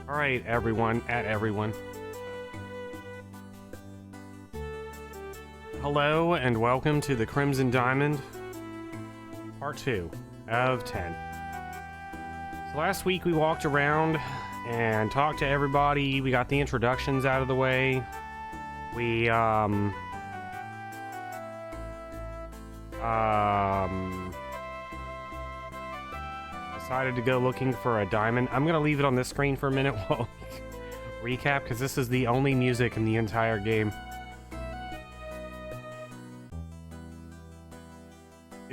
Alright, everyone, Hello and welcome to the Crimson Diamond, part 2 of 10. So last week we walked around and talked to everybody. We got the introductions out of the way. We, decided to go looking for a diamond. I'm gonna leave it on this screen for a minute while we recap, because this is the only music in the entire game.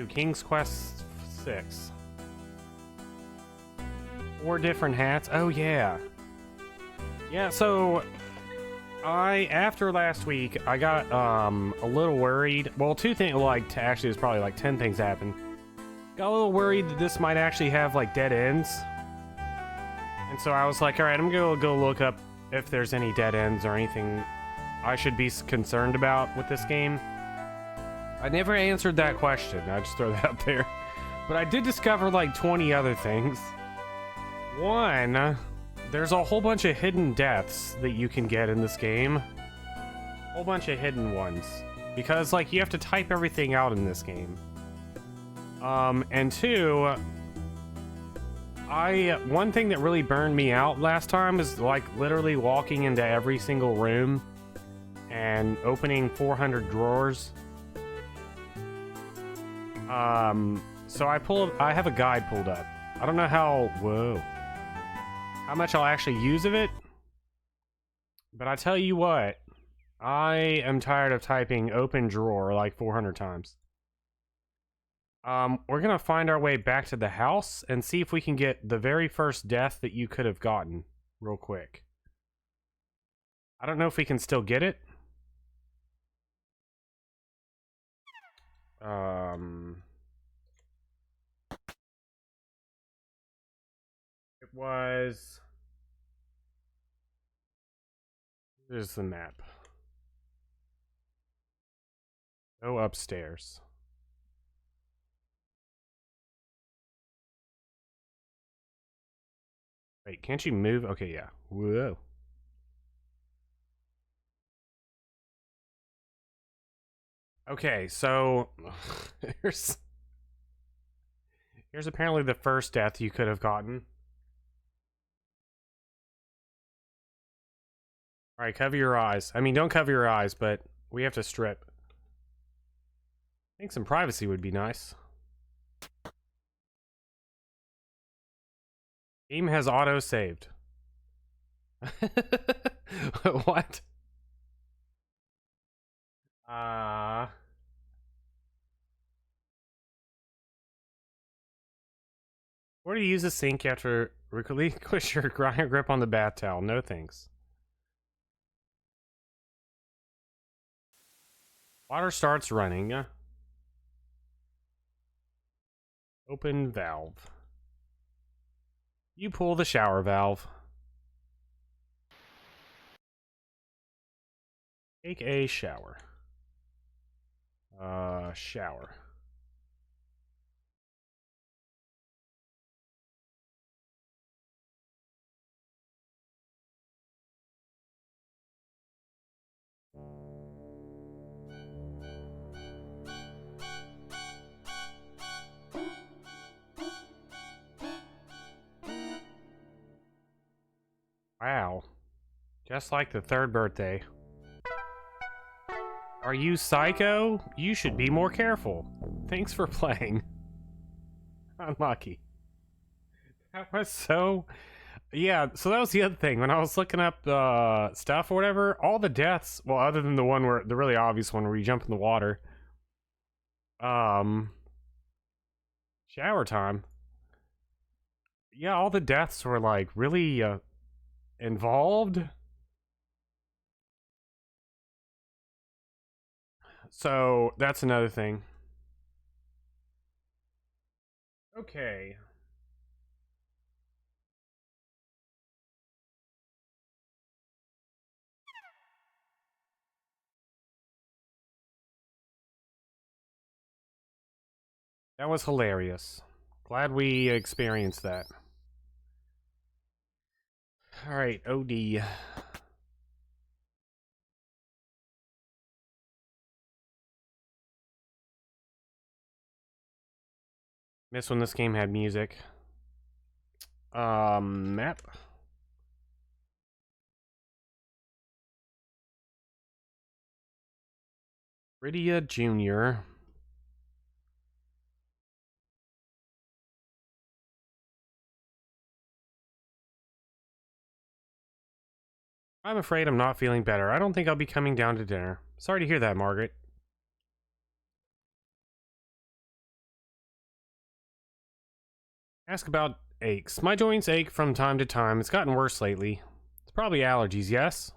King's Quest 6. 4 different hats. Oh yeah. Yeah, so after last week, I got a little worried. Well, two things, actually there's probably like 10 things happened. Got a little worried that this might actually have like dead ends. And so I was like, all right, I'm gonna go look up if there's any dead ends or anything I should be concerned about with this game. I never answered that question. I just throw that out there. But I did discover like 20 other things. One, there's a whole bunch of hidden deaths that you can get in this game. A whole bunch of hidden ones. Because like you have to type everything out in this game. And two, one thing that really burned me out last time is like literally walking into every single room and opening 400 drawers. So I have a guide pulled up. I don't know how much I'll actually use of it, but I tell you what, I am tired of typing open drawer like 400 times. We're gonna find our way back to the house and see if we can get the very first death that you could have gotten real quick. I don't know if we can still get it. It was... Here's the map. Go upstairs. Wait, can't you move? Okay, yeah. Whoa. Okay, so here's apparently the first death you could have gotten. All right, cover your eyes. I mean, don't cover your eyes, but we have to strip. I think some privacy would be nice. Game has auto-saved. What? Where do you use the sink after relinquish your grip on the bath towel? No thanks. Water starts running. Open valve. You pull the shower valve. Take a shower. Shower. Wow. Just like the third birthday. Are you psycho? You should be more careful. Thanks for playing. Unlucky. That was so... Yeah, so that was the other thing. When I was looking up stuff or whatever, all the deaths, well, other than the one where, the really obvious one where you jump in the water. Shower time. Yeah, all the deaths were like really involved. So that's another thing. Okay. That was hilarious. Glad we experienced that. Alright, OD. Miss when this game had music. Map. Rydia Jr. I'm afraid I'm not feeling better. I don't think I'll be coming down to dinner. Sorry to hear that, Margaret. Ask about aches. My joints ache from time to time. It's gotten worse lately. It's probably allergies, yes?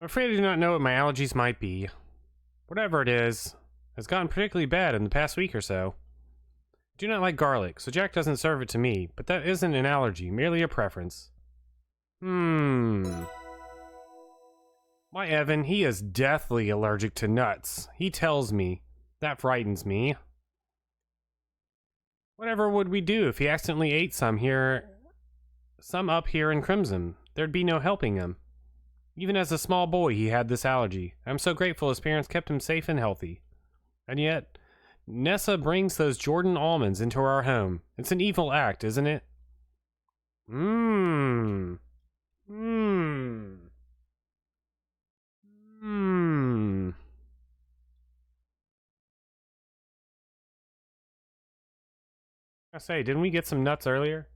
I'm afraid I do not know what my allergies might be. Whatever it is, it's gotten particularly bad in the past week or so. I do not like garlic, so Jack doesn't serve it to me, but that isn't an allergy, merely a preference. My Evan, he is deathly allergic to nuts. He tells me. That frightens me. Whatever would we do if he accidentally ate some up here in Crimson? There'd be no helping him. Even as a small boy, he had this allergy. I'm so grateful his parents kept him safe and healthy. And yet, Nessa brings those Jordan almonds into our home. It's an evil act, isn't it? I say, didn't we get some nuts earlier?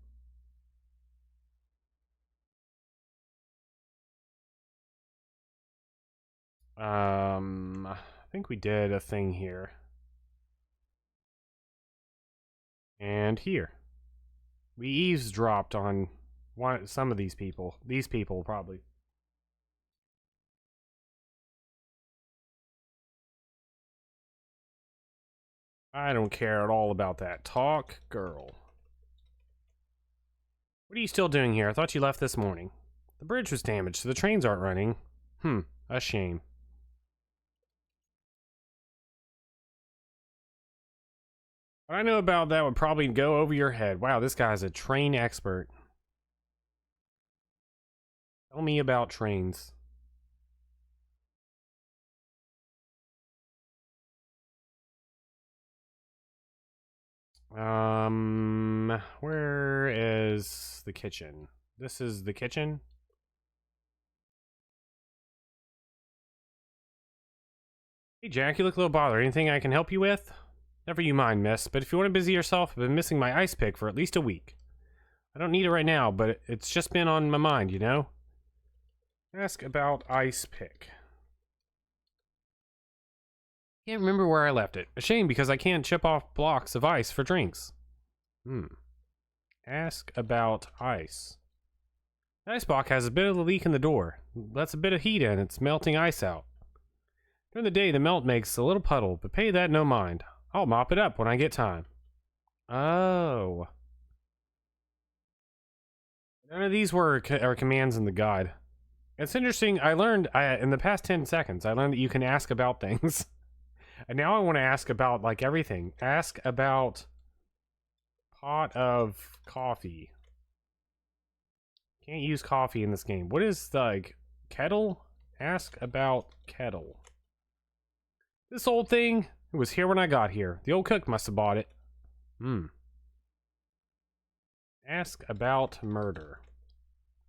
I think we did a thing here. And here. We eavesdropped on some of these people. These people, probably. I don't care at all about that. Talk, girl. What are you still doing here? I thought you left this morning. The bridge was damaged, so the trains aren't running. A shame. What I know about that would probably go over your head. Wow, this guy's a train expert. Tell me about trains. Where is the kitchen? This is the kitchen? Hey Jack, you look a little bothered. Anything I can help you with? Never you mind, miss, but if you want to busy yourself, I've been missing my ice pick for at least a week. I don't need it right now, but it's just been on my mind, you know? Ask about ice pick. Can't remember where I left it. A shame because I can't chip off blocks of ice for drinks. Ask about ice. The ice block has a bit of a leak in the door. Lets a bit of heat in, it's melting ice out. During the day, the melt makes a little puddle, but pay that no mind. I'll mop it up when I get time. Oh. None of these were commands in the guide. It's interesting, I learned, in the past 10 seconds, I learned that you can ask about things. And now I want to ask about, like, everything. Ask about pot of coffee. Can't use coffee in this game. What is the, like, kettle? Ask about kettle. This old thing, it was here when I got here. The old cook must have bought it. Ask about murder.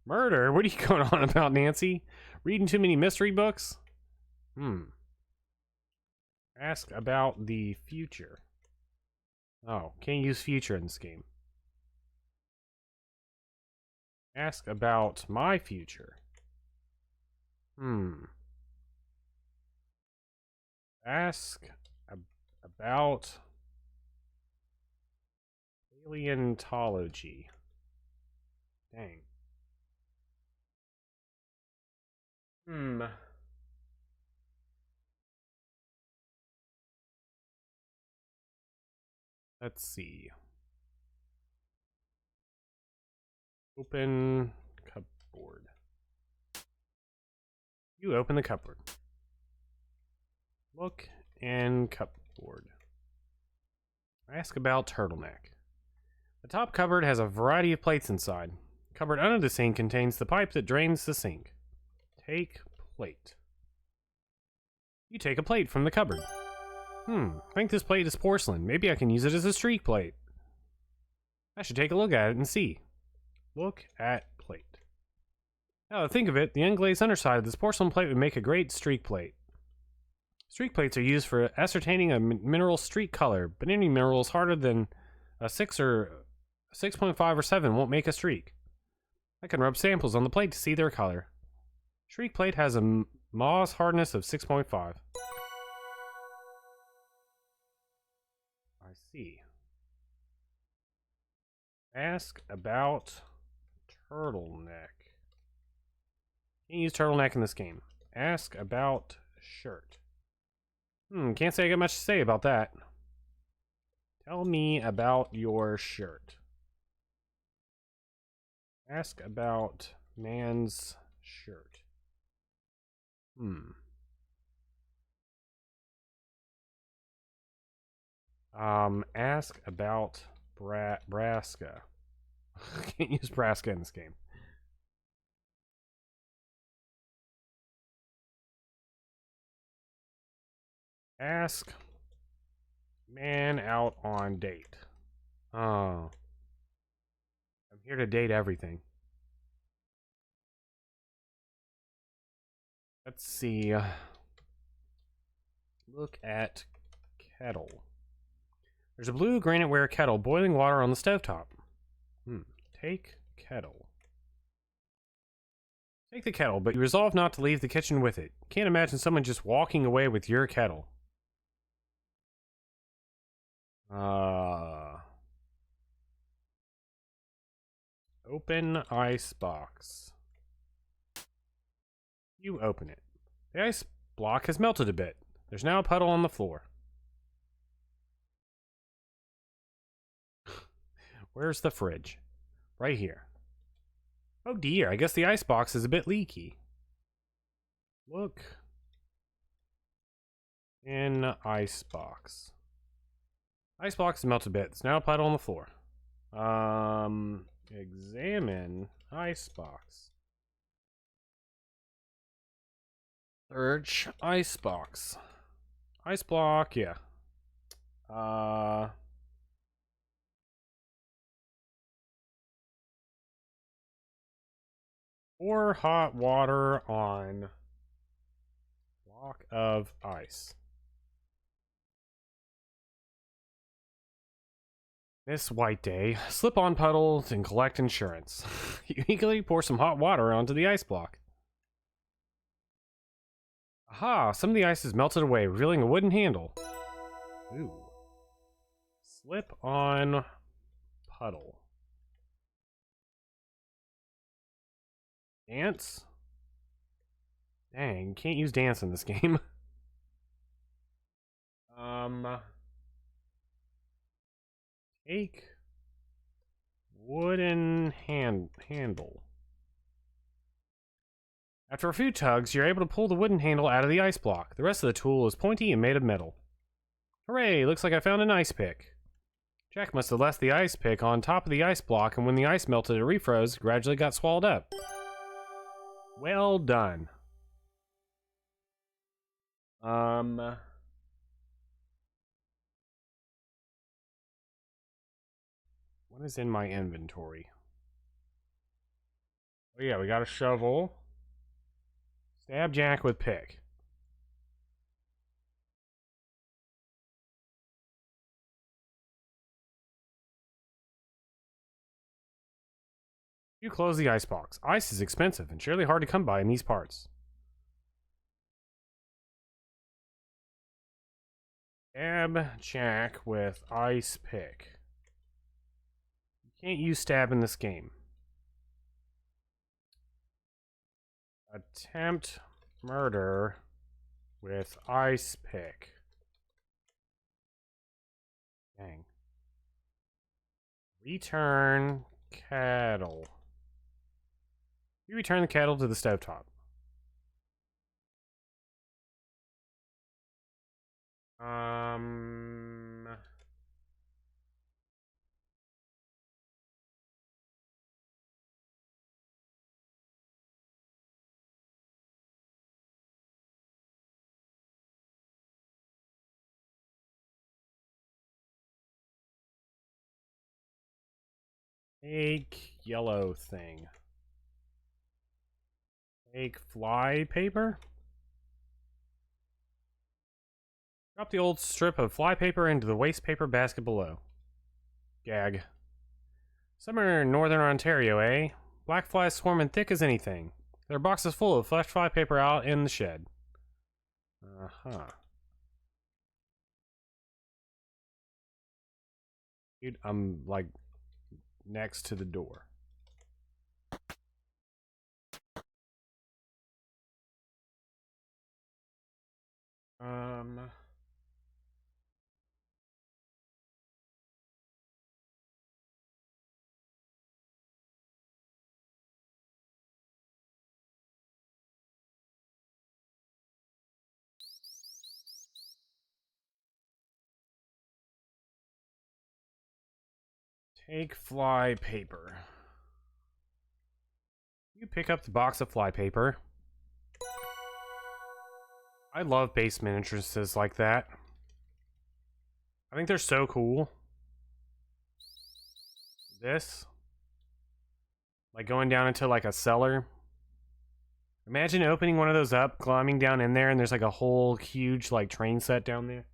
Murder? What are you going on about, Nancy? Reading too many mystery books? Ask about the future. Oh, can't use future in this game. Ask about my future. Ask about paleontology. Dang. Let's see. Open cupboard. You open the cupboard. Look in cupboard. Ask about turtleneck. The top cupboard has a variety of plates inside. Cupboard under the sink contains the pipe that drains the sink. Take plate. You take a plate from the cupboard. I think this plate is porcelain. Maybe I can use it as a streak plate. I should take a look at it and see. Look at plate. Now to think of it, the unglazed underside of this porcelain plate would make a great streak plate. Streak plates are used for ascertaining a mineral streak color, but any minerals harder than a 6 or 6.5 or 7 won't make a streak. I can rub samples on the plate to see their color. Streak plate has a Mohs hardness of 6.5. I see. Ask about turtleneck. Can't use turtleneck in this game. Ask about shirt. Can't say I got much to say about that. Tell me about your shirt. Ask about man's shirt. Ask about Braska. Can't use Braska in this game. Ask man out on date. Oh. I'm here to date everything. Let's see. Look at kettle. There's a blue graniteware kettle boiling water on the stovetop. Take kettle. Take the kettle, but you resolve not to leave the kitchen with it. Can't imagine someone just walking away with your kettle. Open ice box. You open it. The ice block has melted a bit. There's now a puddle on the floor. Where's the fridge? Right here. Oh dear, I guess the ice box is a bit leaky. Look in ice box. Ice box is melted a bit. There's now a puddle on the floor. Examine ice box. Search ice box. Ice block, yeah. Pour hot water on block of ice. This white day, slip on puddles and collect insurance. You eagerly pour some hot water onto the ice block. Aha, some of the ice is melted away, revealing a wooden handle. Ooh. Slip on puddle. Dance? Dang, can't use dance in this game. Take wooden handle. After a few tugs, you're able to pull the wooden handle out of the ice block. The rest of the tool is pointy and made of metal. Hooray, looks like I found an ice pick. Jack must have left the ice pick on top of the ice block, and when the ice melted, it refroze, gradually got swallowed up. Well done. What is in my inventory? Oh yeah, we got a shovel. Stab Jack with pick. You close the ice box. Ice is expensive and surely hard to come by in these parts. Stab Jack with ice pick. You can't use stab in this game. Attempt murder with ice pick. Dang. Return kettle. You return the kettle to the stovetop. Take yellow thing. Take fly paper. Drop the old strip of fly paper into the waste paper basket below. Gag. Summer in northern Ontario, eh? Black flies swarming thick as anything. There are boxes full of fresh fly paper out in the shed. Uh-huh. Dude, I'm like next to the door. Take fly paper. You pick up the box of fly paper. I love basement entrances like that. I think they're so cool. This. Like going down into like a cellar. Imagine opening one of those up, climbing down in there, and there's like a whole huge like train set down there.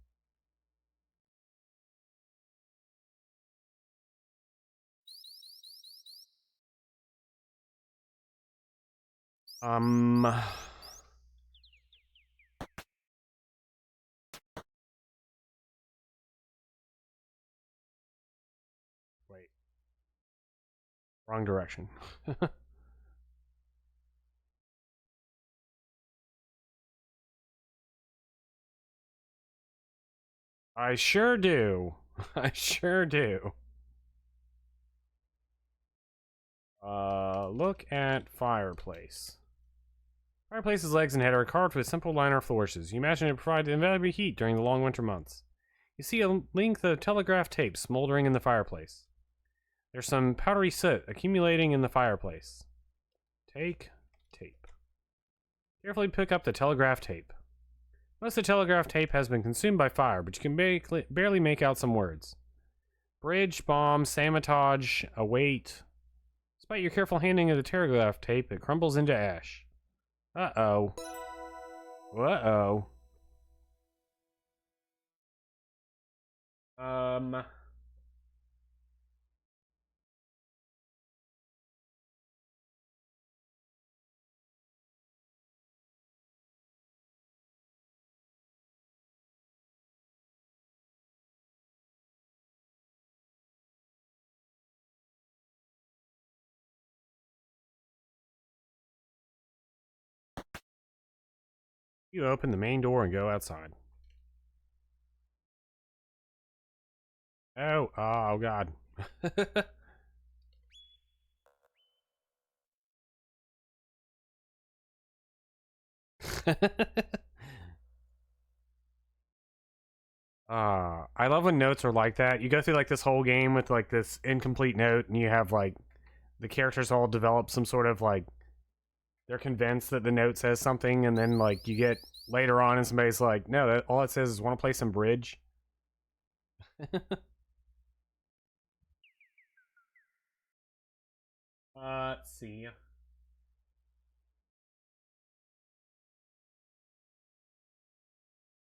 Wait. Wrong direction. I sure do. I sure do. Look at fireplace. Fireplace's legs and head are carved with simple liner flourishes. You imagine it provides invaluable heat during the long winter months. You see a length of telegraph tape smoldering in the fireplace. There's some powdery soot accumulating in the fireplace. Take tape. Carefully pick up the telegraph tape. Most of the telegraph tape has been consumed by fire, but you can barely make out some words. Bridge, bomb, sabotage, await. Despite your careful handling of the telegraph tape, it crumbles into ash. Uh-oh. Uh-oh. You open the main door and go outside. Oh God. I love when notes are like that. You go through like this whole game with like this incomplete note, and you have like the characters all develop some sort of like they're convinced that the note says something, and then like you get later on, and somebody's like, "No, that all it says is want to play some bridge." Let's see.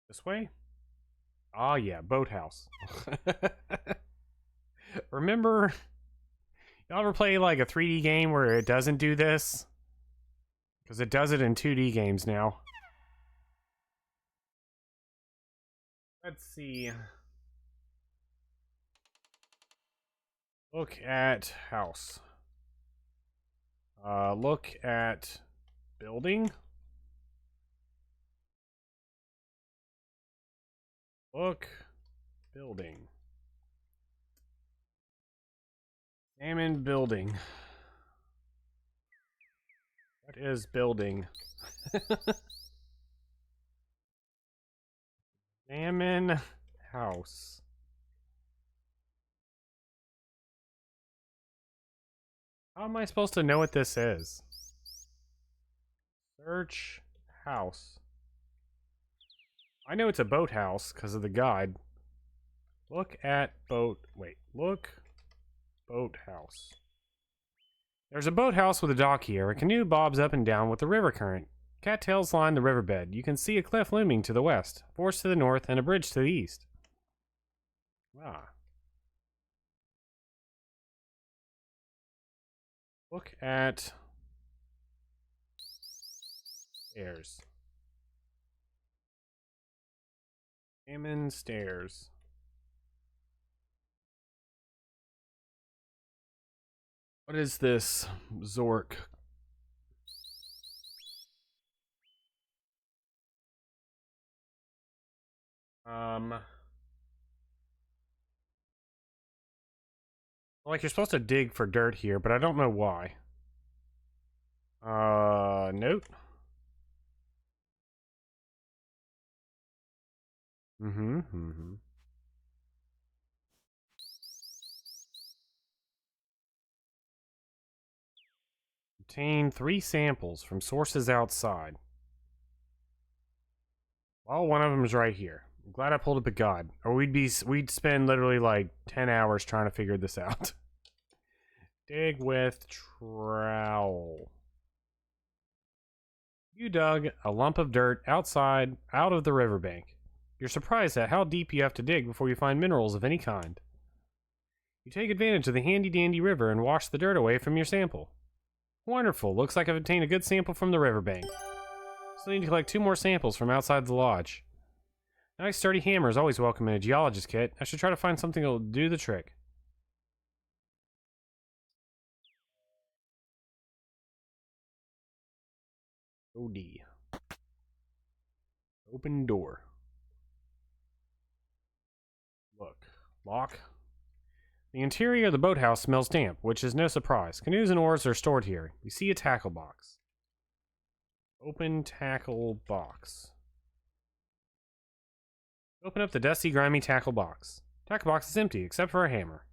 This way? Oh yeah, boathouse. Remember, y'all ever play like a 3D game where it doesn't do this? Because it does it in 2D games now. Let's see. Look at house. Look at building. Look, building. Salmon building. What is building? Salmon house. How am I supposed to know what this is? Search house. I know it's a boathouse because of the guide. Look at boat. Wait, look. Boathouse. There's a boathouse with a dock here. A canoe bobs up and down with the river current. Cattails line the riverbed. You can see a cliff looming to the west, forest to the north, and a bridge to the east. Ah. Look at stairs. Salmon stairs. What is this? Zork. Like you're supposed to dig for dirt here, but I don't know why. Nope. Obtain 3 samples from sources outside. Well, one of them is right here. I'm glad I pulled up a guide, or we'd spend literally like 10 hours trying to figure this out. Dig with trowel. You dug a lump of dirt out of the riverbank. You're surprised at how deep you have to dig before you find minerals of any kind. You take advantage of the handy-dandy river and wash the dirt away from your sample. Wonderful. Looks like I've obtained a good sample from the riverbank. Still need to collect 2 more samples from outside the lodge. A nice sturdy hammer is always welcome in a geologist kit. I should try to find something that will do the trick. OD. Open door. Look. Lock. The interior of the boathouse smells damp, which is no surprise. Canoes and oars are stored here. You see a tackle box. Open tackle box. Open up the dusty, grimy tackle box. Tackle box is empty, except for a hammer.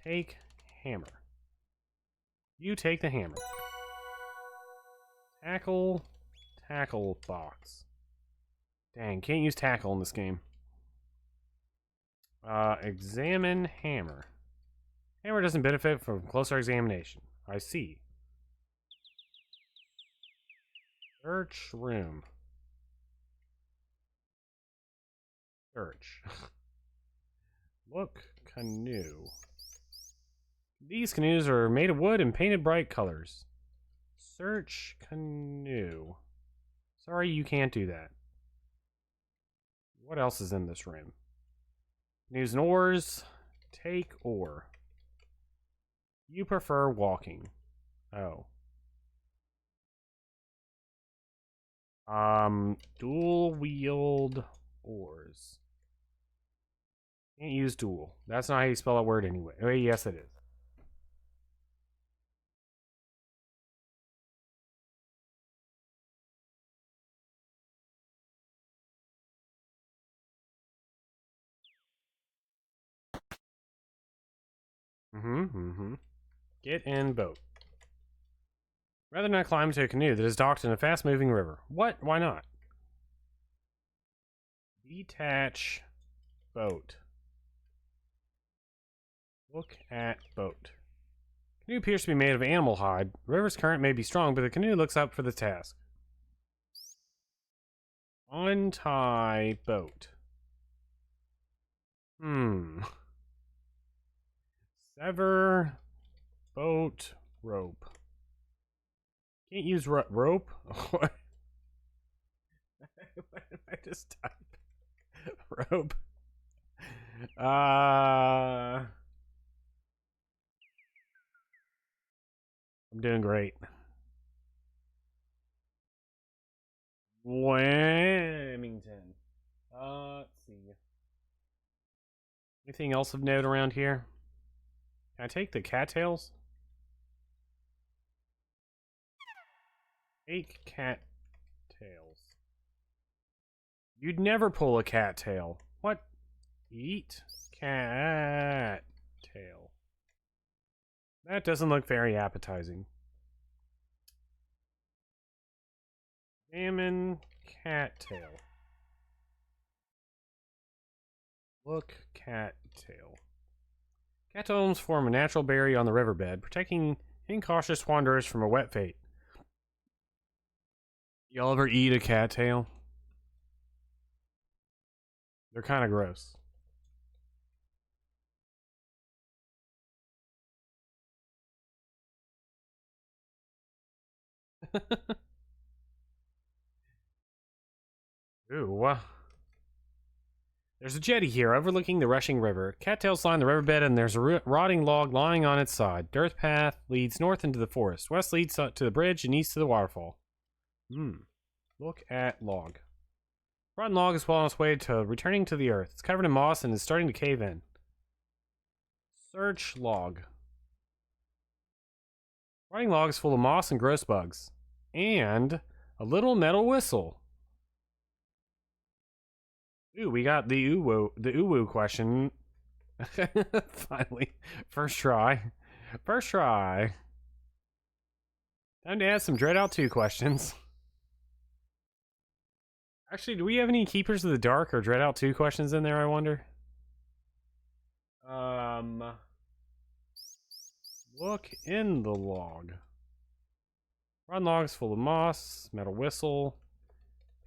Take hammer. You take the hammer. Tackle box. Dang, can't use tackle in this game. Examine hammer. Hammer doesn't benefit from closer examination. I see. Search room. Search. Look, canoe. These canoes are made of wood and painted bright colors. Search canoe. Sorry, you can't do that. What else is in this room? Canoes and oars. Take oar. You prefer walking. Oh. Dual wield oars. Can't use dual. That's not how you spell a word anyway. Oh, yes, it is. Get in boat. Rather not climb to a canoe that is docked in a fast-moving river. What? Why not? Detach boat. Look at boat. Canoe appears to be made of animal hide. The river's current may be strong, but the canoe looks up for the task. Untie boat. Sever boat rope. Can't use rope? What? Why did I just type rope? I'm doing great. Wilmington. Let's see. Anything else of note around here? Can I take the cattails? Take cattails. You'd never pull a cattail. What? Eat cattail. That doesn't look very appetizing. Salmon cattail. Look cattail. Cattails form a natural berry on the riverbed, protecting Incautious wanderers from a wet fate. Y'all ever eat a cattail? They're kind of gross. Ooh. There's a jetty here overlooking the rushing river. Cattails line the riverbed, and there's a rotting log lying on its side. Dirt path leads north into the forest. West leads to the bridge, and east to the waterfall. Look at log. Rotten log is well on its way to returning to the earth. It's covered in moss and is starting to cave in. Search log. Rotting log is full of moss and gross bugs. And a little metal whistle. Ooh, we got the uwu question. Finally. First try. First try. Time to add some Dread Out 2 questions. Actually, do we have any Keepers of the Dark or Dread Out 2 questions in there, I wonder? Look in the log. Run logs full of moss, metal whistle.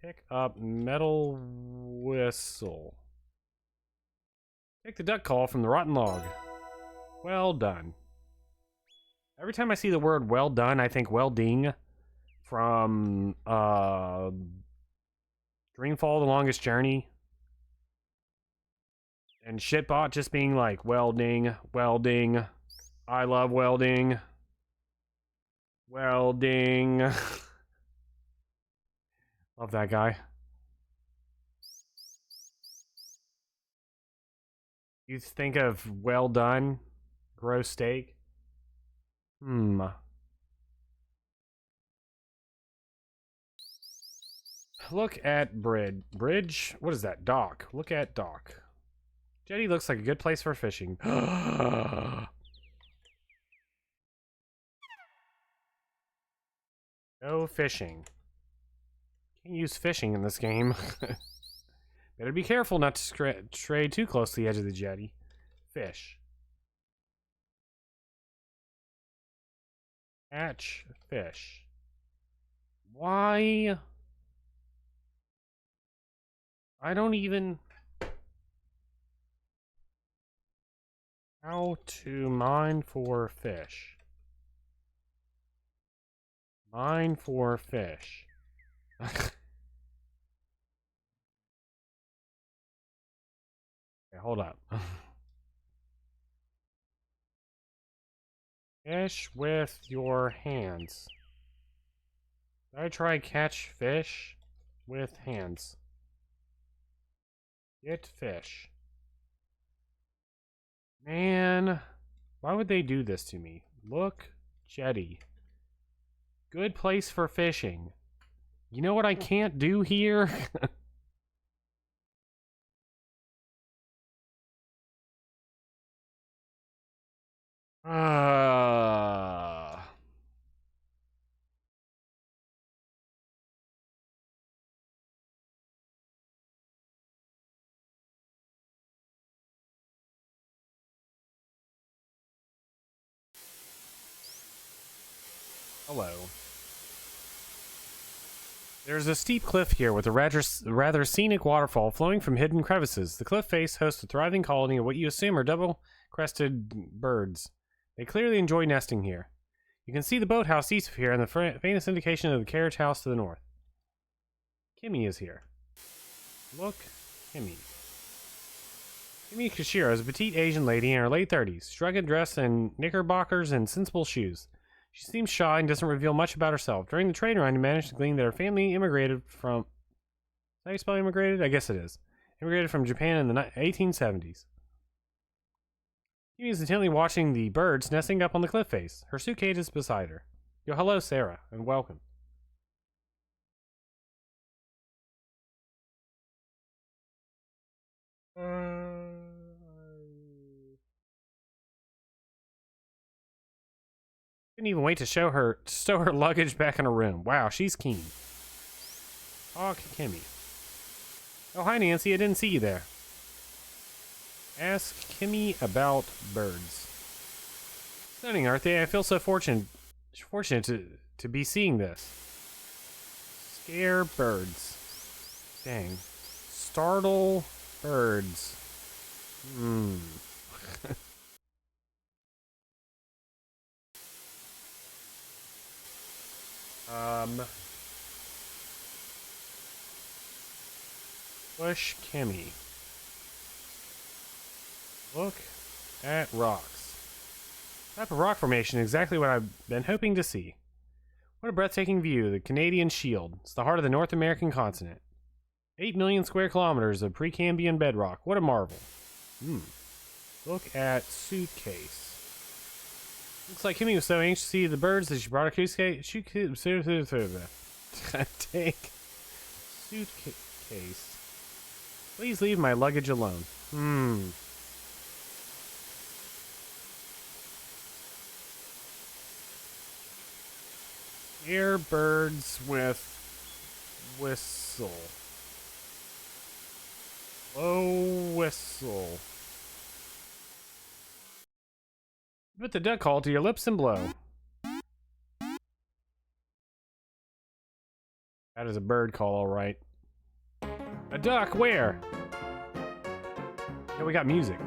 Pick up metal whistle. Pick the duck call from the rotten log. Well done. Every time I see the word well done, I think welding from Dreamfall The Longest Journey. And Shitbot just being like welding, welding. I love welding. Welding. Love that guy. You think of well done, gross steak? Look at bridge. What is that? Dock. Look at dock. Jetty looks like a good place for fishing. No fishing. Can't use fishing in this game. Better be careful not to stray too close to the edge of the jetty. Fish. Catch fish. Why? I don't even... How to mine for fish. Mine for fish. Okay, hold up. Fish with your hands. I try catch fish with hands. Get fish. Man, why would they do this to me? Look, jetty. Good place for fishing. You know what I can't do here? Hello. There's a steep cliff here with a rather scenic waterfall flowing from hidden crevices. The cliff face hosts a thriving colony of what you assume are double-crested birds. They clearly enjoy nesting here. You can see the boathouse east of here and the faintest indication of the carriage house to the north. Kimmy is here. Look, Kimmy. Kimmy Kashiro is a petite Asian lady in her late 30s, struggling dressed in knickerbockers and sensible shoes. She seems shy and doesn't reveal much about herself. During the trade run, you managed to glean that her family immigrated from... Is that how you spell immigrated? I guess it is. Immigrated from Japan in the 1870s. Kimmy is intently watching the birds nesting up on the cliff face. Her suitcase is beside her. Yo, hello, Sarah, and welcome. Couldn't even wait to stow her luggage back in her room. Wow, she's keen. Talk Kimmy. Oh, hi Nancy, I didn't see you there. Ask Kimmy about birds. Stunning, aren't they? I feel so fortunate to be seeing this. Scare birds. Dang. Startle birds. Hmm. Push Kimmy. Look at rocks. Type of rock formation, exactly what I've been hoping to see. What a breathtaking view, the Canadian Shield. It's the heart of the North American continent. 8 million square kilometers of Precambrian bedrock. What a marvel. Look at suitcase. Looks like Kimmy was so anxious to see the birds that she brought her suitcase. Take suitcase. Please leave my luggage alone. Air birds with whistle. Low whistle. Put the duck call to your lips and blow. That is a bird call, all right. A duck, where? Yeah, we got music.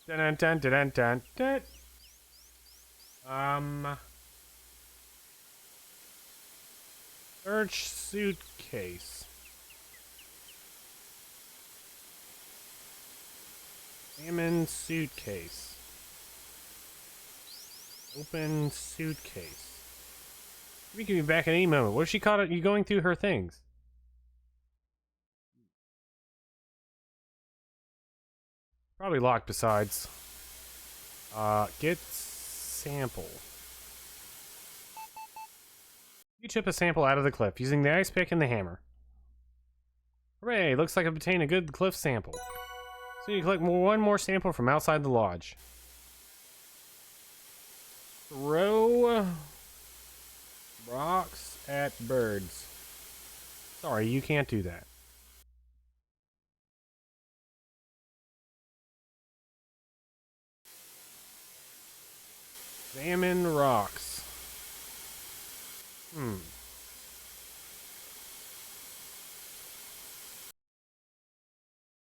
Dun, dun, dun, dun, dun, dun. Search suitcase. Salmon suitcase. Open suitcase. We can be back at any moment. What if she caught it? You going through her things? Probably locked besides. Get sample. You chip a sample out of the cliff using the ice pick and the hammer. Hooray, looks like I've obtained a good cliff sample. So you collect one more sample from outside the lodge. Throw rocks at birds. Sorry, you can't do that. Examine rocks.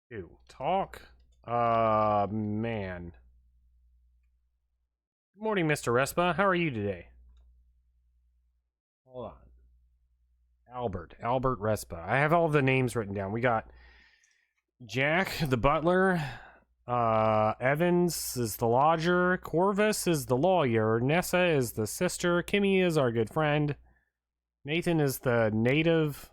Ew. Talk. Man. Good morning, Mr. Respa. How are you today? Hold on. Albert Respa. I have all the names written down. We got Jack, the butler. Evans is the lodger. Corvus is the lawyer. Nessa is the sister. Kimmy is our good friend. Nathan is the native.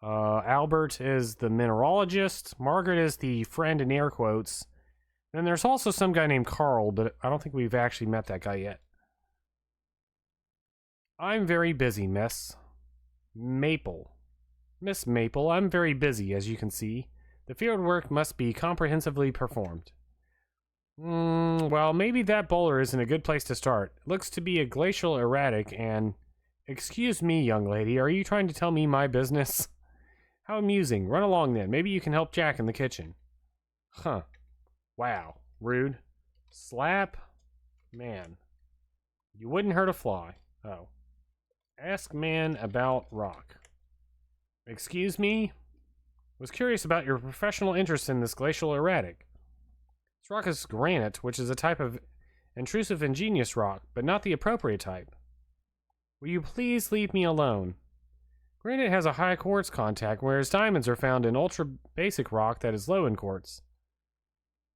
Albert is the mineralogist. Margaret is the friend in air quotes. Then there's also some guy named Carl, but I don't think we've actually met that guy yet. I'm very busy, Miss Maple. Miss Maple, I'm very busy, as you can see. The field work must be comprehensively performed. Well, maybe that boulder isn't a good place to start. It looks to be a glacial erratic and... Excuse me, young lady, are you trying to tell me my business? How amusing. Run along then. Maybe you can help Jack in the kitchen. Huh. Wow. Rude. Slap? Man. You wouldn't hurt a fly. Oh. Ask man about rock. Excuse me? Was curious about your professional interest in this glacial erratic. This rock is granite, which is a type of intrusive ingenious rock, but not the appropriate type. Will you please leave me alone? Granite has a high quartz contact, whereas diamonds are found in ultra-basic rock that is low in quartz.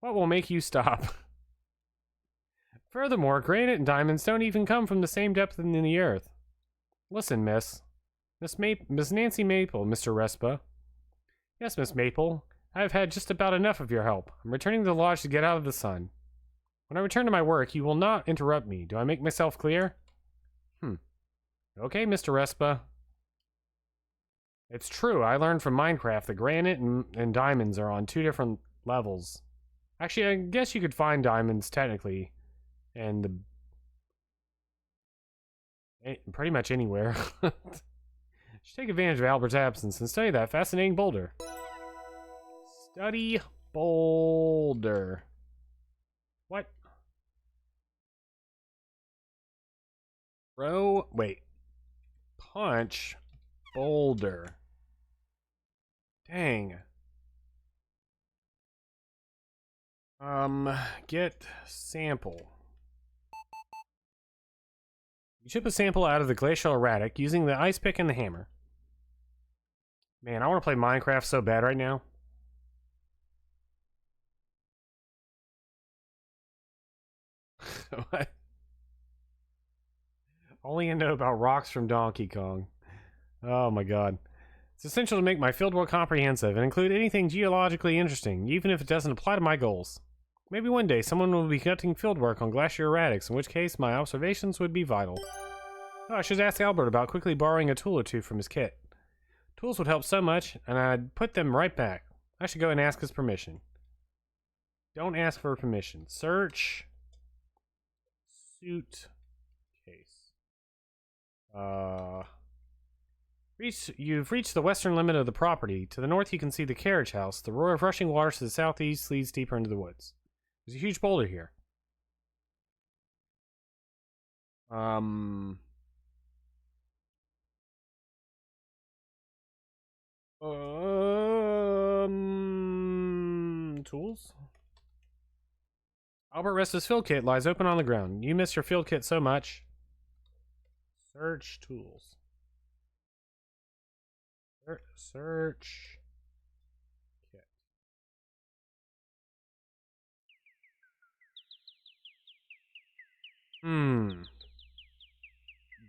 What will make you stop? Furthermore, granite and diamonds don't even come from the same depth in the earth. Listen, Miss Nancy Maple, Mr. Respa. Yes, Miss Maple. I have had just about enough of your help. I'm returning to the lodge to get out of the sun. When I return to my work, you will not interrupt me. Do I make myself clear? Okay, Mr. Respa. It's true, I learned from Minecraft that granite and diamonds are on two different levels. Actually, I guess you could find diamonds, technically, and pretty much anywhere. Should take advantage of Albert's absence and study that fascinating boulder. Study boulder. What? Row. Wait. Punch boulder. Dang. Get sample. You ship a sample out of the glacial erratic using the ice pick and the hammer. Man, I want to play Minecraft so bad right now. What? Only I know about rocks from Donkey Kong. Oh my god. It's essential to make my fieldwork comprehensive and include anything geologically interesting, even if it doesn't apply to my goals. Maybe one day someone will be conducting fieldwork on glacier erratics, in which case my observations would be vital. Oh, I should ask Albert about quickly borrowing a tool or two from his kit. Tools would help so much, and I'd put them right back. I should go and ask his permission. Don't ask for permission. Search. Suit. Case. You've reached the western limit of the property. To the north you can see the carriage house. The roar of rushing waters to the southeast leads deeper into the woods. There's a huge boulder here. Tools? Albert Resta's field kit lies open on the ground. You miss your field kit so much. Search tools. Search kit.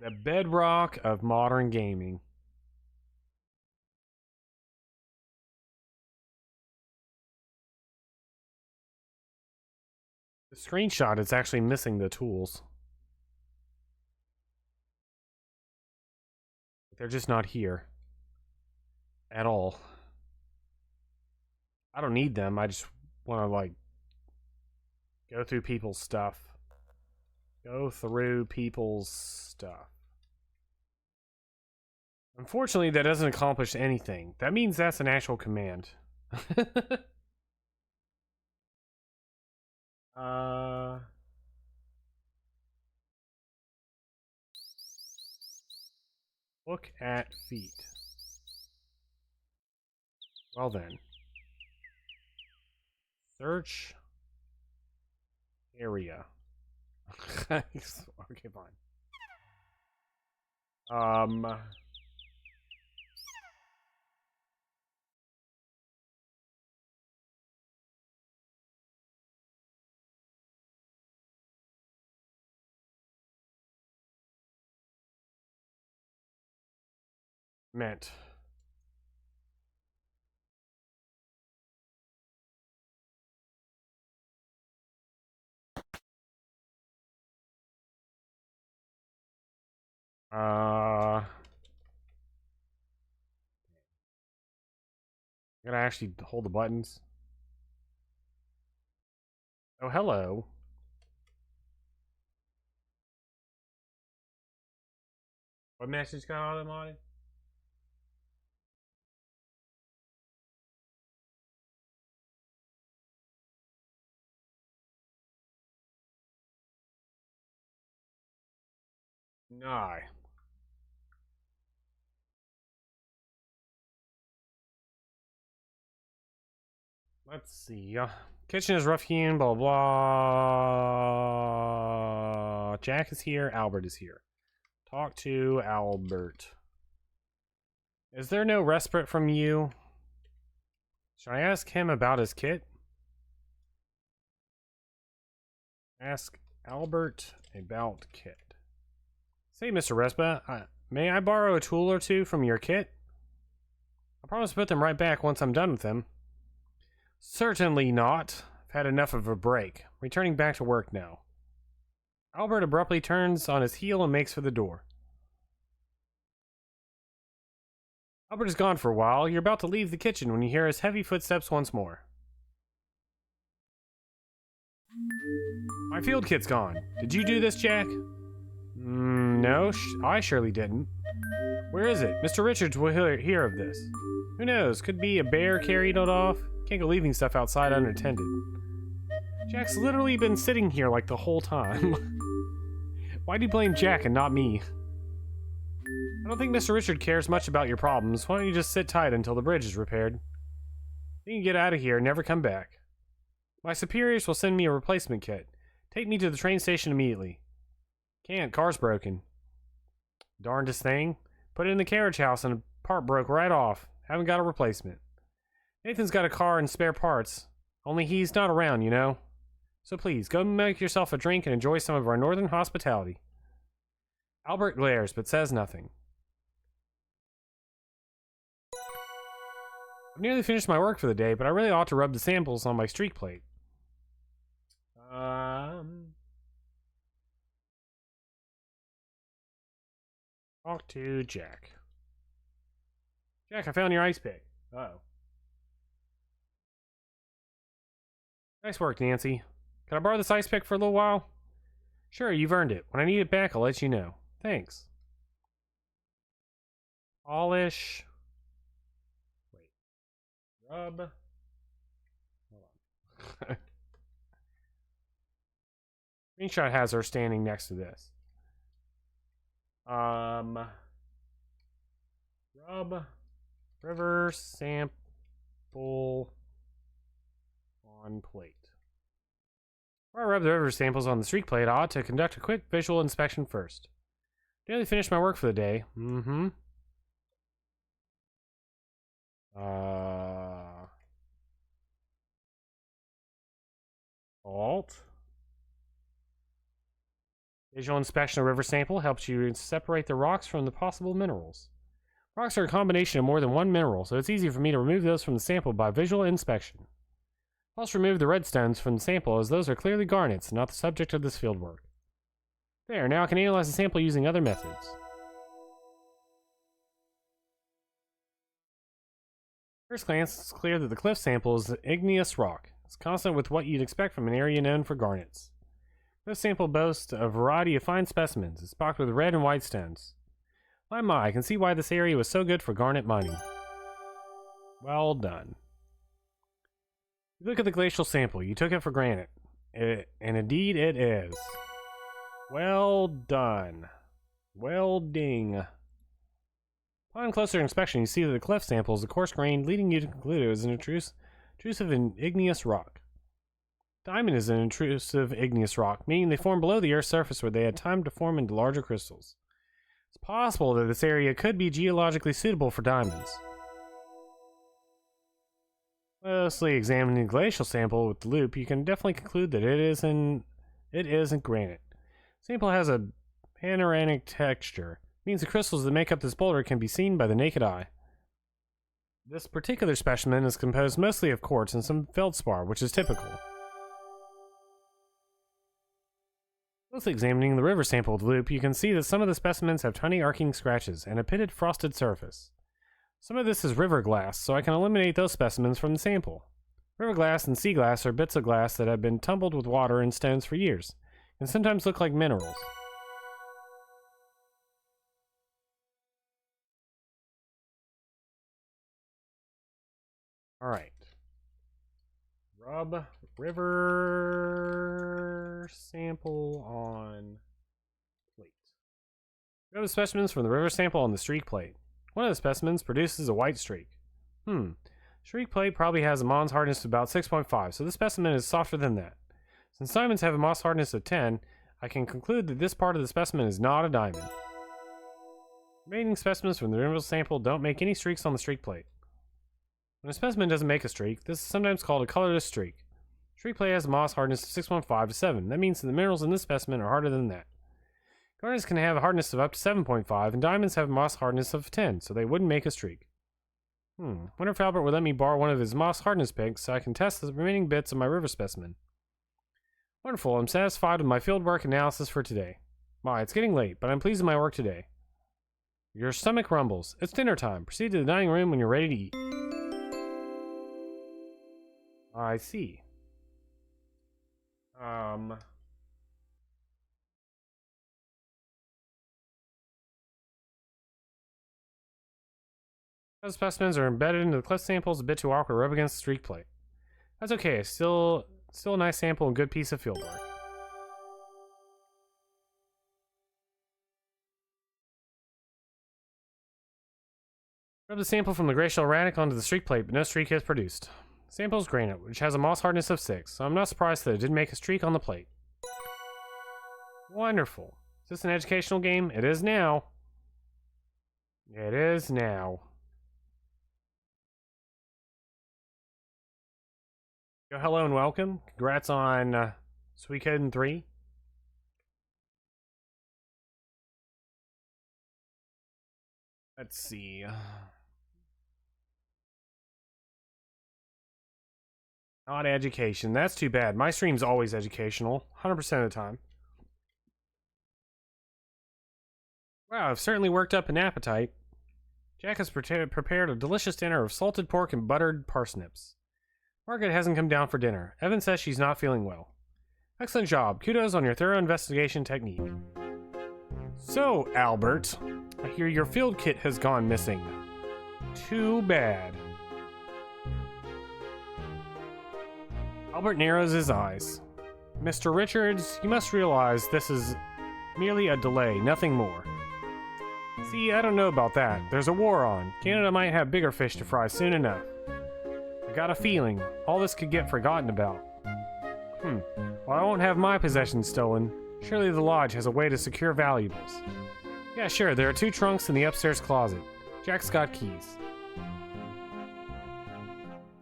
The bedrock of modern gaming. The screenshot is actually missing the tools. They're just not here. At all. I don't need them. I just want to, like, go through people's stuff. Go through people's stuff. Unfortunately, that doesn't accomplish anything. That means that's an actual command. Look at feet. Well then. Search area. Okay, fine. Meant. I gotta actually hold the buttons. Oh, hello. What message got all them on it? No. Let's see. Kitchen is rough hewn, blah, blah. Jack is here. Albert is here. Talk to Albert. Is there no respite from you? Should I ask him about his kit? Ask Albert about kit. Say, Mr. Respite, may I borrow a tool or two from your kit? I promise to put them right back once I'm done with them. Certainly not. I've had enough of a break. Returning back to work now. Albert abruptly turns on his heel and makes for the door. Albert is gone for a while. You're about to leave the kitchen when you hear his heavy footsteps once more. My field kit's gone. Did you do this, Jack? No, I surely didn't. Where is it? Mr. Richards will hear of this. Who knows? Could be a bear carried it off. Can't go leaving stuff outside unattended. Jack's literally been sitting here like the whole time. Why do you blame Jack and not me? I don't think Mr. Richard cares much about your problems. Why don't you just sit tight until the bridge is repaired? You can get out of here and never come back. My superiors will send me a replacement kit. Take me to the train station immediately. Can't, car's broken. Darndest thing. Put it in the carriage house and a part broke right off. Haven't got a replacement. Nathan's got a car and spare parts. Only he's not around, you know. So please, go make yourself a drink and enjoy some of our northern hospitality. Albert glares, but says nothing. I've nearly finished my work for the day, but I really ought to rub the samples on my streak plate. Talk to Jack. Jack, I found your ice pick. Uh-oh. Nice work, Nancy. Can I borrow this ice pick for a little while? Sure, you've earned it. When I need it back, I'll let you know. Thanks. Polish. Wait. Rub. Hold on. Screenshot has her standing next to this. Rub. River sample on plate. Before I rub the river samples on the streak plate, I ought to conduct a quick visual inspection first. Nearly finished my work for the day. Alt. Visual inspection of river sample helps you separate the rocks from the possible minerals. Rocks are a combination of more than one mineral, so it's easy for me to remove those from the sample by visual inspection. Also remove the red stones from the sample, as those are clearly garnets, not the subject of this fieldwork. There, now I can analyze the sample using other methods. First glance, it's clear that the cliff sample is igneous rock. It's consonant with what you'd expect from an area known for garnets. This sample boasts a variety of fine specimens. It's packed with red and white stones. My, I can see why this area was so good for garnet mining. Well done. You look at the glacial sample. You took it for granted. And indeed it is. Well done. Well ding. Upon closer inspection, you see that the cleft sample is a coarse grain, leading you to conclude it was an intrusive and igneous rock. Diamond is an intrusive igneous rock, meaning they form below the Earth's surface where they had time to form into larger crystals. It's possible that this area could be geologically suitable for diamonds. Closely examining the glacial sample with the loop, you can definitely conclude that it isn't granite. The sample has a panoramic texture. It means the crystals that make up this boulder can be seen by the naked eye. This particular specimen is composed mostly of quartz and some feldspar, which is typical. Closely examining the river sample with the loop, you can see that some of the specimens have tiny arcing scratches and a pitted frosted surface. Some of this is river glass, so I can eliminate those specimens from the sample. River glass and sea glass are bits of glass that have been tumbled with water and stones for years, and sometimes look like minerals. Alright. Rub river sample on plate. Rub the specimens from the river sample on the streak plate. One of the specimens produces a white streak. Streak plate probably has a Mohs hardness of about 6.5, so this specimen is softer than that. Since diamonds have a Mohs hardness of 10, I can conclude that this part of the specimen is not a diamond. Remaining specimens from the river sample don't make any streaks on the streak plate. When a specimen doesn't make a streak, this is sometimes called a colorless streak. Streak plate has a Mohs hardness of 6.5 to 7. That means that the minerals in this specimen are harder than that. Garnets can have a hardness of up to 7.5, and diamonds have a Mohs hardness of 10, so they wouldn't make a streak. Wonder if Albert would let me borrow one of his Mohs hardness picks so I can test the remaining bits of my river specimen. Wonderful, I'm satisfied with my fieldwork analysis for today. My, it's getting late, but I'm pleased with my work today. Your stomach rumbles. It's dinner time. Proceed to the dining room when you're ready to eat. I see. Those specimens are embedded into the cliff samples, a bit too awkward to rub against the streak plate. That's okay. Still a nice sample and good piece of field work. Rub the sample from the gray shell Radic onto the streak plate, but no streak is produced. The sample is granite, which has a moss hardness of 6, so I'm not surprised that it didn't make a streak on the plate. Wonderful. Is this an educational game? It is now. It is now. Yo, hello and welcome. Congrats on Suikoden 3. Let's see. Not education. That's too bad. My stream's always educational, 100% of the time. Wow, I've certainly worked up an appetite. Jack has prepared a delicious dinner of salted pork and buttered parsnips. Margaret hasn't come down for dinner. Evan says she's not feeling well. Excellent job. Kudos on your thorough investigation technique. So, Albert, I hear your field kit has gone missing. Too bad. Albert narrows his eyes. Mr. Richards, you must realize this is merely a delay, nothing more. See, I don't know about that. There's a war on. Canada might have bigger fish to fry soon enough. I got a feeling all this could get forgotten about. Well, I won't have my possessions stolen. Surely the lodge has a way to secure valuables. Yeah, sure, there are 2 trunks in the upstairs closet. Jack's got keys.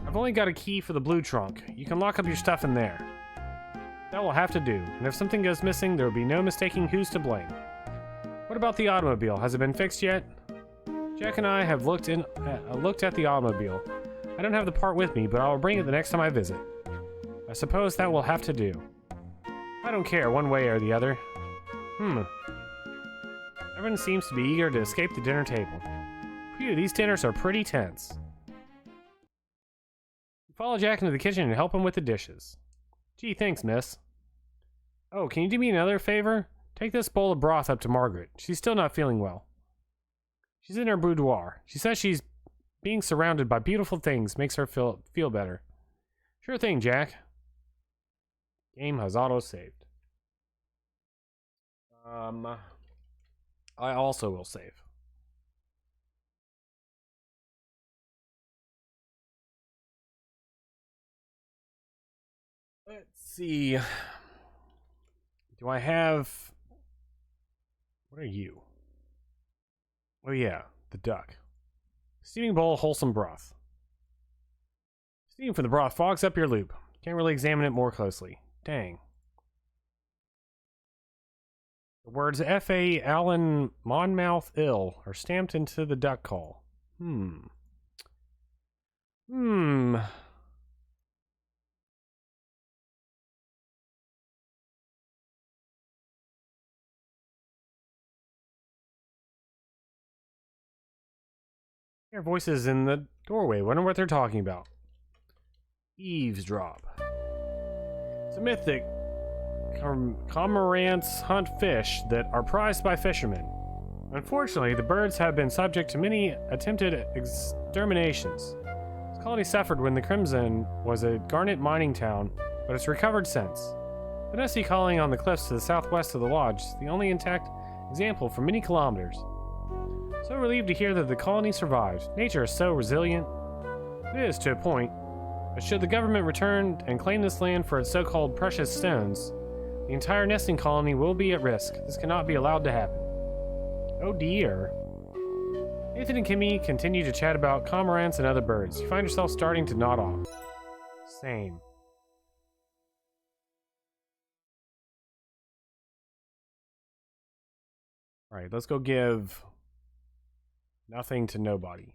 I've only got a key for the blue trunk. You can lock up your stuff in there. That will have to do, and if something goes missing, there will be no mistaking who's to blame. What about the automobile? Has it been fixed yet? Jack and I have looked at the automobile. I don't have the part with me, but I will bring it the next time I visit. I suppose that will have to do. I don't care, one way or the other. Everyone seems to be eager to escape the dinner table. Phew, these dinners are pretty tense. Follow Jack into the kitchen and help him with the dishes. Gee, thanks, miss. Oh, can you do me another favor? Take this bowl of broth up to Margaret. She's still not feeling well. She's in her boudoir. She says she's being surrounded by beautiful things makes her feel better. Sure thing, Jack. Game has auto-saved. I also will save. Let's see. Do I have... What are you? Oh yeah, the duck. Steaming bowl, wholesome broth. Steam for the broth fogs up your loop. Can't really examine it more closely. Dang. The words F.A. Allen Monmouth Ill are stamped into the duck call. Hear voices in the doorway. Wonder what they're talking about. Eavesdrop. It's a myth that cormorants hunt fish that are prized by fishermen. Unfortunately, the birds have been subject to many attempted exterminations. This colony suffered when the Crimson was a garnet mining town, but it's recovered since. The Nessie colony on the cliffs to the southwest of the lodge is the only intact example for many kilometers. So relieved to hear that the colony survived. Nature is so resilient. It is, to a point. But should the government return and claim this land for its so-called precious stones, the entire nesting colony will be at risk. This cannot be allowed to happen. Oh dear. Nathan and Kimmy continue to chat about cormorants and other birds. You find yourself starting to nod off. Same. Alright, let's go give nothing to nobody.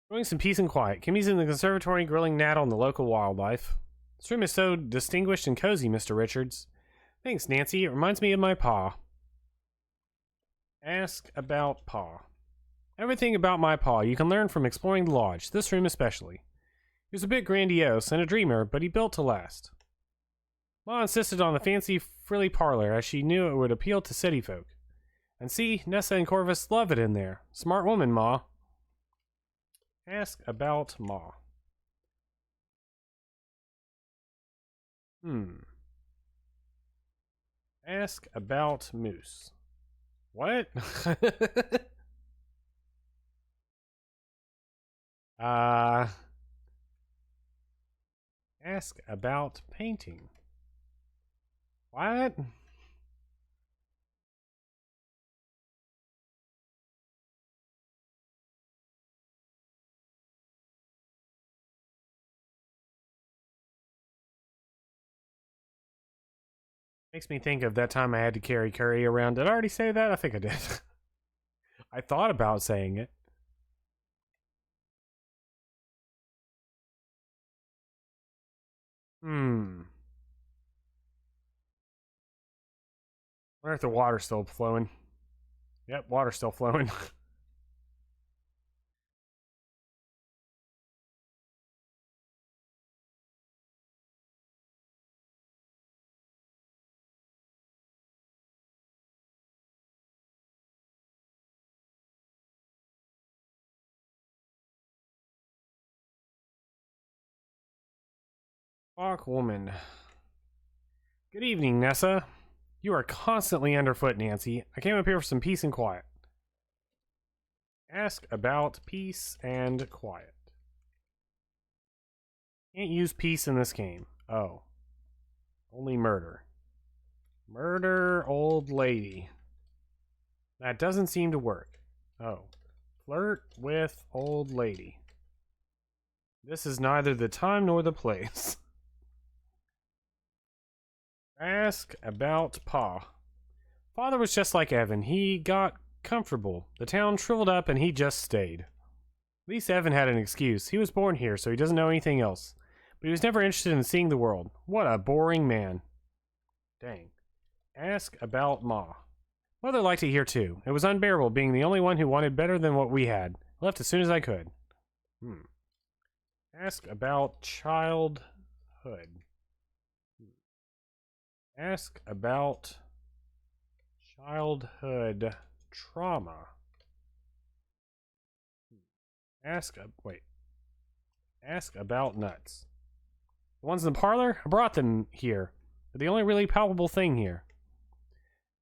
Enjoying some peace and quiet. Kimmy's in the conservatory grilling Nat on the local wildlife. This room is so distinguished and cozy, Mr. Richards. Thanks, Nancy. It reminds me of my pa. Ask about pa. Everything about my pa you can learn from exploring the lodge, this room especially. He was a bit grandiose and a dreamer, but he built to last. Ma insisted on the fancy, frilly parlor as she knew it would appeal to city folk. And see, Nessa and Corvus love it in there. Smart woman, Ma. Ask about Ma. Ask about Moose. What? Ask about painting. What? Makes me think of that time I had to carry Curry around. Did I already say that? I think I did. I thought about saying it. Wonder if the water's still flowing. Yep, water's still flowing. Fuck woman. Good evening, Nessa. You are constantly underfoot, Nancy. I came up here for some peace and quiet. Ask about peace and quiet. Can't use peace in this game. Oh. Only murder. Murder old lady. That doesn't seem to work. Oh. Flirt with old lady. This is neither the time nor the place. Ask about Pa. Father was just like Evan. He got comfortable. The town shriveled up and he just stayed. At least Evan had an excuse. He was born here, so he doesn't know anything else. But he was never interested in seeing the world. What a boring man. Dang. Ask about Ma. Mother liked it here too. It was unbearable being the only one who wanted better than what we had. I left as soon as I could. Ask about childhood. Ask about childhood trauma. Ask about nuts. The ones in the parlor? I brought them here. They're the only really palpable thing here.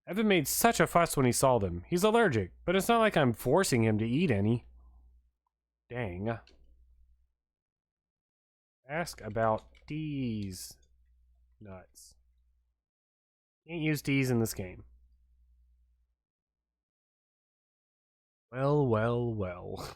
Evan made such a fuss when he saw them. He's allergic, but it's not like I'm forcing him to eat any. Dang. Ask about these nuts. Can't use D's in this game. Well, well, well.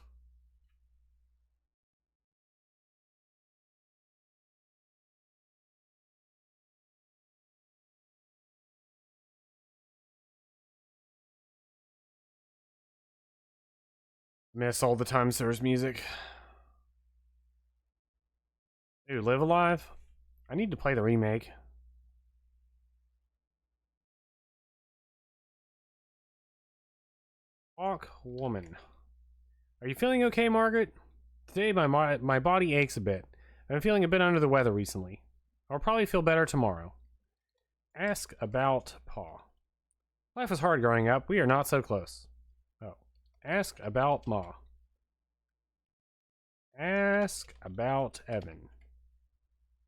Miss all the times there's music. Dude, Live Alive? I need to play the remake. Hawk woman. Are you feeling okay, Margaret? Today my body aches a bit. I'm feeling a bit under the weather recently. I'll probably feel better tomorrow. Ask about Pa. Life was hard growing up. We are not so close. Oh. Ask about Ma. Ask about Evan.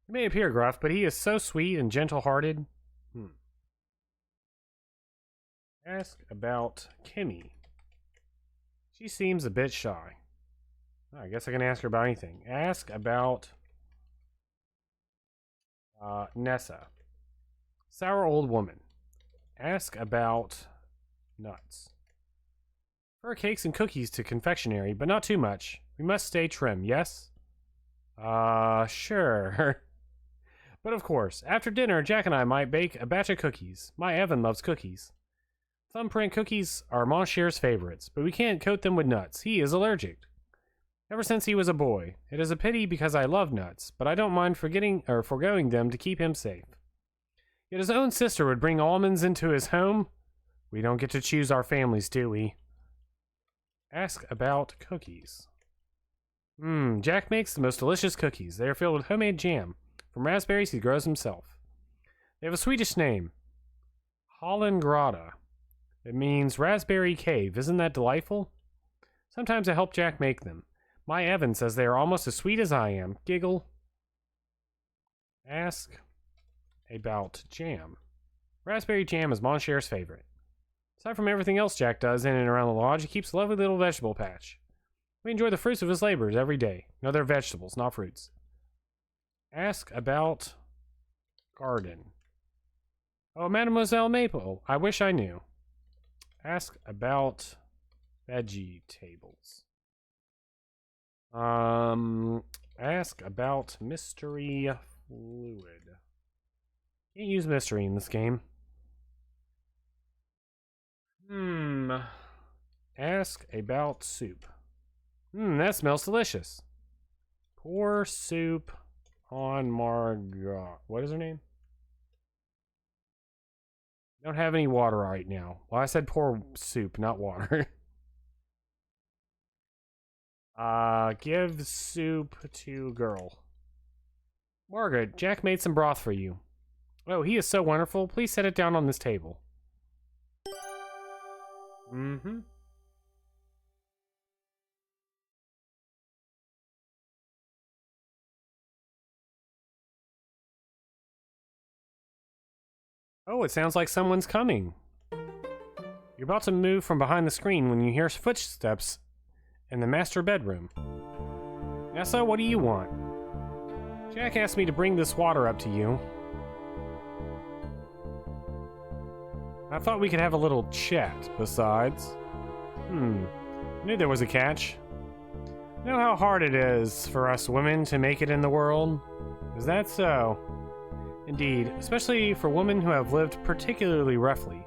He may appear gruff, but he is so sweet and gentle-hearted. Ask about Kimmy. She seems a bit shy. I guess I can ask her about anything. Ask about Nessa. Sour old woman. Ask about nuts. Her cakes and cookies to confectionery, but not too much. We must stay trim, yes? Sure. But of course, after dinner, Jack and I might bake a batch of cookies. My Evan loves cookies. Thumbprint cookies are Moncher's favorites, but we can't coat them with nuts. He is allergic. Ever since he was a boy. It is a pity because I love nuts, but I don't mind foregoing them to keep him safe. Yet his own sister would bring almonds into his home. We don't get to choose our families, do we? Ask about cookies. Jack makes the most delicious cookies. They are filled with homemade jam from raspberries he grows himself. They have a Swedish name. Hollangrada. It means raspberry cave. Isn't that delightful? Sometimes I help Jack make them. My Evan says they are almost as sweet as I am. Giggle. Ask about jam. Raspberry jam is MonCher's favorite. Aside from everything else Jack does in and around the lodge, he keeps a lovely little vegetable patch. We enjoy the fruits of his labors every day. No, they're vegetables, not fruits. Ask about garden. Oh, Mademoiselle Maple, I wish I knew. Ask about veggie tables. Ask about mystery fluid. Can't use mystery in this game. Ask about soup. That smells delicious. Pour soup on Margot. What is her name? Don't have any water right now. Well, I said pour soup, not water. Give soup to girl. Margaret, Jack made some broth for you. Oh, he is so wonderful. Please set it down on this table. Oh, it sounds like someone's coming. You're about to move from behind the screen when you hear footsteps in the master bedroom. Nessa, what do you want? Jack asked me to bring this water up to you. I thought we could have a little chat, besides. I knew there was a catch. You know how hard it is for us women to make it in the world? Is that so? Indeed, especially for women who have lived particularly roughly.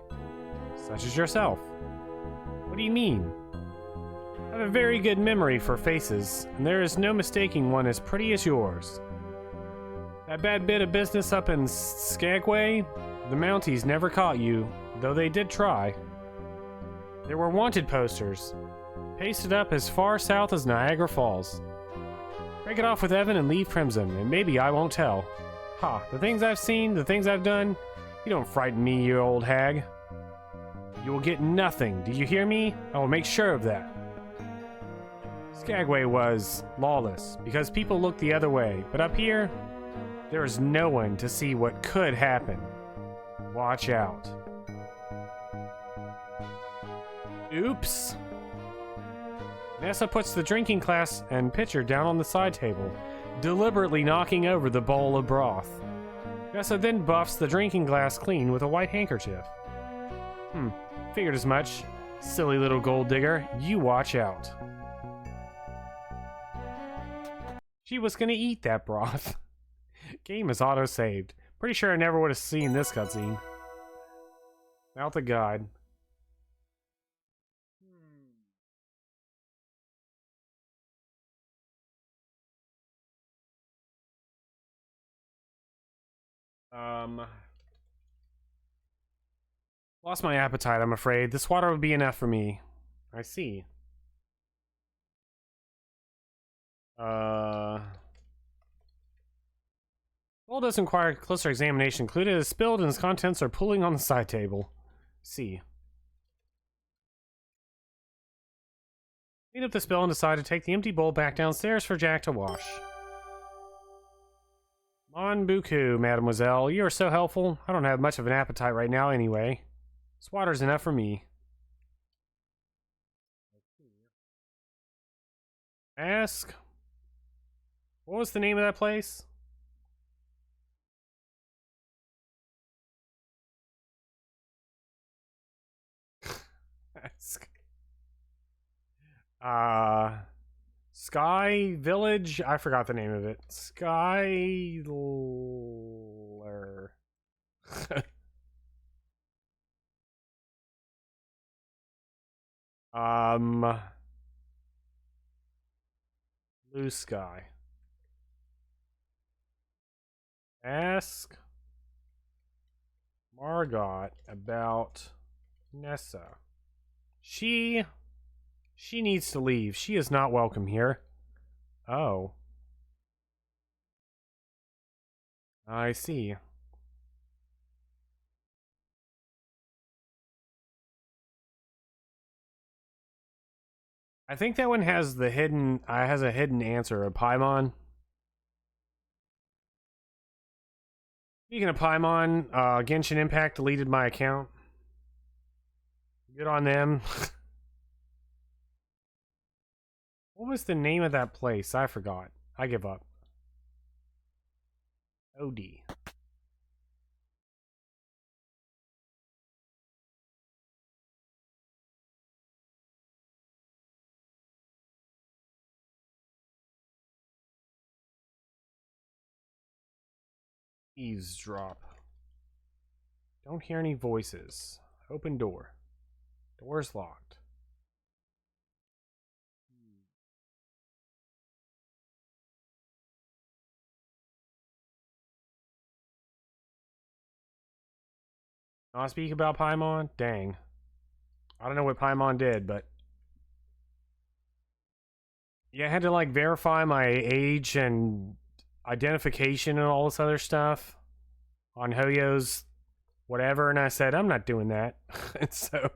Such as yourself. What do you mean? I have a very good memory for faces, and there is no mistaking one as pretty as yours. That bad bit of business up in Skagway, the Mounties never caught you, though they did try. There were wanted posters, pasted up as far south as Niagara Falls. Break it off with Evan and leave Crimson, and maybe I won't tell. Ha, the things I've seen, the things I've done, you don't frighten me, you old hag. You will get nothing, do you hear me? I will make sure of that. Skagway was lawless, because people looked the other way, but up here, there is no one to see what could happen. Watch out. Oops. Nessa puts the drinking glass and pitcher down on the side table, deliberately knocking over the bowl of broth. Nessa then buffs the drinking glass clean with a white handkerchief. Figured as much. Silly little gold digger, you watch out. She was gonna eat that broth. Game is auto-saved. Pretty sure I never would have seen this cutscene. Out the guide. Lost my appetite, I'm afraid. This water would be enough for me. I see. Bowl does require closer examination. Included is spilled and its contents are pooling on the side table. See. Clean up the spill and decide to take the empty bowl back downstairs for Jack to wash. Mon beaucoup, mademoiselle. You are so helpful. I don't have much of an appetite right now anyway. This water's enough for me. Ask. What was the name of that place? Ask. Sky Village? I forgot the name of it. Skyler. Blue Sky. Ask Margot about Nessa. She needs to leave. She is not welcome here. Oh. I see. I think that one has the hidden, has a hidden answer, a Paimon. Speaking of Paimon, Genshin Impact deleted my account. Good on them. What was the name of that place? I forgot. I give up. OD. Eavesdrop. Don't hear any voices. Open door. Door's locked. Not speak about Paimon? Dang. I don't know what Paimon did, but... Yeah, I had to, like, verify my age and identification and all this other stuff on Hoyo's whatever, and I said, I'm not doing that. And so...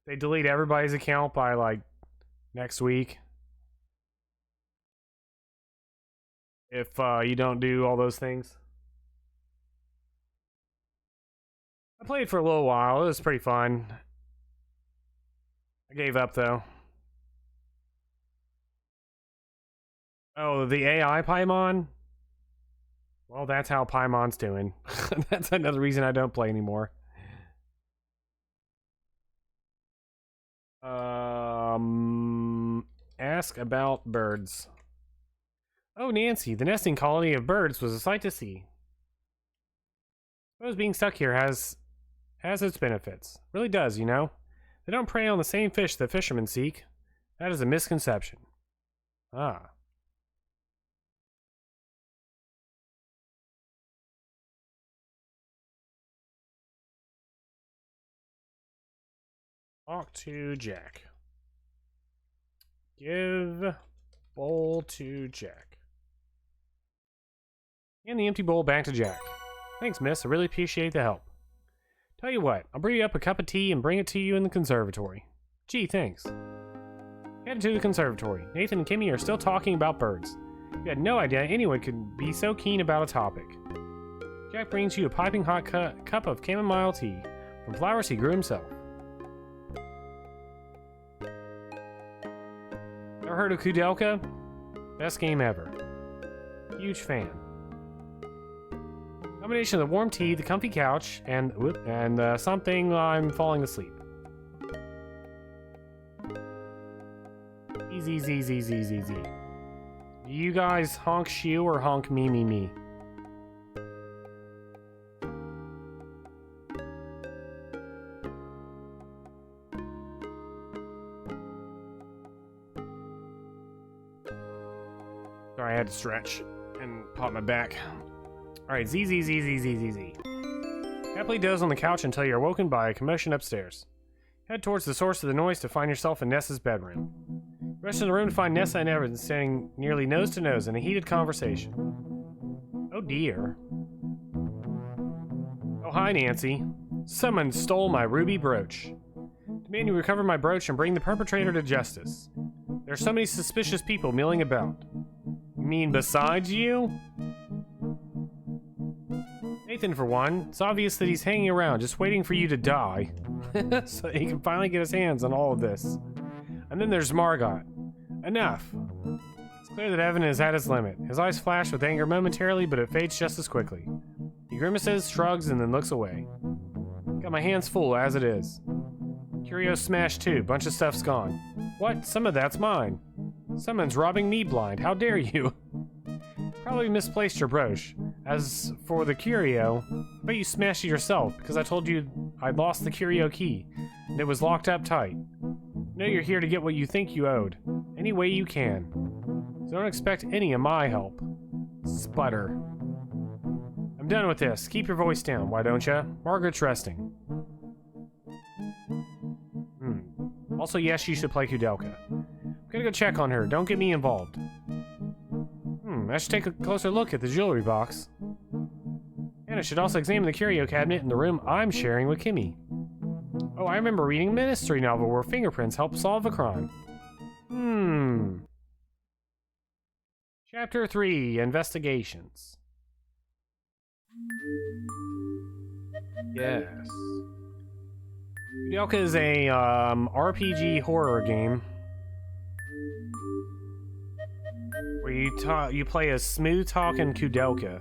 they delete everybody's account by, like, next week. If you don't do all those things. I played for a little while. It was pretty fun. I gave up, though. Oh, the AI Paimon? Well, that's how Paimon's doing. That's another reason I don't play anymore. Ask about birds. Oh, Nancy, the nesting colony of birds was a sight to see. Suppose being stuck here has its benefits. Really does, you know? They don't prey on the same fish that fishermen seek. That is a misconception. Ah. Talk to Jack. Give bowl to Jack. And the empty bowl back to Jack. Thanks, miss. I really appreciate the help. Tell you what, I'll brew you up a cup of tea and bring it to you in the conservatory. Gee, thanks. Headed to the conservatory. Nathan and Kimmy are still talking about birds. You had no idea anyone could be so keen about a topic. Jack brings you a piping hot cup of chamomile tea from flowers he grew himself. Ever heard of Kudelka? Best game ever. Huge fan. Combination of the warm tea, the comfy couch, and something I'm falling asleep. Easy. Do you guys honk shoe or honk me? Sorry, I had to stretch and pop my back. Alright, Z. Happily doze on the couch until you're awoken by a commotion upstairs. Head towards the source of the noise to find yourself in Nessa's bedroom. Rush in the room to find Nessa and Evan standing nearly nose to nose in a heated conversation. Oh dear. Oh hi, Nancy. Someone stole my ruby brooch. Demand you recover my brooch and bring the perpetrator to justice. There are so many suspicious people milling about. You mean besides you? Nathan, for one. It's obvious that he's hanging around, just waiting for you to die. So he can finally get his hands on all of this. And then there's Margot. Enough. It's clear that Evan is at his limit. His eyes flash with anger momentarily, but it fades just as quickly. He grimaces, shrugs, and then looks away. Got my hands full as it is. Curio's smashed too. Bunch of stuff's gone. What? Some of that's mine. Someone's robbing me blind. How dare you? Probably misplaced your brooch. As for the curio, I bet you smashed it yourself because I told you I'd lost the curio key and it was locked up tight. I know you're here to get what you think you owed. Any way you can. So don't expect any of my help. Sputter. I'm done with this. Keep your voice down, why don't ya? Margaret's resting. Also, yes, you should play Kudelka. I'm gonna go check on her. Don't get me involved. I should take a closer look at the jewelry box. And I should also examine the curio cabinet in the room I'm sharing with Kimmy. Oh, I remember reading a mystery novel where fingerprints help solve a crime. Chapter 3, Investigations. Yes. Kudelka is a RPG horror game where you play a smooth-talking Kudelka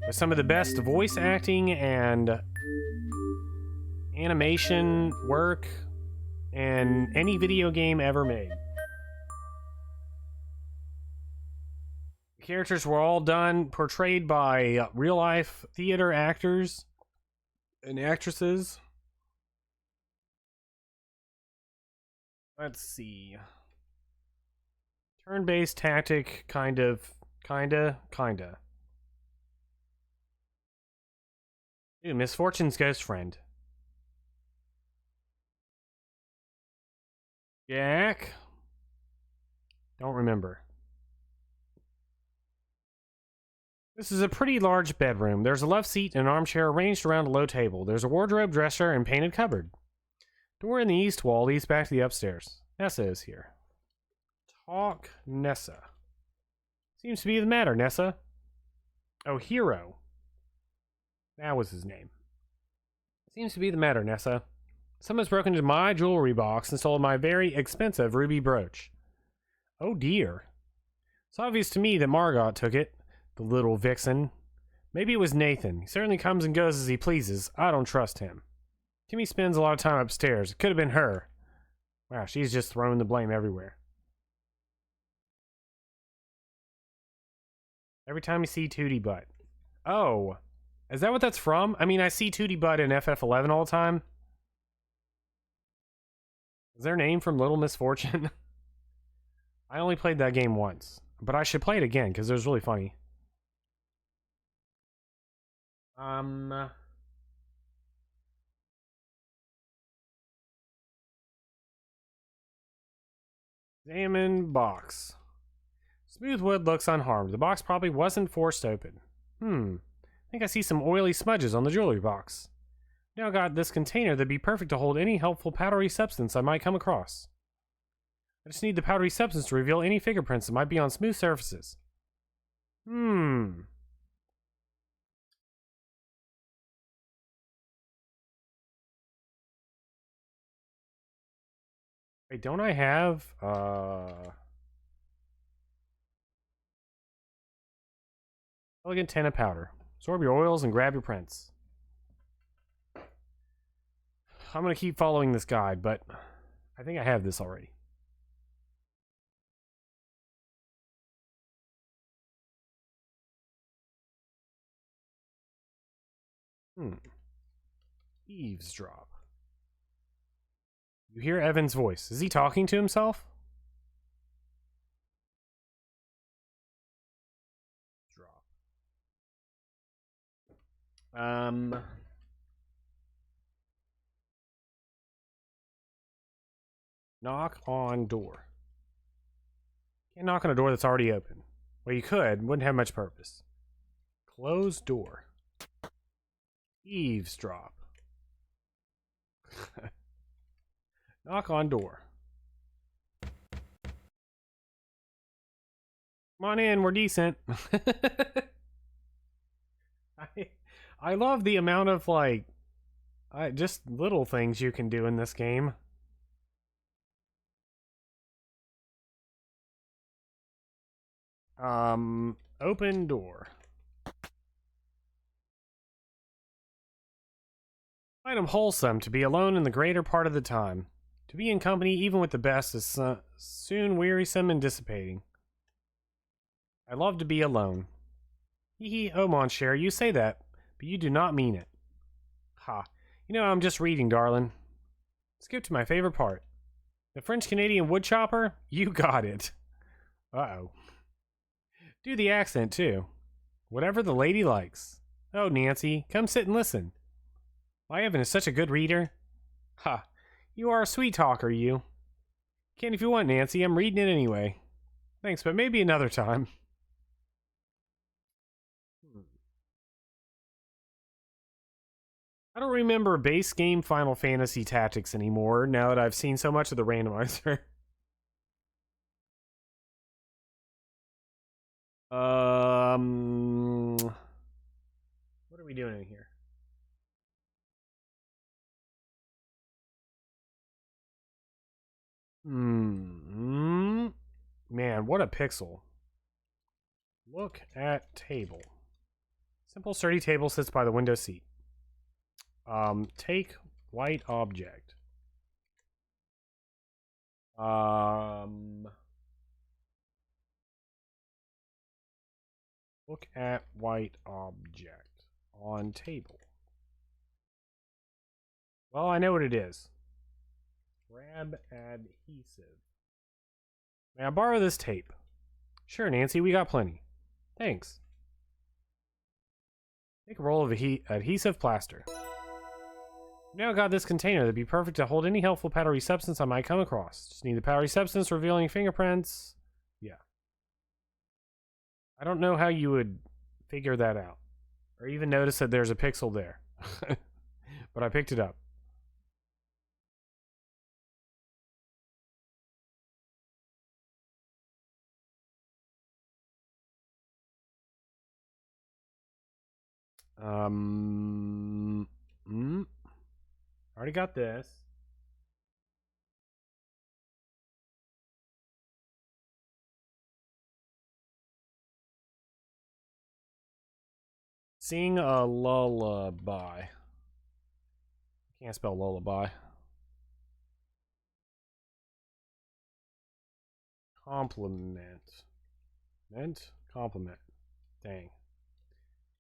with some of the best voice acting and animation work in any video game ever made. The characters were all portrayed by real-life theater actors and actresses. Let's see. Turn-based tactic, kinda. Ooh, Miss Fortune's ghost friend. Jack? Don't remember. This is a pretty large bedroom. There's a love seat and an armchair arranged around a low table. There's a wardrobe, dresser, and painted cupboard. Door in the east wall leads back to the upstairs. Nessa is here. Talk Nessa. Seems to be the matter, Nessa. Oh, Hero. That was his name. Seems to be the matter, Nessa. Someone's broken into my jewelry box and stole my very expensive ruby brooch. Oh dear. It's obvious to me that Margot took it, the little vixen. Maybe it was Nathan. He certainly comes and goes as he pleases. I don't trust him. Timmy spends a lot of time upstairs. It could have been her. Wow, she's just throwing the blame everywhere. Every time you see Tootie Butt. Oh, is that what that's from? I mean, I see Tootie Butt in FF11 all the time. Is their name from Little Miss Fortune? I only played that game once, but I should play it again because it was really funny. Examine box. Smoothwood looks unharmed. The box probably wasn't forced open. I think I see some oily smudges on the jewelry box. Now got this container that'd be perfect to hold any helpful powdery substance I might come across. I just need the powdery substance to reveal any fingerprints that might be on smooth surfaces. Wait, don't I have, elegant tin of powder. Absorb your oils and grab your prints. I'm gonna keep following this guide, but I think I have this already. Eavesdrop. You hear Evan's voice. Is he talking to himself? Drop. Knock on door. Can't knock on a door that's already open. Well, you could. Wouldn't have much purpose. Closed door. Eavesdrop. Knock on door. Come on in, we're decent. I love the amount of, like, just little things you can do in this game. Open door. Find 'em wholesome to be alone in the greater part of the time. To be in company, even with the best, is soon wearisome and dissipating. I love to be alone. Hee hee, oh, mon cher, you say that, but you do not mean it. Ha. You know, I'm just reading, darling. Skip to my favorite part. The French-Canadian woodchopper? You got it. Uh-oh. Do the accent, too. Whatever the lady likes. Oh, Nancy, come sit and listen. My Evan is such a good reader. Ha. You are a sweet talker, you. Can if you want, Nancy. I'm reading it anyway. Thanks, but maybe another time. I don't remember base game Final Fantasy Tactics anymore now that I've seen so much of the randomizer. What are we doing in here? Man, what a pixel. Look at table. Simple sturdy table sits by the window seat. Take white object. Look at white object on table. Well, I know what it is. Grab adhesive. May I borrow this tape? Sure, Nancy, we got plenty. Thanks. Take a roll of adhesive plaster. Now got this container that'd be perfect to hold any helpful powdery substance I might come across. Just need the powdery substance revealing fingerprints. Yeah. I don't know how you would figure that out. Or even notice that there's a pixel there. But I picked it up. Already got this. Sing a lullaby. Can't spell lullaby. Compliment. Compliment. Dang.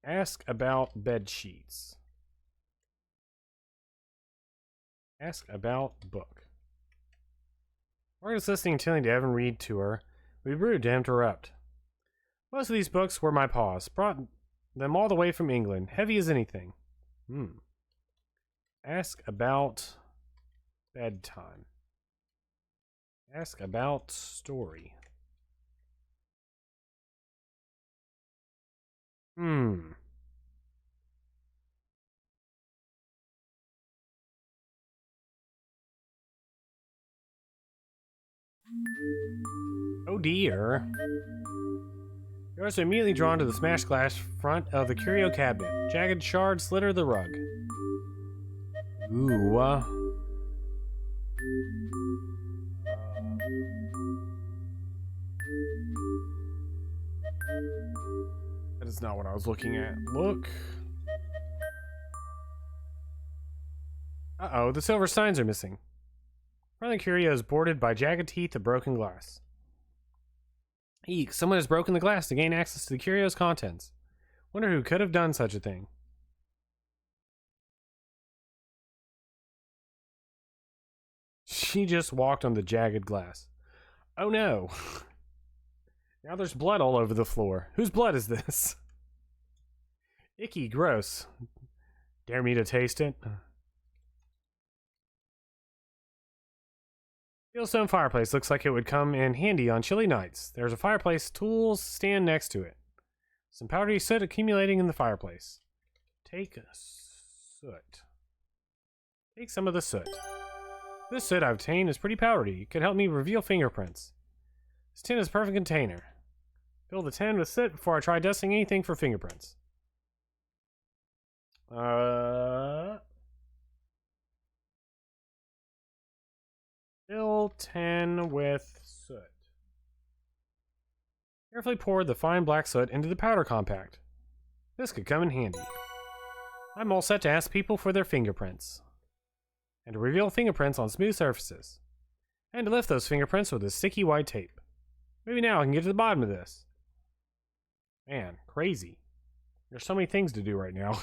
Ask about bed sheets. Ask about book. Margaret's listening intently to Evan read to her. It would be rude to interrupt. Most of these books were my pa's. Brought them all the way from England. Heavy as anything. Ask about bedtime. Ask about story. Oh dear. You're also immediately drawn to the smashed glass front of the curio cabinet. Jagged shards litter the rug. Ooh. That is not what I was looking at. Look. Uh-oh, the silver signs are missing. Front of the curio is boarded by jagged teeth of broken glass. Eek, someone has broken the glass to gain access to the curio's contents. Wonder who could have done such a thing. She just walked on the jagged glass. Oh no. Now there's blood all over the floor. Whose blood is this? Icky, gross. Dare me to taste it? Fieldstone fireplace looks like it would come in handy on chilly nights. There's a fireplace tools stand next to it. Some powdery soot accumulating in the fireplace. Take soot. Take some of the soot. This soot I've obtained is pretty powdery. It could help me reveal fingerprints. This tin is a perfect container. Fill the tin with soot before I try dusting anything for fingerprints. Fill tin with soot. Carefully pour the fine black soot into the powder compact. This could come in handy. I'm all set to ask people for their fingerprints. And to reveal fingerprints on smooth surfaces. And to lift those fingerprints with a sticky white tape. Maybe now I can get to the bottom of this. Man, crazy. There's so many things to do right now.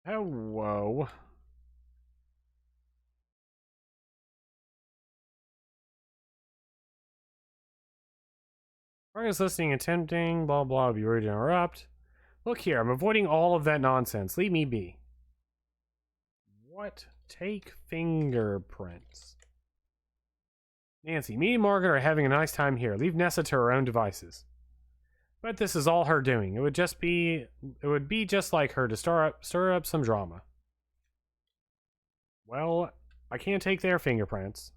Hello. Margaret's listening, attempting, blah blah, be ready to interrupt. Look here, I'm avoiding all of that nonsense. Leave me be. What? Take fingerprints. Nancy, me and Margaret are having a nice time here. Leave Nessa to her own devices. But this is all her doing. It would be just like her to stir up some drama. Well, I can't take their fingerprints.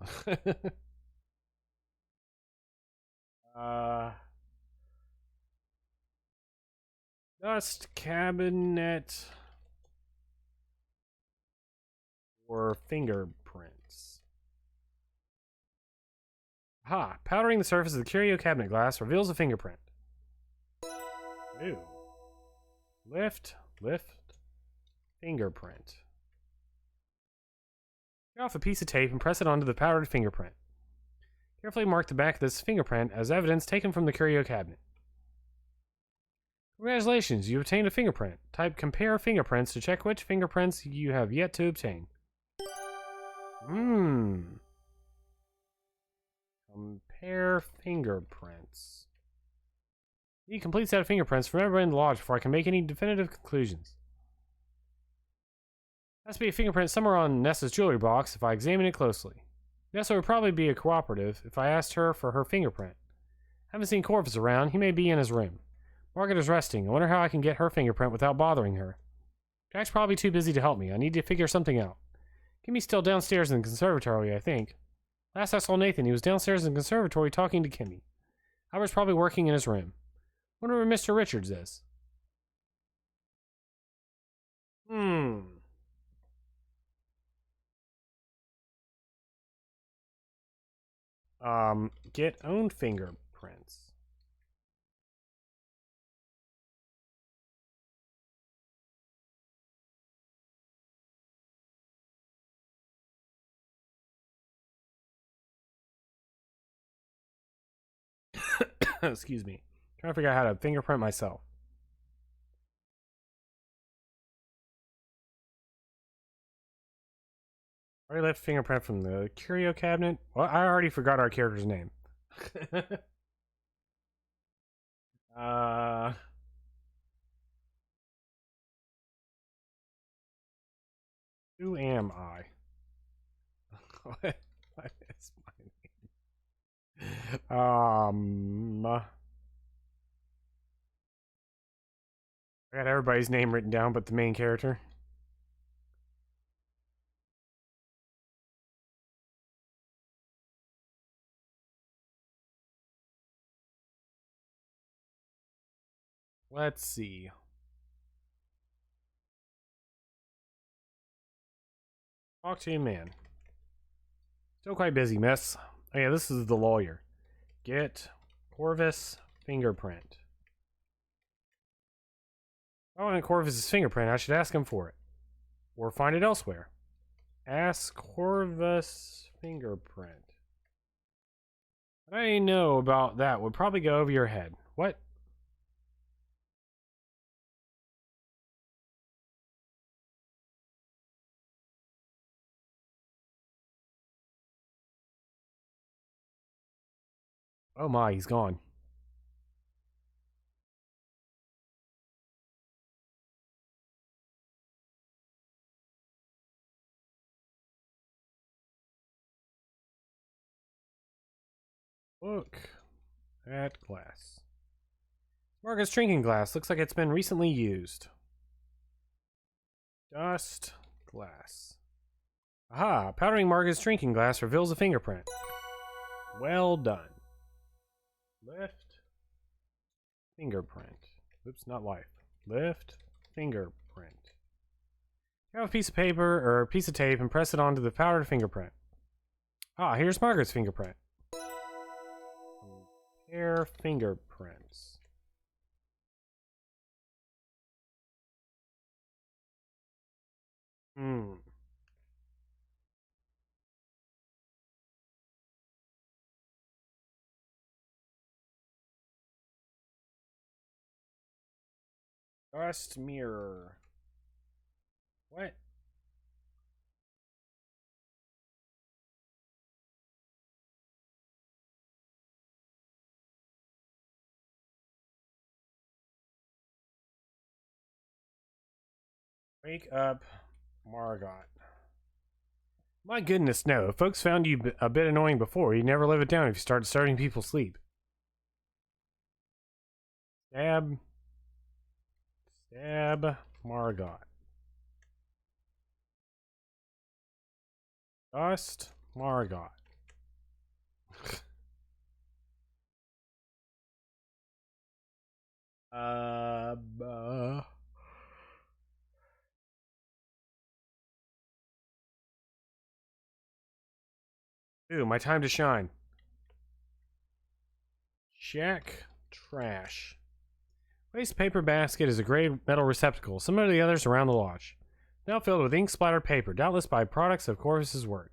Dust cabinet or fingerprints. Ha! Powdering the surface of the curio cabinet glass reveals a fingerprint. Ooh. Lift, fingerprint. Get off a piece of tape and press it onto the powdered fingerprint. Carefully mark the back of this fingerprint as evidence taken from the curio cabinet. Congratulations, you obtained a fingerprint. Type compare fingerprints to check which fingerprints you have yet to obtain. Compare fingerprints. Need a complete set of fingerprints from everyone in the lodge before I can make any definitive conclusions. Has to be a fingerprint somewhere on Nessa's jewelry box if I examine it closely. Nessa would probably be a cooperative if I asked her for her fingerprint. Haven't seen Corvus around. He may be in his room. Margaret is resting. I wonder how I can get her fingerprint without bothering her. Jack's probably too busy to help me. I need to figure something out. Kimmy's still downstairs in the conservatory, I think. Last I saw Nathan, he was downstairs in the conservatory talking to Kimmy. Albert's probably working in his room. Wonder where Mr. Richards is. Get own fingerprints. Excuse me. Trying to figure out how to fingerprint myself. Already left fingerprint from the curio cabinet. Well, I already forgot our character's name. Who am I? What is my name? I got everybody's name written down but the main character. Let's see. Talk to you, man. Still quite busy, miss. Oh yeah, this is the lawyer. Get Corvus fingerprint. If I want Corvus's fingerprint, I should ask him for it. Or find it elsewhere. Ask Corvus fingerprint. What I know about that would probably go over your head. What? Oh my, he's gone. Look at glass. Margaret's drinking glass. Looks like it's been recently used. Dust glass. Aha! Powdering Margaret's drinking glass reveals a fingerprint. Well done. Left fingerprint. Oops, not life. Left fingerprint. Have a piece of paper or a piece of tape and press it onto the powdered fingerprint. Ah, here's Margaret's fingerprint. Compare fingerprints. Dust mirror. What? Wake up, Margot. My goodness, no. If folks found you a bit annoying before, you'd never live it down if you started starting people sleep. Stab. Stab Margot. Dust Margot. uh, uh. Ooh, my time to shine. Check trash. Waste paper basket is a gray metal receptacle, similar to the others around the lodge. Now filled with ink splattered paper, doubtless by products of Corvus's work.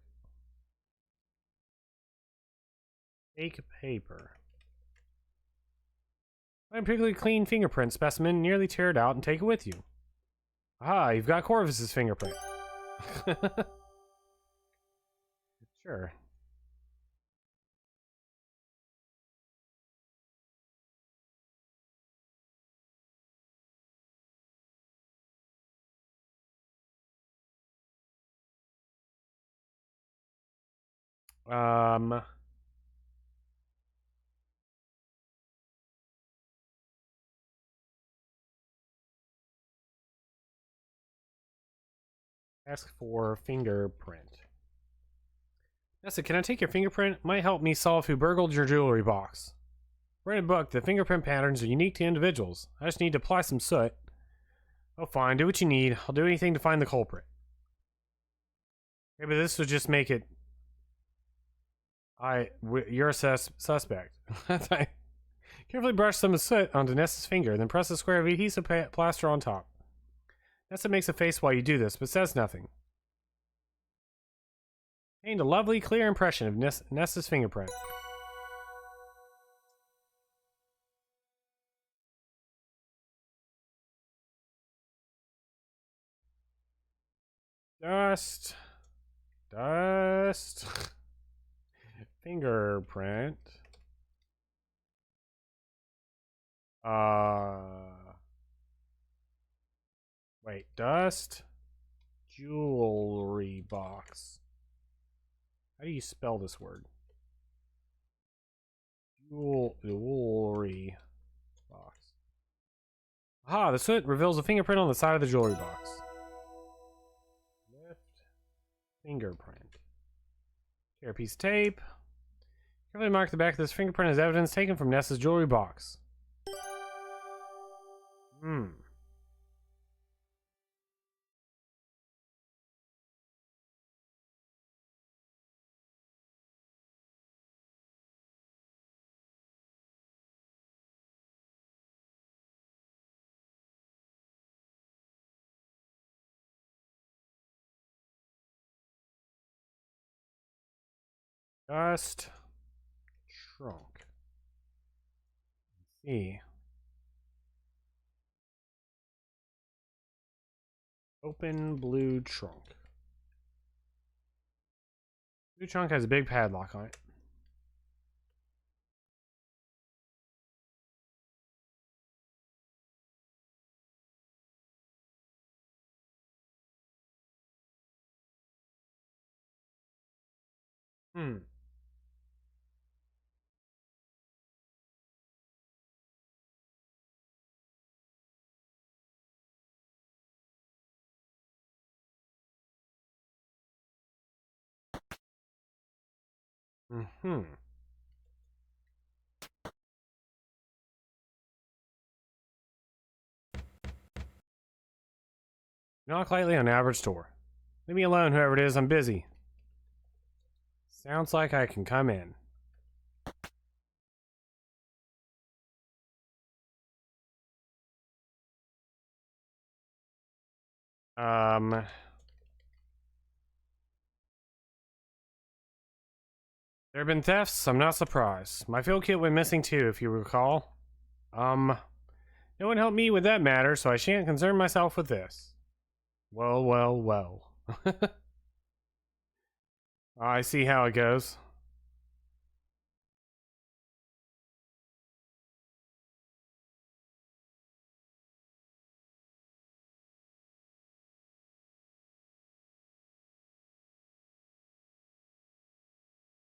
Fake paper. Find a particularly clean fingerprint specimen, nearly tear it out and take it with you. Aha, you've got Corvus's fingerprint. Sure. Um, ask for fingerprint. Nessa, can I take your fingerprint? Might help me solve who burgled your jewelry box. Read a book. The fingerprint patterns are unique to individuals. I just need to apply some soot. Oh, fine. Do what you need. I'll do anything to find the culprit. Okay, but this would just make it... You're a suspect. Carefully brush some soot onto Nessa's finger, then press a square of adhesive plaster on top. Nessa makes a face while you do this, but says nothing. Gained a lovely, clear impression of Nessa's fingerprint. Dust. Fingerprint. Wait, dust. Jewelry box. How do you spell this word? Jewelry box. Aha, the soot reveals a fingerprint on the side of the jewelry box. Lift fingerprint. Here, a piece of tape. Carefully mark the back of this fingerprint as evidence taken from Nessa's jewelry box. Dust trunk. Let's see. Open blue trunk. Blue trunk has a big padlock on it. Knock lightly on Albert's door. Leave me alone, whoever it is. I'm busy. Sounds like I can come in. There have been thefts. I'm not surprised. My field kit went missing too, if you recall. No one helped me with that matter, so I shan't concern myself with this. Well. I see how it goes.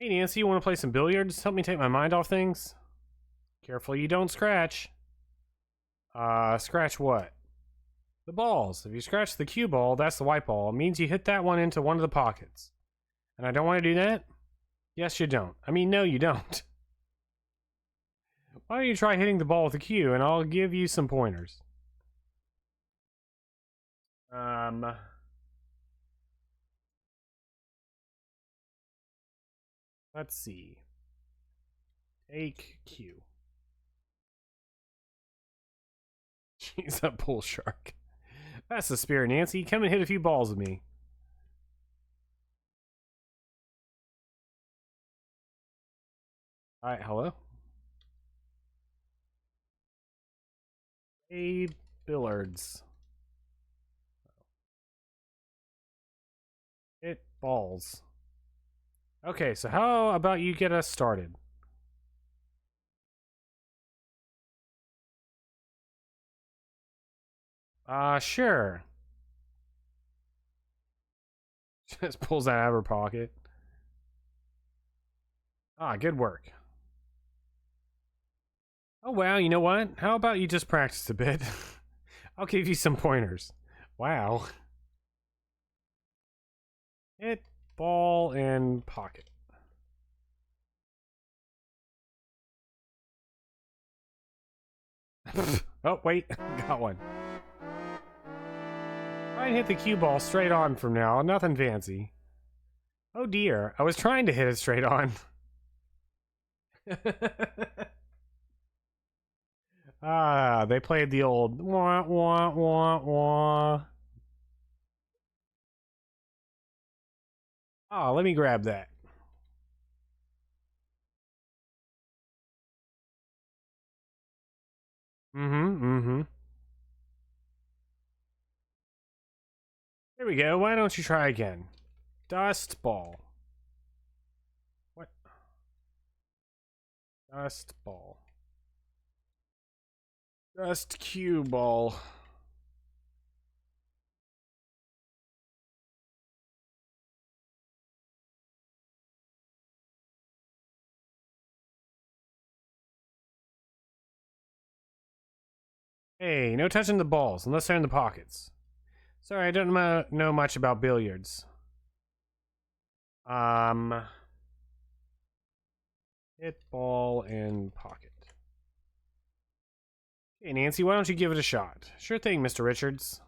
Hey Nancy, you want to play some billiards? Help me take my mind off things? Careful you don't scratch. Scratch what? The balls. If you scratch the cue ball, that's the white ball. It means you hit that one into one of the pockets. And I don't want to do that? Yes, you don't. I mean, no, you don't. Why don't you try hitting the ball with the cue, and I'll give you some pointers. Let's see. Take cue. She's a bull shark. That's the spirit, Nancy. Come and hit a few balls with me. Alright, hello? Hey, billiards. Hit balls. Okay, so how about you get us started? Sure. Just pulls that out of her pocket. Ah, good work. Oh, well, you know what? How about you just practice a bit? I'll give you some pointers. Wow. Hit ball in pocket. Oh, wait. Got one. Try and hit the cue ball straight on from now. Nothing fancy. Oh dear. I was trying to hit it straight on. They played the old wah wah wah wah. Oh, let me grab that. Mm-hmm. Here we go. Why don't you try again? Dust ball. What? Dust ball. Dust cue ball. Hey, no touching the balls unless they're in the pockets. Sorry, I don't know much about billiards. Hit ball in pocket. Hey, Nancy, why don't you give it a shot? Sure thing, Mr. Richards.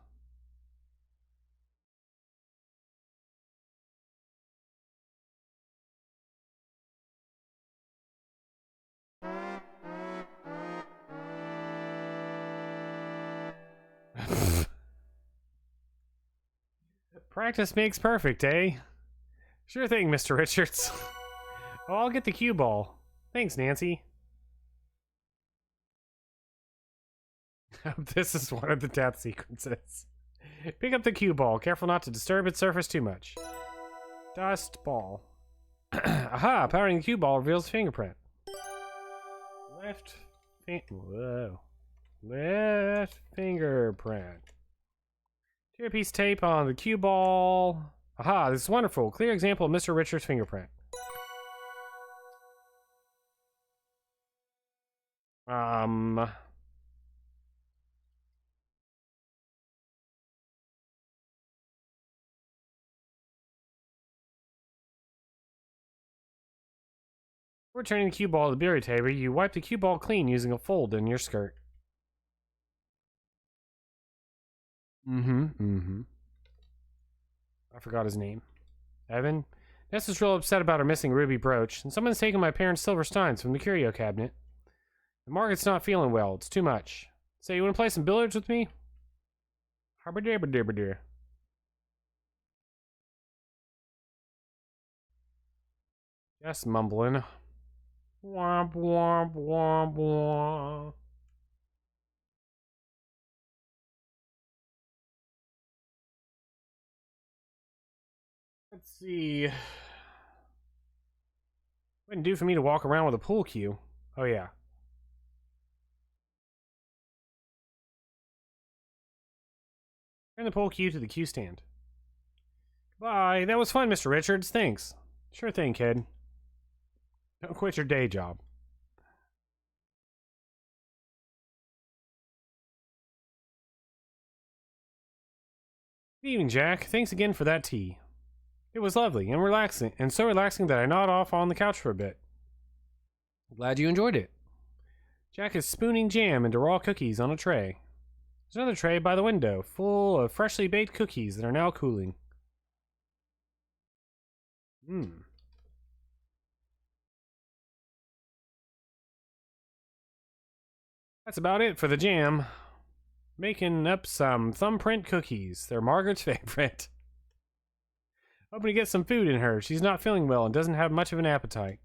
Practice makes perfect, eh? Sure thing, Mr. Richards. Oh, I'll get the cue ball. Thanks, Nancy. This is one of the death sequences. Pick up the cue ball. Careful not to disturb its surface too much. Dust ball. Aha! Powering the cue ball reveals fingerprint. Left fingerprint. Tear a piece of tape on the cue ball. Aha! This is wonderful. Clear example of Mr. Richards' fingerprint. Before turning the cue ball to the billiard table, you wipe the cue ball clean using a fold in your skirt. I forgot his name. Evan? Nessa's real upset about her missing ruby brooch, and someone's taken my parents' silver steins from the curio cabinet. And Margaret's not feeling well. It's too much. Say, you want to play some billiards with me? Harbadabadabadabada. Just mumbling. Womp womp womp womp. Let's see. Wouldn't do for me to walk around with a pool cue. Oh yeah. Turn the pool cue to the cue stand. Bye. That was fun, Mr. Richards. Thanks. Sure thing, kid. Don't quit your day job. Good evening, Jack. Thanks again for that tea. It was lovely and relaxing, and so relaxing that I gnawed off on the couch for a bit. Glad you enjoyed it. Jack is spooning jam into raw cookies on a tray. There's another tray by the window, full of freshly baked cookies that are now cooling. That's about it for the jam. Making up some thumbprint cookies. They're Margaret's favorite. Hoping to get some food in her. She's not feeling well and doesn't have much of an appetite.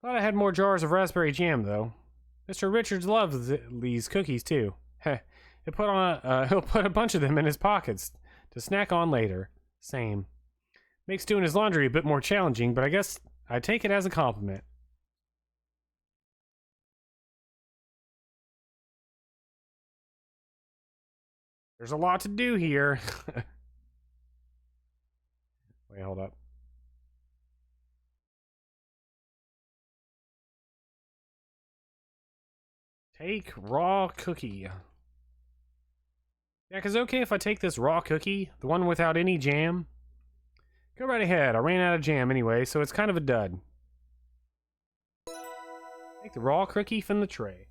Thought I had more jars of raspberry jam, though. Mr. Richards loves these cookies, too. He'll put a bunch of them in his pockets to snack on later. Same. Makes doing his laundry a bit more challenging, but I guess I take it as a compliment. There's a lot to do here. Wait, hold up. Take raw cookie. Jack, is it okay if I take this raw cookie? The one without any jam? Go right ahead. I ran out of jam anyway, so it's kind of a dud. Take the raw cookie from the tray.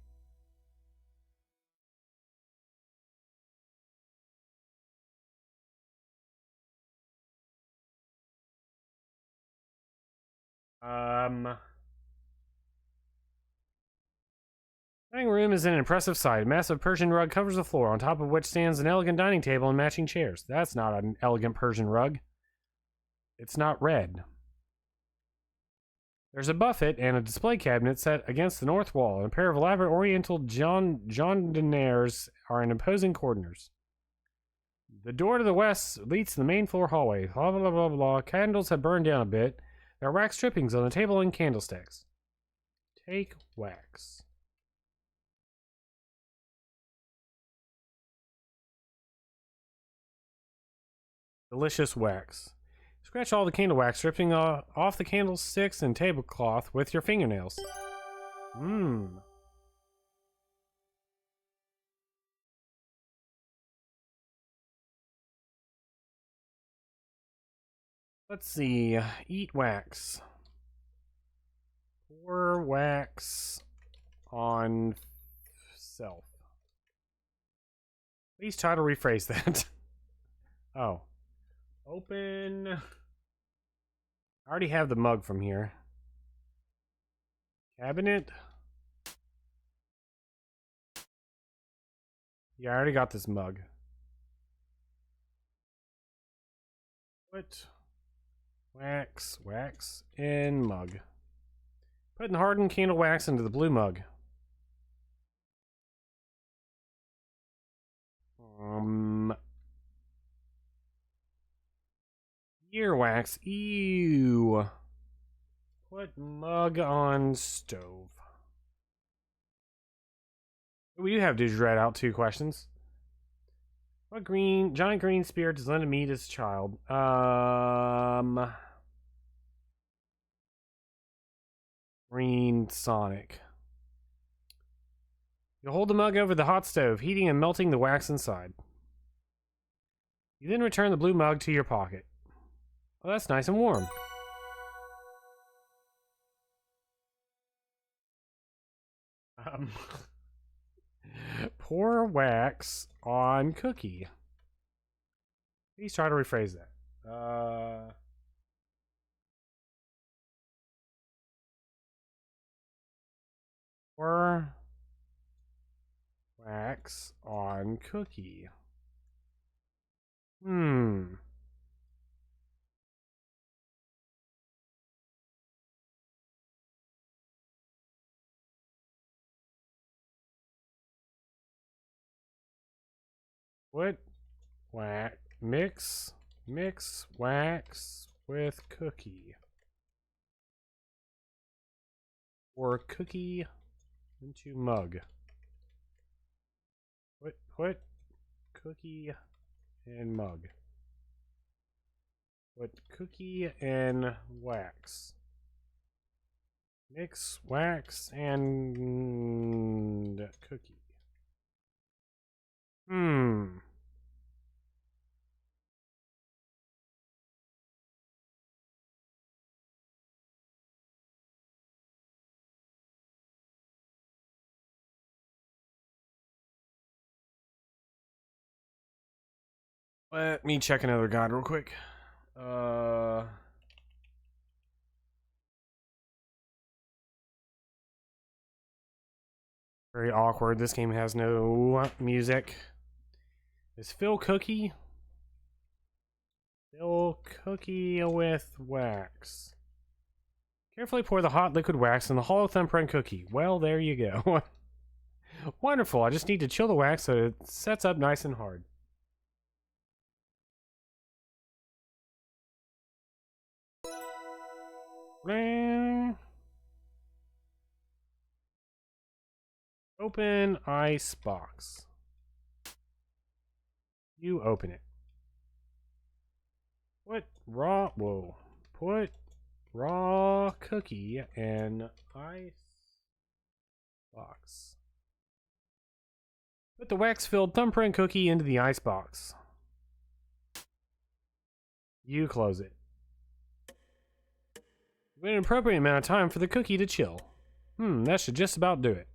Dining room is an impressive sight. A massive Persian rug covers the floor, on top of which stands an elegant dining table and matching chairs. That's not an elegant Persian rug. It's not red. There's a buffet and a display cabinet set against the north wall, and a pair of elaborate oriental jardinières are in imposing corners. The door to the west leads to the main floor hallway. Blah, blah, blah, blah. Candles have burned down a bit. There are wax strippings on the table and candlesticks. Take wax. Delicious wax. Scratch all the candle wax stripping off the candlesticks and tablecloth with your fingernails. Let's see. Eat wax. Pour wax on self. Please try to rephrase that. Oh. Open. I already have the mug from here. Cabinet. Yeah, I already got this mug. Put wax in mug. Putting hardened candle wax into the blue mug. Earwax. Ew. Put mug on stove. We do have Did You Write Out 2 questions. What giant green spirit does Linda meet as a child? Green Sonic. You hold the mug over the hot stove, heating and melting the wax inside. You then return the blue mug to your pocket. Oh, that's nice and warm. Pour wax on cookie. Please try to rephrase that. Pour wax on cookie. What mix wax with cookie. Or cookie into mug. Put cookie in mug. Put cookie in wax. Mix wax and cookie. Let me check another guide real quick. Very awkward. This game has no music. Is fill cookie? Fill cookie with wax. Carefully pour the hot liquid wax in the hollow thumbprint cookie. Well, there you go. Wonderful. I just need to chill the wax so it sets up nice and hard. Open ice box. You open it. Put raw cookie in ice box. Put the wax-filled thumbprint cookie into the ice box. You close it. Wait an appropriate amount of time for the cookie to chill. That should just about do it.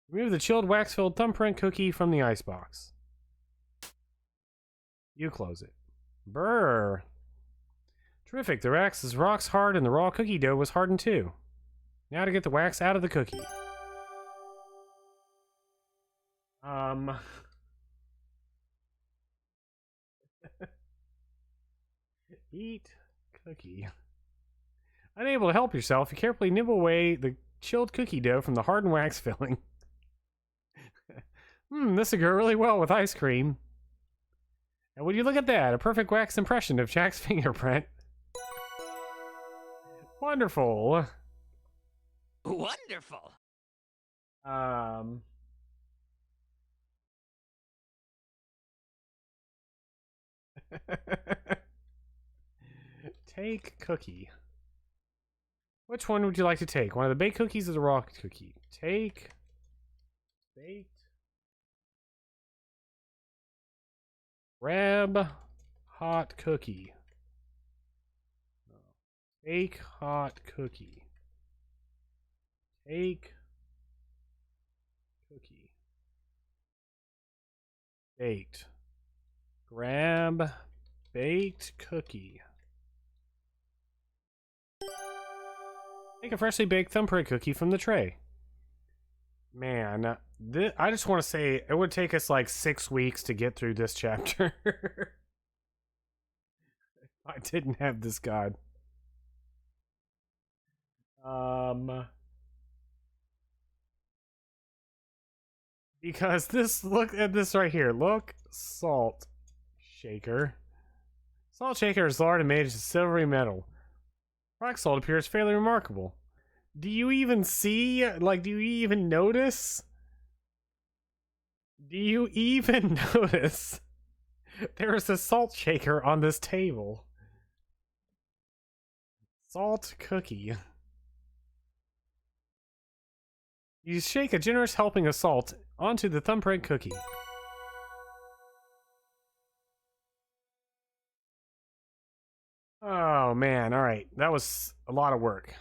Remove the chilled wax-filled thumbprint cookie from the icebox. You close it. Brrr. Terrific, the wax is rocks hard and the raw cookie dough was hardened too. Now to get the wax out of the cookie. Eat cookie. Unable to help yourself, you carefully nibble away the chilled cookie dough from the hardened wax filling. This would go really well with ice cream. And would you look at that? A perfect wax impression of Jack's fingerprint. Wonderful. Wonderful. Take cookie. Which one would you like to take? One of the baked cookies or the raw cookie? Take baked. Grab hot cookie. Take hot cookie. Take cookie. Baked. Grab baked cookie. Take a freshly baked thumbprint cookie from the tray. Man, I just want to say it would take us like 6 weeks to get through this chapter. If I didn't have this guide. Because this, look at this right here. Look, salt shaker. Salt shaker is large and made of silvery metal. Rock salt appears fairly remarkable. Do you even see? Like, do you even notice? Do you even notice? There is a salt shaker on this table. Salt cookie. You shake a generous helping of salt onto the thumbprint cookie. Oh man, alright. That was a lot of work.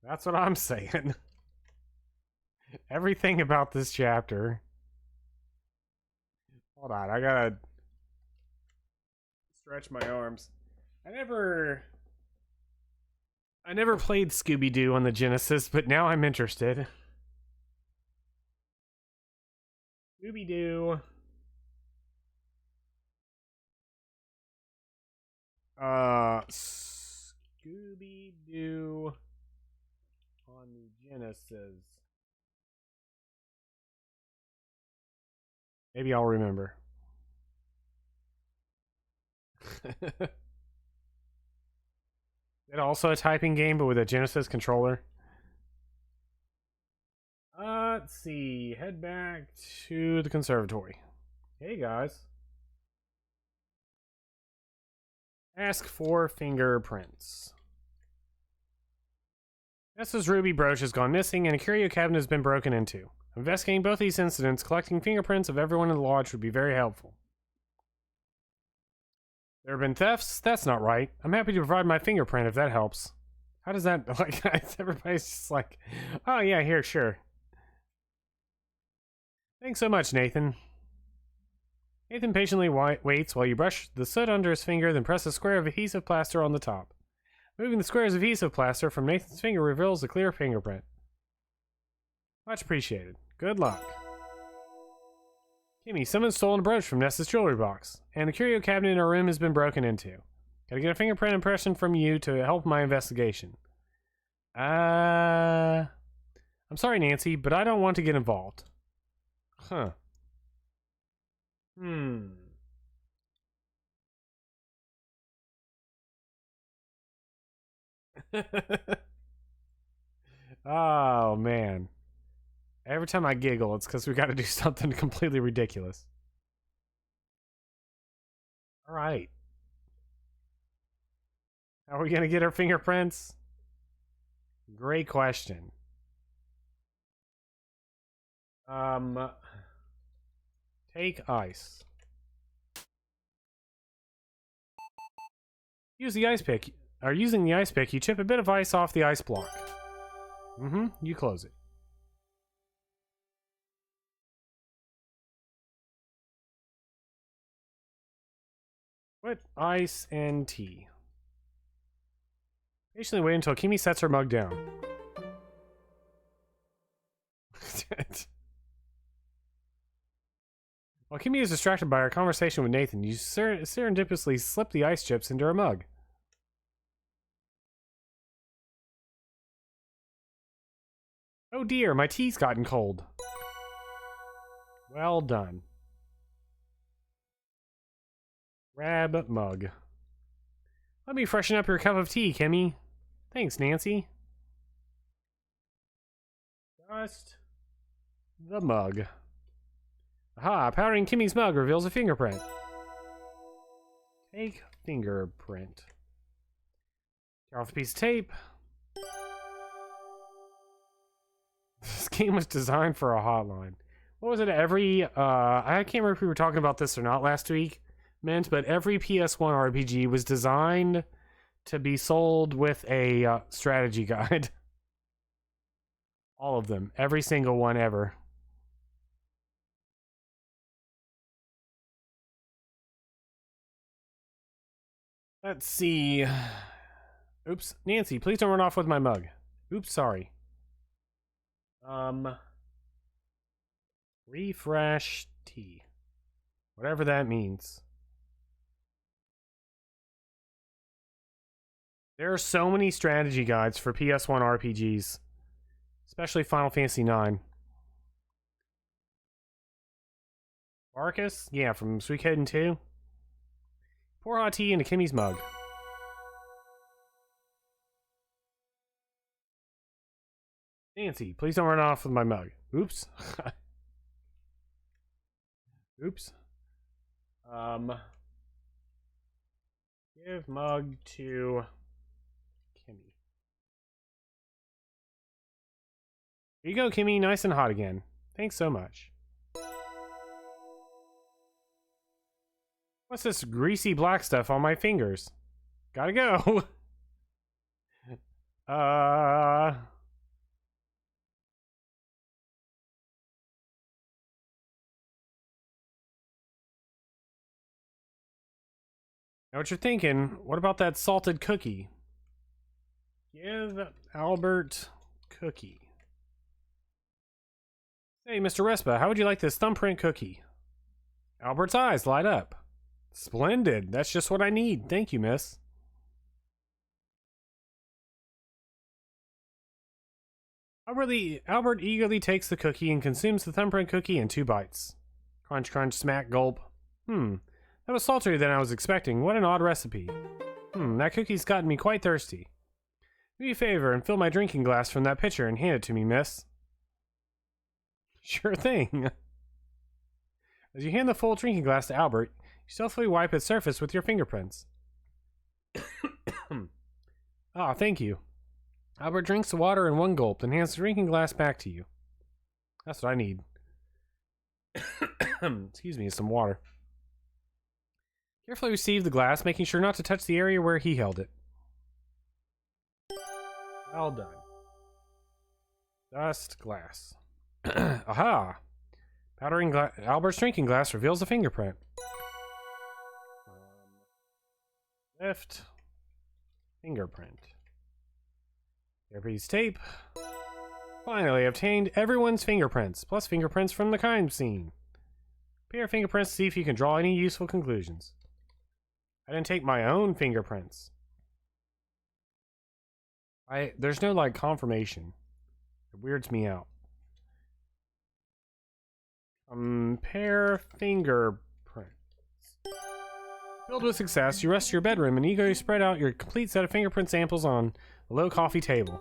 That's what I'm saying. Everything about this chapter. Hold on, I gotta stretch my arms. I never played Scooby-Doo on the Genesis, but now I'm interested. Scooby-Doo. Scooby-Doo on the Genesis. Maybe I'll remember. It also a typing game, but with a Genesis controller. Let's see. Head back to the conservatory. Hey guys. Ask for fingerprints. Nessa's ruby brooch has gone missing, and a curio cabinet has been broken into. Investigating both these incidents, collecting fingerprints of everyone in the lodge would be very helpful. There have been thefts? That's not right. I'm happy to provide my fingerprint if that helps. How does that, like, everybody's just like, oh yeah, here, sure. Thanks so much, Nathan. Nathan patiently waits while you brush the soot under his finger, then press a square of adhesive plaster on the top. Moving the squares of adhesive plaster from Nathan's finger reveals a clear fingerprint. Much appreciated. Good luck. Kimmy, someone's stolen a brooch from Nessa's jewelry box, and the curio cabinet in her room has been broken into. Gotta get a fingerprint impression from you to help my investigation. I'm sorry, Nancy, but I don't want to get involved. Huh. Oh, man. Every time I giggle, it's because we gotta do something completely ridiculous. Alright. How are we gonna get our fingerprints? Great question. Take ice. Use the ice pick. Or using the ice pick, you chip a bit of ice off the ice block. You close it. Put ice and tea. Patiently wait until Kimmy sets her mug down. While Kimmy is distracted by her conversation with Nathan, you serendipitously slip the ice chips into her mug. Oh dear, my tea's gotten cold. Well done. Grab mug. Let me freshen up your cup of tea, Kimmy. Thanks, Nancy. Just the mug. Aha, powdering Kimmy's mug reveals a fingerprint. Take fingerprint. Tear off a piece of tape. This game was designed for a hotline. What was it? I can't remember if we were talking about this or not last week, but every PS1 RPG was designed to be sold with a strategy guide. All of them. Every single one ever. Let's see. Oops. Nancy, please don't run off with my mug. Oops, sorry. Refresh tea. Whatever that means. There are so many strategy guides for PS1 RPGs. Especially Final Fantasy IX. Marcus? Yeah, from Suikoden 2. Pour hot tea into Kimmy's mug. Nancy, please don't run off with my mug. Oops. Oops. Give mug to Kimmy. Here you go, Kimmy. Nice and hot again. Thanks so much. What's this greasy black stuff on my fingers? Gotta go. Know what you're thinking? What about that salted cookie? Give Albert cookie. Hey, Mr. Respa, how would you like this thumbprint cookie? Albert's eyes light up. Splendid. That's just what I need. Thank you, miss. Albert eagerly takes the cookie and consumes the thumbprint cookie in 2 bites. Crunch, crunch, smack, gulp. That was saltier than I was expecting. What an odd recipe. That cookie's gotten me quite thirsty. Do me a favor and fill my drinking glass from that pitcher and hand it to me, miss. Sure thing. As you hand the full drinking glass to Albert, you stealthily wipe its surface with your fingerprints. Ah, thank you. Albert drinks the water in one gulp, then hands the drinking glass back to you. That's what I need. Excuse me, some water. Carefully receive the glass, making sure not to touch the area where he held it. Well done. Dust glass. Aha! Powdering Albert's drinking glass reveals a fingerprint. Left fingerprint. Therapy's tape. Finally obtained everyone's fingerprints, plus fingerprints from the crime scene. Compare fingerprints to see if you can draw any useful conclusions. I didn't take my own fingerprints. There's no, like, confirmation. It weirds me out. Compare fingerprints. Filled with success, you rush to your bedroom and eagerly spread out your complete set of fingerprint samples on the low coffee table.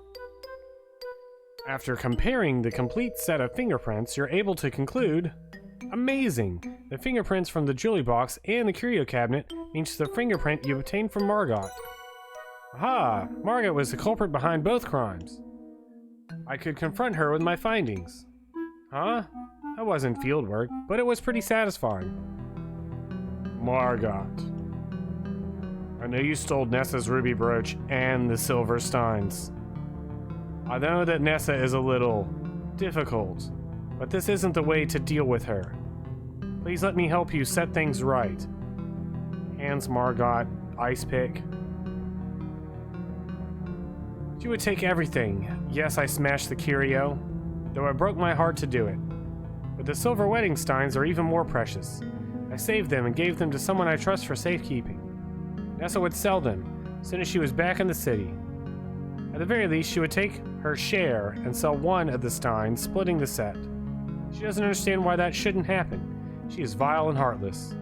After comparing the complete set of fingerprints, you're able to conclude, amazing! The fingerprints from the jewelry box and the curio cabinet match the fingerprint you obtained from Margot. Aha! Margot was the culprit behind both crimes. I could confront her with my findings. Huh? That wasn't field work, but it was pretty satisfying. Margot. I know you stole Nessa's ruby brooch and the silver steins. I know that Nessa is a little difficult, but this isn't the way to deal with her. Please let me help you set things right. Hands Margot, ice pick. She would take everything. Yes, I smashed the curio, though it broke my heart to do it. But the silver wedding steins are even more precious. I saved them and gave them to someone I trust for safekeeping. Nessa would sell them as soon as she was back in the city. At the very least, she would take her share and sell one of the steins, splitting the set. She doesn't understand why that shouldn't happen. She is vile and heartless.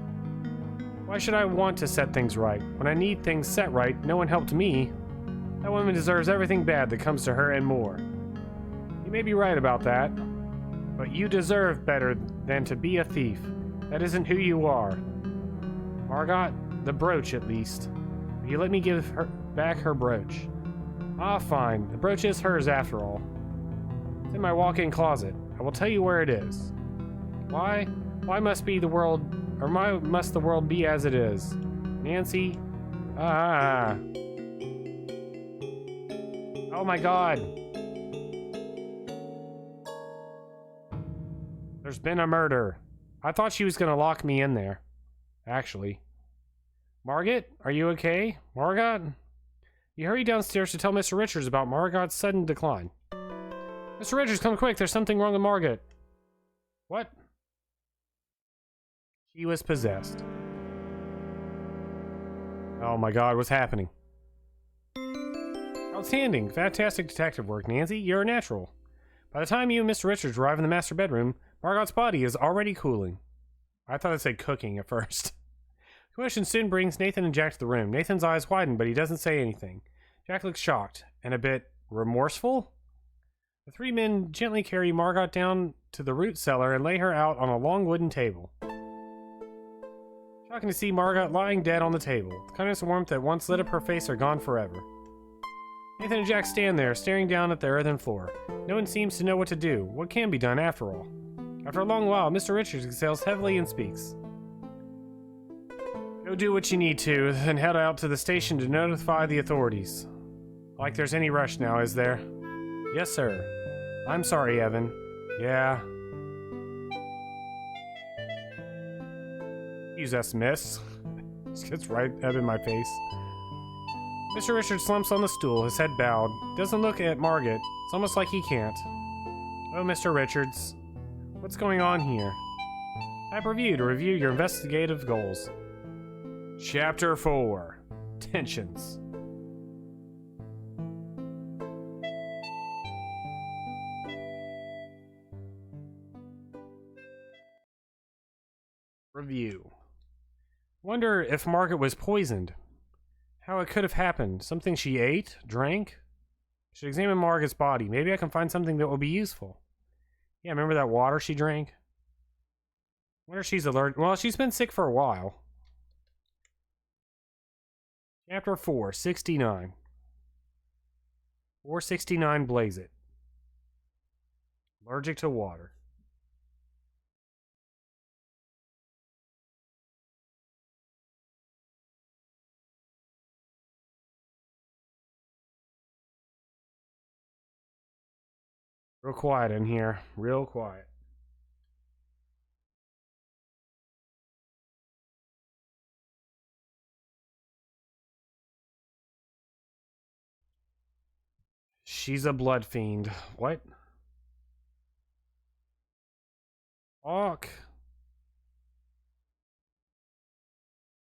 Why should I want to set things right? When I need things set right, no one helped me. That woman deserves everything bad that comes to her and more. You may be right about that, but you deserve better than to be a thief. That isn't who you are. Margot, the brooch at least. Will you let me give her back her brooch? Ah, fine. The brooch is hers after all. It's in my walk-in closet. I will tell you where it is. Why? Why must the world be as it is? Nancy? Ah. Oh my god. There's been a murder. I thought she was gonna lock me in there. Actually. Margot, are you okay? Margot? You hurry downstairs to tell Mr. Richards about Margot's sudden decline. Mr. Richards, come quick. There's something wrong with Margot. What? She was possessed. Oh my god, what's happening? Outstanding. Fantastic detective work, Nancy. You're a natural. By the time you and Mr. Richards arrive in the master bedroom, Margot's body is already cooling. I thought it said cooking at first. Commotion soon brings Nathan and Jack to the room. Nathan's eyes widen, but he doesn't say anything. Jack looks shocked and a bit remorseful. The three men gently carry Margot down to the root cellar and lay her out on a long wooden table. Shocking to see Margot lying dead on the table. The kindness and warmth that once lit up her face are gone forever. Nathan and Jack stand there, staring down at the earthen floor. No one seems to know what to do. What can be done, after all? After a long while, Mr. Richards exhales heavily and speaks. Go do what you need to, then head out to the station to notify the authorities. Like there's any rush now, is there? Yes, sir. I'm sorry, Evan. Yeah. Use that, miss. Just gets right up in my face. Mr. Richards slumps on the stool, his head bowed. Doesn't look at Margot. It's almost like he can't. Oh, Mr. Richards. What's going on here? Type review to review your investigative goals. Chapter 4. Tensions. Review. Wonder if Margot was poisoned. How it could have happened. Something she ate? Drank? Should examine Margot's body. Maybe I can find something that will be useful. Yeah, remember that water she drank? Wonder if she's allergic. Well, she's been sick for a while. Chapter 4, 69. 469 Blaze It. Allergic to water. Real quiet in here. Real quiet. She's a blood fiend. What? Hawk.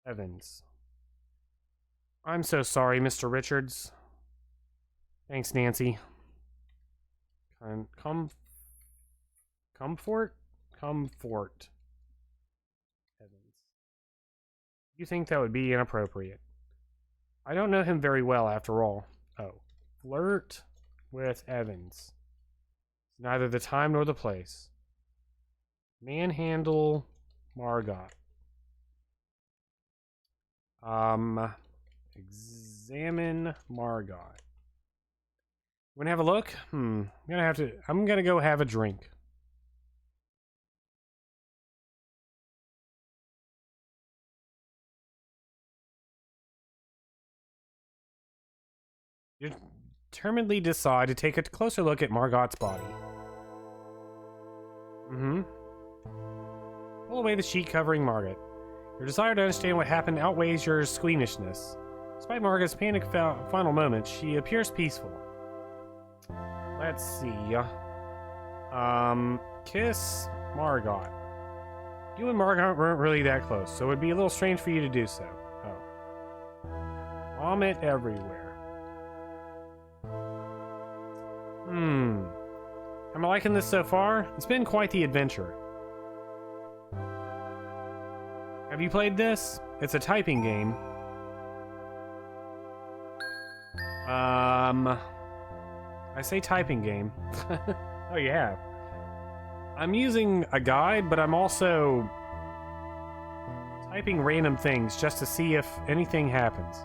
Evans. I'm so sorry, Mr. Richards. Thanks, Nancy. Comfort? Comfort. Evans. You think that would be inappropriate? I don't know him very well, after all. Oh. Flirt with Evans. It's neither the time nor the place. Manhandle Margot. Examine Margot. Wanna have a look? I'm gonna go have a drink. You determinedly decide to take a closer look at Margot's body. Pull away the sheet covering Margot. Your desire to understand what happened outweighs your squeamishness. Despite Margot's panic final moments, she appears peaceful. Let's see. Kiss Margot. You and Margot weren't really that close, so it would be a little strange for you to do so. Oh. Vomit everywhere. Am I liking this so far? It's been quite the adventure. Have you played this? It's a typing game. I say typing game. Oh, you have. I'm using a guide, but I'm also typing random things just to see if anything happens.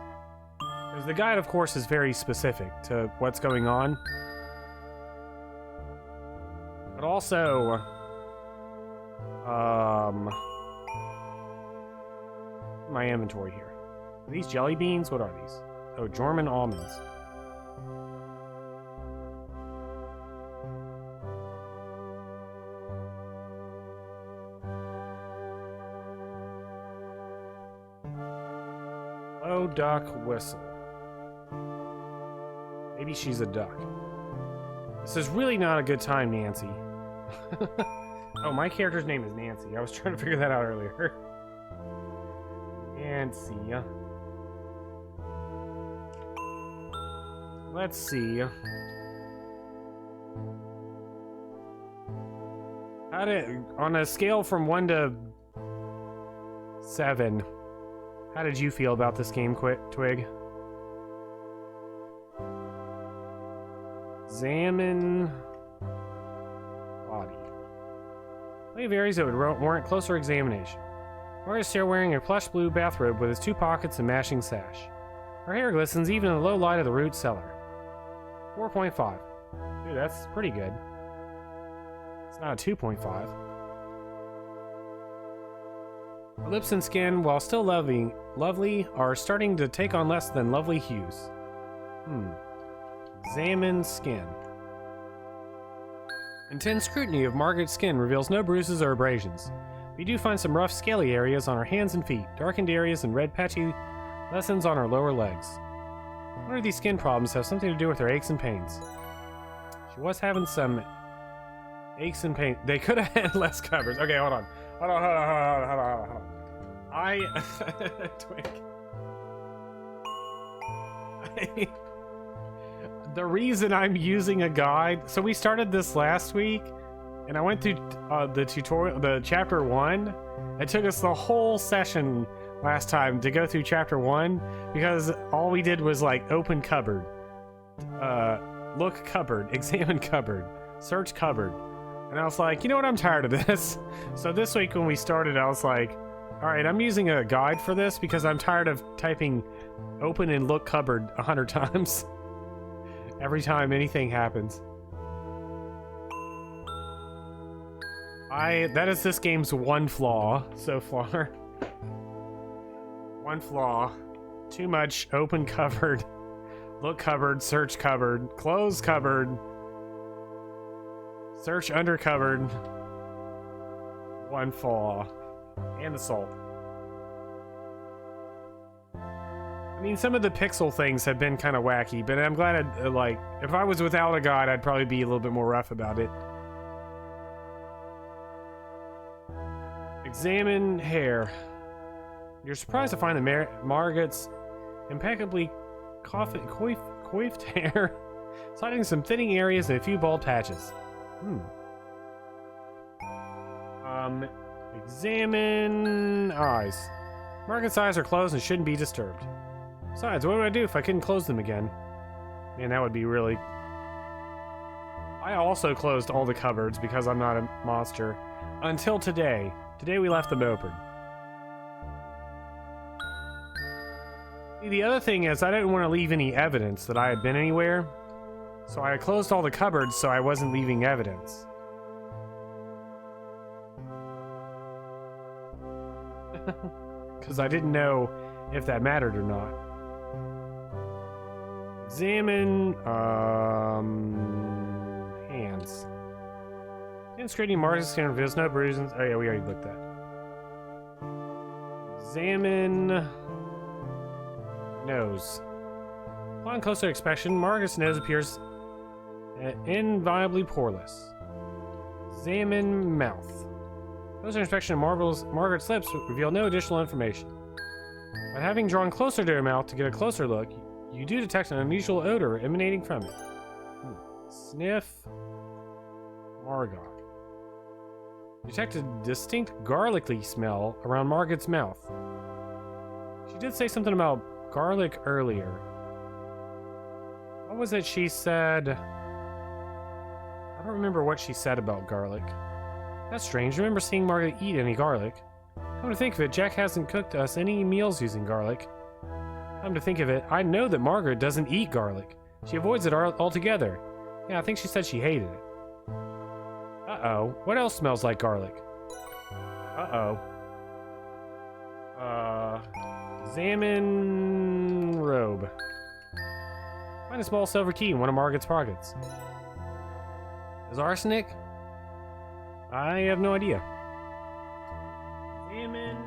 Because the guide, of course, is very specific to what's going on. But also, my inventory here. Are these jelly beans? What are these? Oh, German almonds. Low duck whistle. Maybe she's a duck. This is really not a good time, Nancy. Oh, my character's name is Nancy. I was trying to figure that out earlier. Nancy. Let's see. On a scale from 1 to 7, how did you feel about this game, Twig? Examine body. Play varies that would warrant closer examination. Margaret is still wearing a plush blue bathrobe with its 2 pockets and matching sash. Her hair glistens even in the low light of the root cellar. 4.5. Dude, that's pretty good. It's not a 2.5. Her lips and skin, while still lovely, are starting to take on less than lovely hues. Examine skin. Intense scrutiny of Margaret's skin reveals no bruises or abrasions. We do find some rough, scaly areas on her hands and feet, darkened areas and red patchy lessons on her lower legs. I wonder if these skin problems have something to do with her aches and pains. She was having some aches and pains. They could have had less covers. Okay, hold on. Hold on. Twig. The reason I'm using a guide, so we started this last week, and I went through the tutorial, the chapter 1. It took us the whole session last time to go through chapter 1 because all we did was like open cupboard, look cupboard, examine cupboard, search cupboard, and I was like, you know what, I'm tired of this. So this week when we started, I was like, all right, I'm using a guide for this because I'm tired of typing open and look cupboard 100 times. every time anything happens. That is this game's one flaw so far. One flaw. Too much open cupboard, look cupboard, search cupboard, close cupboard, search under cupboard. One flaw. And the salt. I mean, some of the pixel things have been kind of wacky, but I'm glad like, if I was without a god, I'd probably be a little bit more rough about it. Examine hair. You're surprised to find the Margot's impeccably coiffed hair, citing some thinning areas and a few bald patches. Examine eyes. Margot's eyes are closed and shouldn't be disturbed. Besides, what would I do if I couldn't close them again? Man, that would be really... I also closed all the cupboards because I'm not a monster. Until today. Today we left them open. See, the other thing is I didn't want to leave any evidence that I had been anywhere. So I closed all the cupboards so I wasn't leaving evidence. Because I didn't know if that mattered or not. Examine hands. Demonstrating Margot's skin reveals no bruises. Oh yeah, we already looked at. Examine nose. Upon closer inspection, Margot's nose appears inviolably poreless. Examine mouth. Closer inspection of Margot's lips reveal no additional information. But having drawn closer to her mouth to get a closer look, you do detect an unusual odor emanating from it. Sniff. Margot. You detect a distinct garlicky smell around Margot's mouth. She did say something about garlic earlier. What was it she said? I don't remember what she said about garlic. That's strange. I remember seeing Margot eat any garlic. Come to think of it, Jack hasn't cooked us any meals using garlic. Come to think of it, I know that Margot doesn't eat garlic. She avoids it altogether. Yeah, I think she said she hated it. Uh-oh. What else smells like garlic? Uh-oh. Examine robe. Find a small silver key in one of Margot's pockets. Is arsenic? I have no idea. Examine.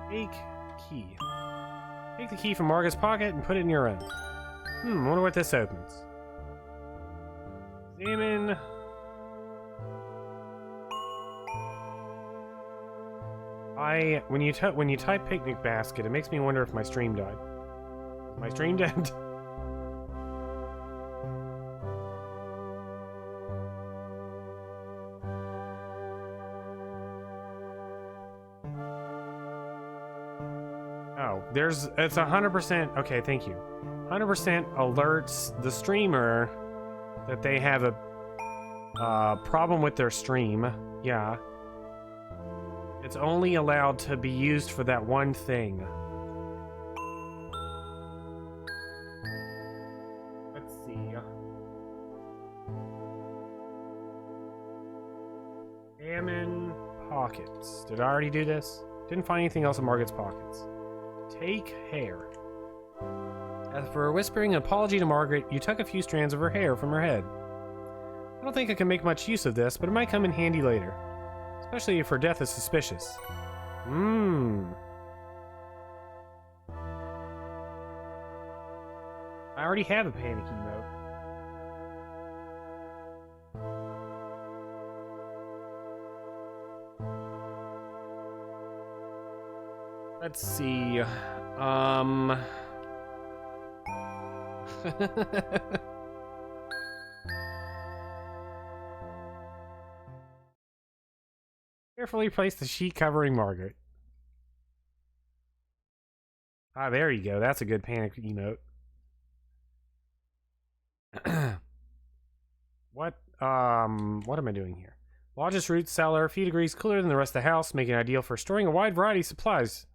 Take key. Take the key from Margot's pocket and put it in your own. Wonder what this opens. Examine. When you type picnic basket, it makes me wonder if my stream died. Is my stream dead? Oh, it's 100%, okay, thank you. 100% alerts the streamer that they have a problem with their stream. Yeah. It's only allowed to be used for that one thing. Let's see. Examine pockets. Did I already do this? Didn't find anything else in Margot's pockets. Take hair. As for whispering an apology to Margot, you tuck a few strands of her hair from her head. I don't think I can make much use of this, but it might come in handy later. Especially if her death is suspicious. I already have a panic emote. Let's see. Carefully place the sheet covering Margot. Ah, there you go. That's a good panic emote. What am I doing here? Lodge's root cellar, a few degrees cooler than the rest of the house, making it ideal for storing a wide variety of supplies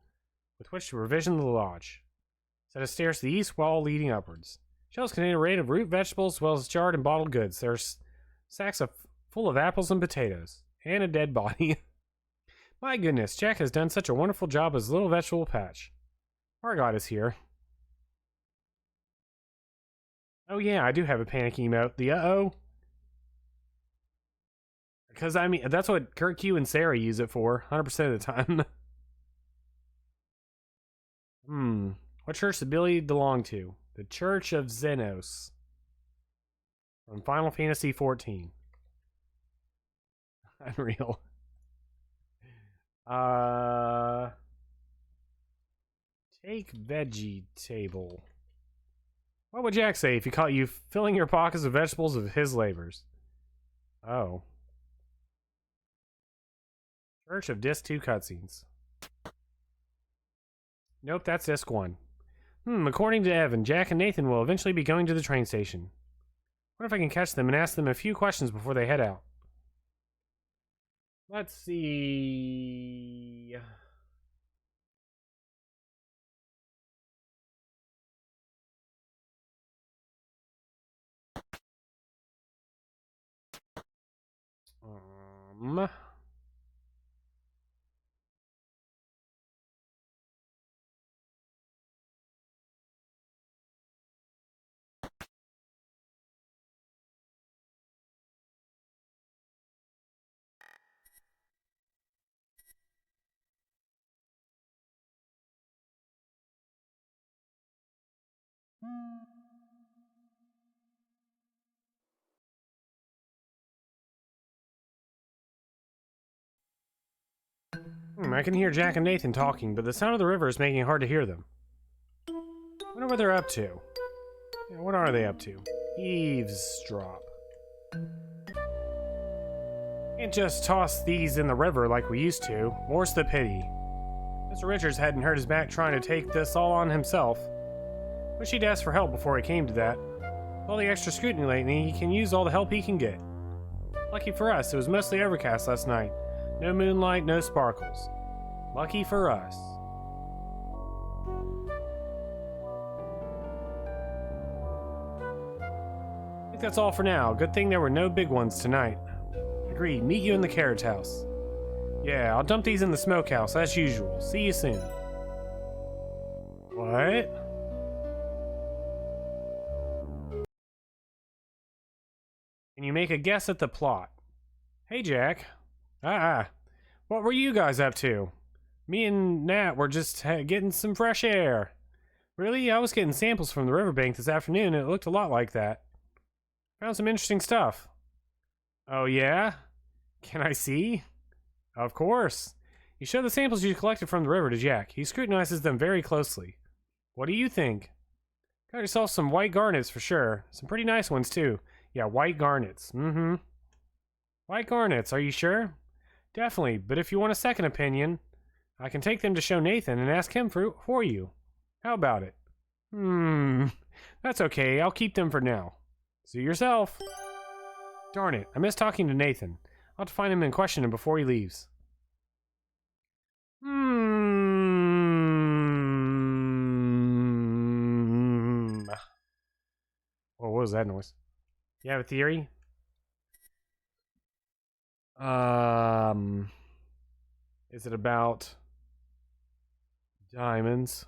with which to provision the lodge. Set of stairs to the east wall leading upwards. Shelves contain a array of root vegetables as well as jarred and bottled goods. There's sacks full of apples and potatoes. And a dead body. My goodness, Jack has done such a wonderful job as a little vegetable patch. Margot is here. Oh yeah, I do have a panic emote. The uh-oh. Because, I mean, that's what Kurt, Q, and Sarah use it for, 100% of the time. What church did Billy belong to? The Church of Xenos. From Final Fantasy XIV. Unreal. Take veggie table. What would Jack say if he caught you filling your pockets with vegetables of his labors? Oh. Church of Disc 2 cutscenes. Nope, that's Disc 1. According to Evan, Jack and Nathan will eventually be going to the train station. What if I can catch them and ask them a few questions before they head out? Let's see... I can hear Jack and Nathan talking, but the sound of the river is making it hard to hear them. Wonder what they're up to. Yeah, what are they up to? Eavesdrop. Can't just toss these in the river like we used to. More's the pity. Mr. Richards hadn't hurt his back trying to take this all on himself. Wish he'd asked for help before it came to that. With all the extra scrutiny lately, he can use all the help he can get. Lucky for us, it was mostly overcast last night. No moonlight, no sparkles. Lucky for us. I think that's all for now. Good thing there were no big ones tonight. Agreed. Meet you in the carriage house. Yeah, I'll dump these in the smokehouse, as usual. See you soon. What? Can you make a guess at the plot? Hey, Jack. What were you guys up to? Me and Nat were just getting some fresh air. Really? I was getting samples from the riverbank this afternoon and it looked a lot like that. Found some interesting stuff. Oh yeah? Can I see? Of course. You show the samples you collected from the river to Jack. He scrutinizes them very closely. What do you think? Got yourself some white garnets for sure. Some pretty nice ones too. Yeah, white garnets. White garnets, are you sure? Definitely, but if you want a second opinion, I can take them to show Nathan and ask him for you. How about it? That's okay. I'll keep them for now. See yourself. Darn it, I missed talking to Nathan. I'll have to find him and question him before he leaves. What was that noise? You have a theory? Is it about diamonds?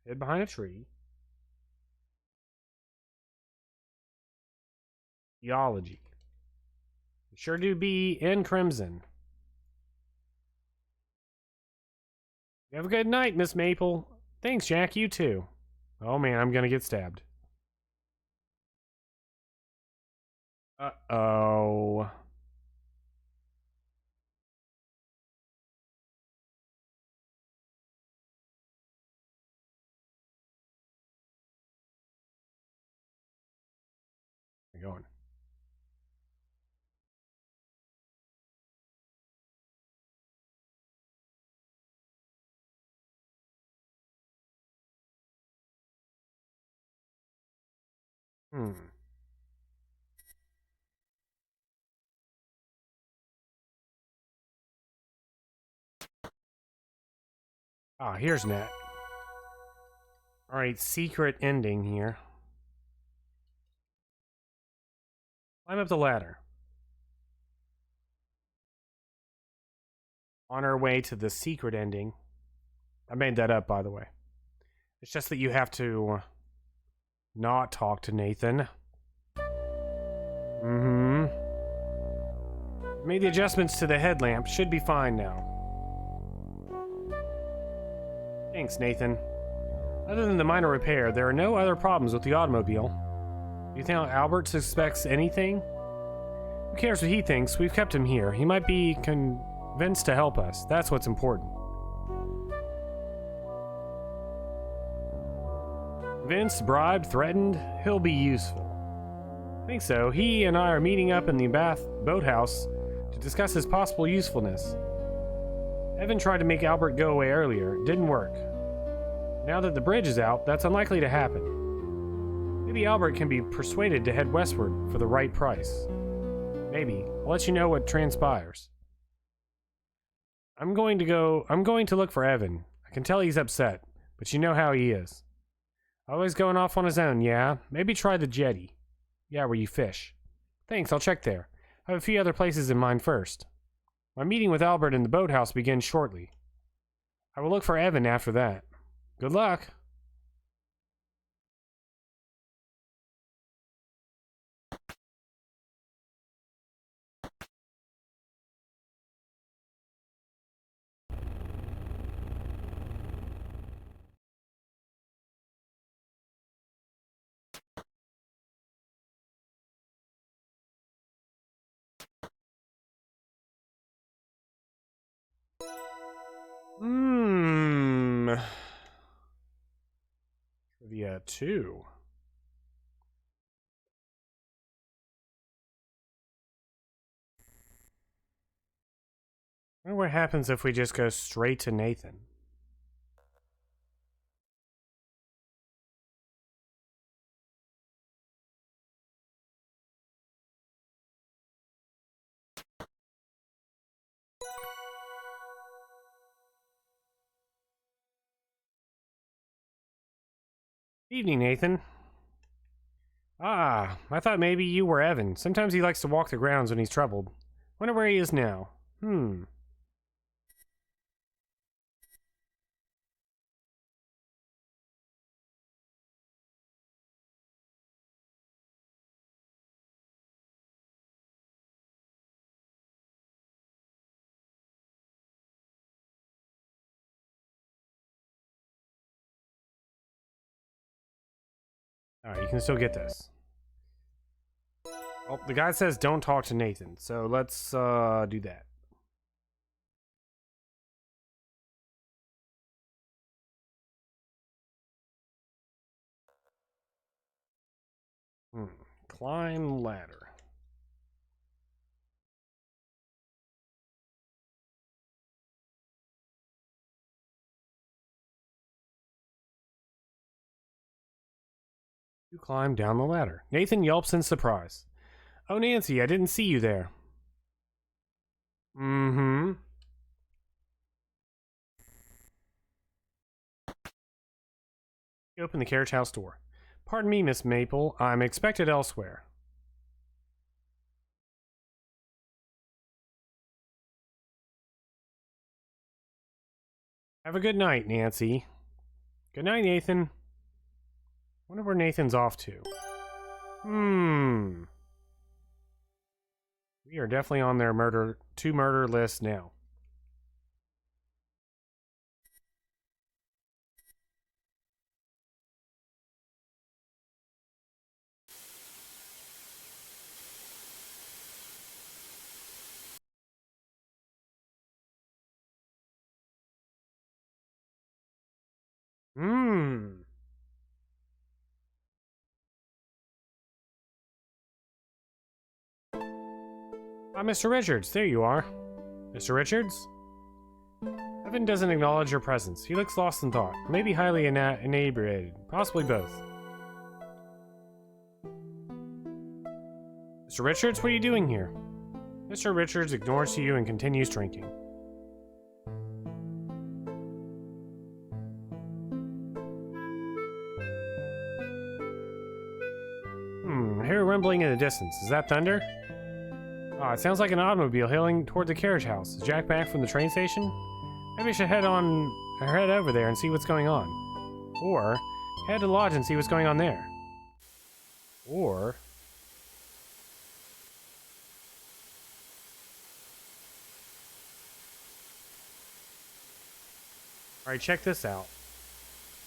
Hid behind a tree. Theology. Sure do be in crimson. You have a good night, Miss Maple. Thanks, Jack. You too. Oh man, I'm gonna get stabbed. Uh-oh. Where are you going? Ah, here's Nat. Alright, secret ending here. Climb up the ladder. On our way to the secret ending. I made that up, by the way. It's just that you have to not talk to Nathan. Made the adjustments to the headlamp. Should be fine now. Thanks, Nathan. Other than the minor repair, there are no other problems with the automobile. Do you think Albert suspects anything? Who cares what he thinks? We've kept him here. He might be convinced to help us. That's what's important. Convinced, bribed, threatened, he'll be useful. I think so. He and I are meeting up in the boathouse to discuss his possible usefulness. Evan tried to make Albert go away earlier. It didn't work. Now that the bridge is out, that's unlikely to happen. Maybe Albert can be persuaded to head westward for the right price. Maybe. I'll let you know what transpires. I'm going to look for Evan. I can tell he's upset, but you know how he is. Always going off on his own, yeah? Maybe try the jetty. Yeah, where you fish. Thanks, I'll check there. I have a few other places in mind first. My meeting with Albert in the boathouse begins shortly. I will look for Evan after that. Good luck. Trivia 2. I wonder what happens if we just go straight to Nathan. Evening, Nathan. Ah, I thought maybe you were Evan. Sometimes he likes to walk the grounds when he's troubled. Wonder where he is now. Alright, you can still get this. Oh, the guy says don't talk to Nathan, so let's do that. Climb ladder. You climb down the ladder. Nathan yelps in surprise. Oh, Nancy, I didn't see you there. You open the carriage house door. Pardon me, Miss Maple. I'm expected elsewhere. Have a good night, Nancy. Good night, Nathan. Wonder where Nathan's off to. We are definitely on their murder list now. Ah, Mr. Richards, there you are. Mr. Richards? Evan doesn't acknowledge your presence. He looks lost in thought, maybe highly inebriated, possibly both. Mr. Richards, what are you doing here? Mr. Richards ignores you and continues drinking. hear rumbling in the distance. Is that thunder? Ah, it sounds like an automobile hailing toward the carriage house. Is Jack back from the train station? Maybe I should head over there and see what's going on. Or head to the lodge and see what's going on there. Or alright, check this out.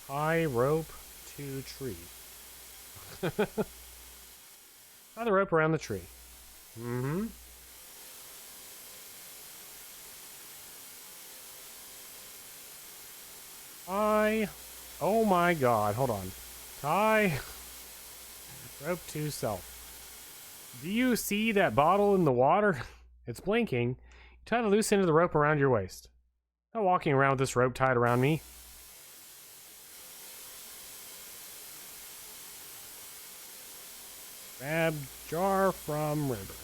Tie rope to tree. Tie the rope around the tree. Mm-hmm. Oh my god, hold on. Tie rope to self. Do you see that bottle in the water? It's blinking. You tie the loose end of the rope around your waist. I'm not walking around with this rope tied around me. Grab jar from river.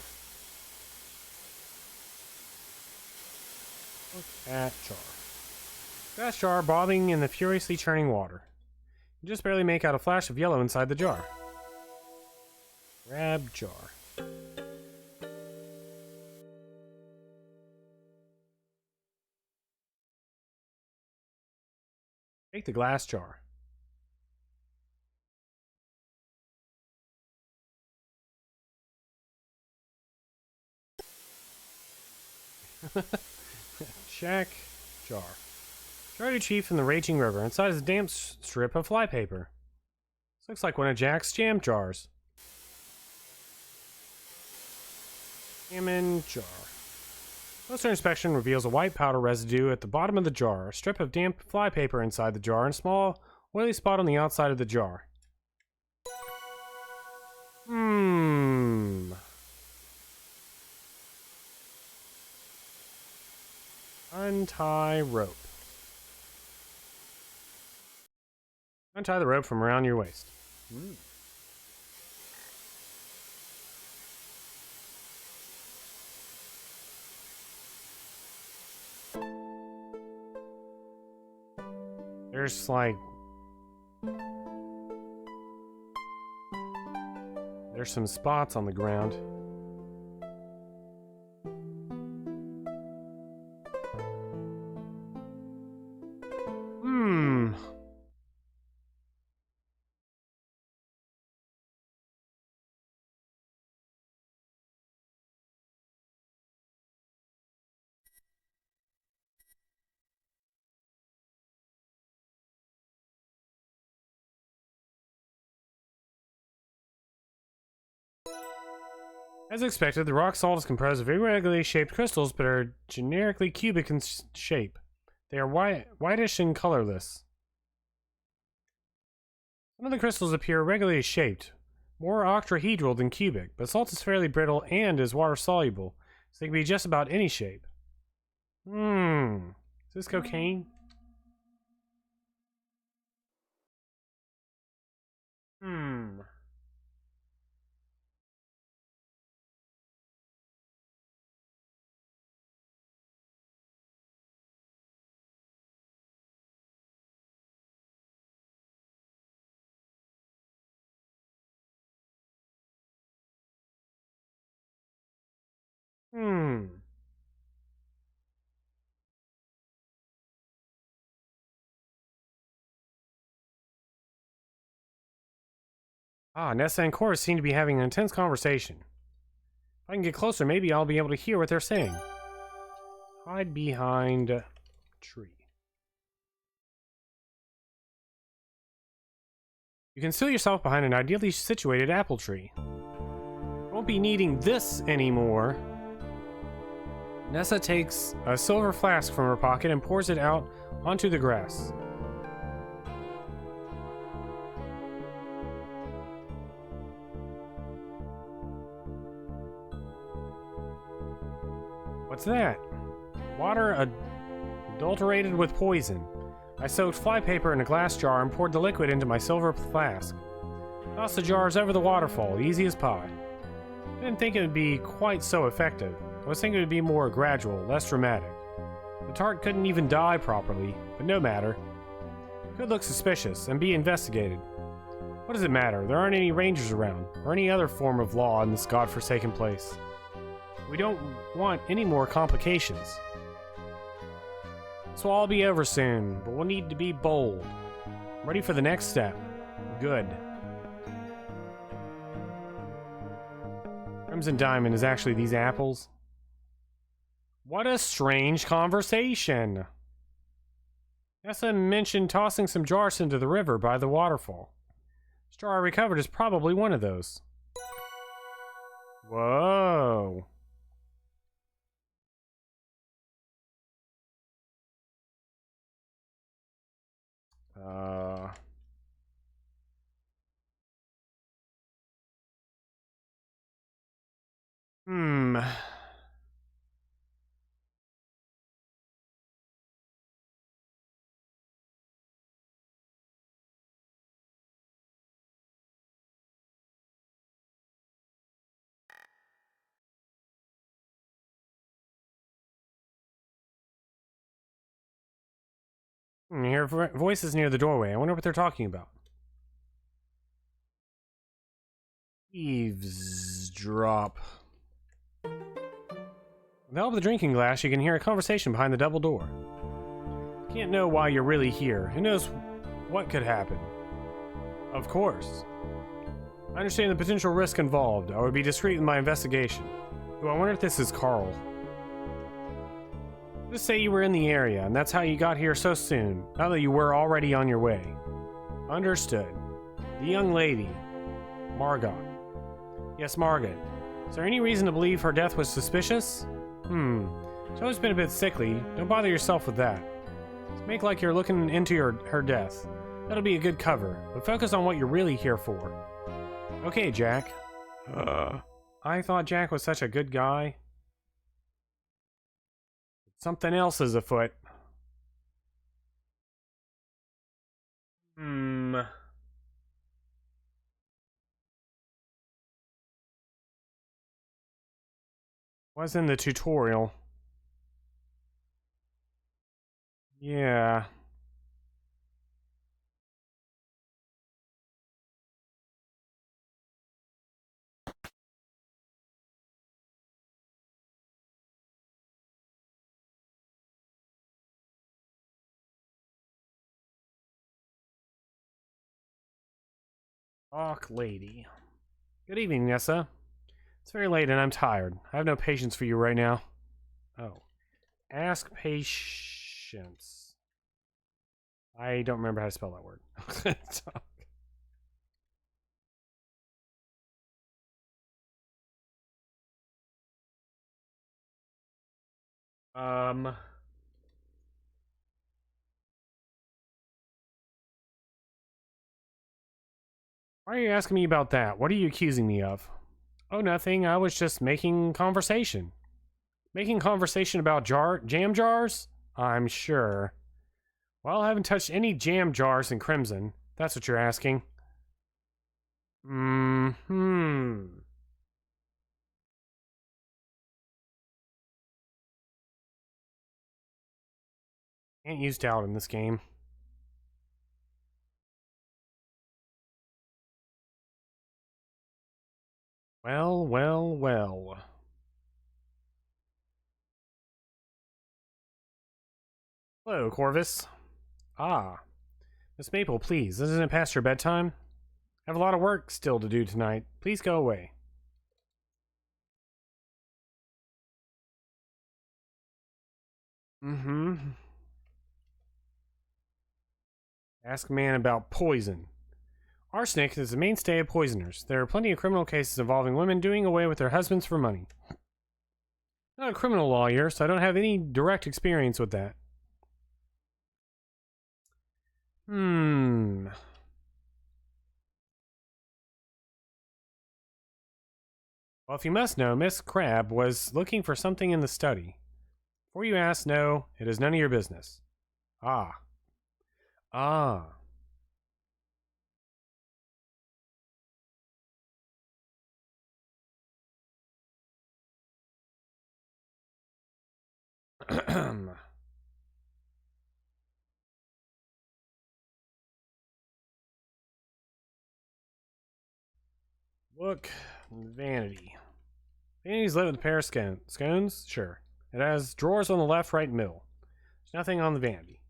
Look at jar. Grass jar bobbing in the furiously churning water. You just barely make out a flash of yellow inside the jar. Grab jar. Take the glass jar. Check jar. Jar to chief in the raging river. Inside is a damp strip of flypaper. This looks like one of Jack's jam jars. Salmon jar. Closer inspection reveals a white powder residue at the bottom of the jar, a strip of damp flypaper inside the jar, and a small oily spot on the outside of the jar. Untie rope. Untie the rope from around your waist. There's like... There's some spots on the ground. As expected, the rock salt is composed of irregularly shaped crystals, but are generically cubic in shape. They are whitish and colorless. Some of the crystals appear irregularly shaped, more octahedral than cubic, but salt is fairly brittle and is water-soluble, so they can be just about any shape. Is this cocaine? Ah, Nessa and Cora seem to be having an intense conversation. If I can get closer, maybe I'll be able to hear what they're saying. Hide behind a tree. You conceal yourself behind an ideally situated apple tree. Won't be needing this anymore. Nessa takes a silver flask from her pocket and pours it out onto the grass. What's that? Water adulterated with poison. I soaked flypaper in a glass jar and poured the liquid into my silver flask. Tossed the jars over the waterfall, easy as pie. I didn't think it would be quite so effective. I was thinking it would be more gradual, less dramatic. The tart couldn't even die properly, but no matter. Could look suspicious and be investigated. What does it matter? There aren't any rangers around, or any other form of law in this godforsaken place. We don't want any more complications. This will all be over soon, but we'll need to be bold. Ready for the next step. Good. Crimson Diamond is actually these apples. What a strange conversation. Nessa mentioned tossing some jars into the river by the waterfall. The jar I recovered is probably one of those. Whoa. Hmm. You hear voices near the doorway. I wonder what they're talking about. Eavesdrop. With the help of the drinking glass, you can hear a conversation behind the double door. Can't know why you're really here. Who knows what could happen? Of course. I understand the potential risk involved. I would be discreet in my investigation. Though I wonder if this is Carl. Just say you were in the area, and that's how you got here so soon, not that you were already on your way. Understood. The young lady. Margot. Yes, Margot. Is there any reason to believe her death was suspicious? She's always been a bit sickly. Don't bother yourself with that. Just make like you're looking into her death. That'll be a good cover, but focus on what you're really here for. Okay, Jack. I thought Jack was such a good guy. Something else is afoot. Was in the tutorial. Yeah. Hawk Lady. Good evening, Nessa. It's very late and I'm tired. I have no patience for you right now. Oh. Ask patience. I don't remember how to spell that word. Why are you asking me about that? What are you accusing me of? Oh, nothing. I was just making conversation. Making conversation about jam jars? I'm sure. Well, I haven't touched any jam jars in Crimson. That's what you're asking. Can't use doubt in this game. Well, well, well. Hello, Corvus. Ah. Miss Maple, please, isn't it past your bedtime? I have a lot of work still to do tonight. Please go away. Ask man about poison. Arsenic is the mainstay of poisoners. There are plenty of criminal cases involving women doing away with their husbands for money. I'm not a criminal lawyer, so I don't have any direct experience with that. Well, if you must know, Miss Crabbe was looking for something in the study. Before you ask, no, it is none of your business. Ah. Ah. Look, vanity. Vanity's lit with a pair of scones? Sure. It has drawers on the left, right, and middle. There's nothing on the vanity.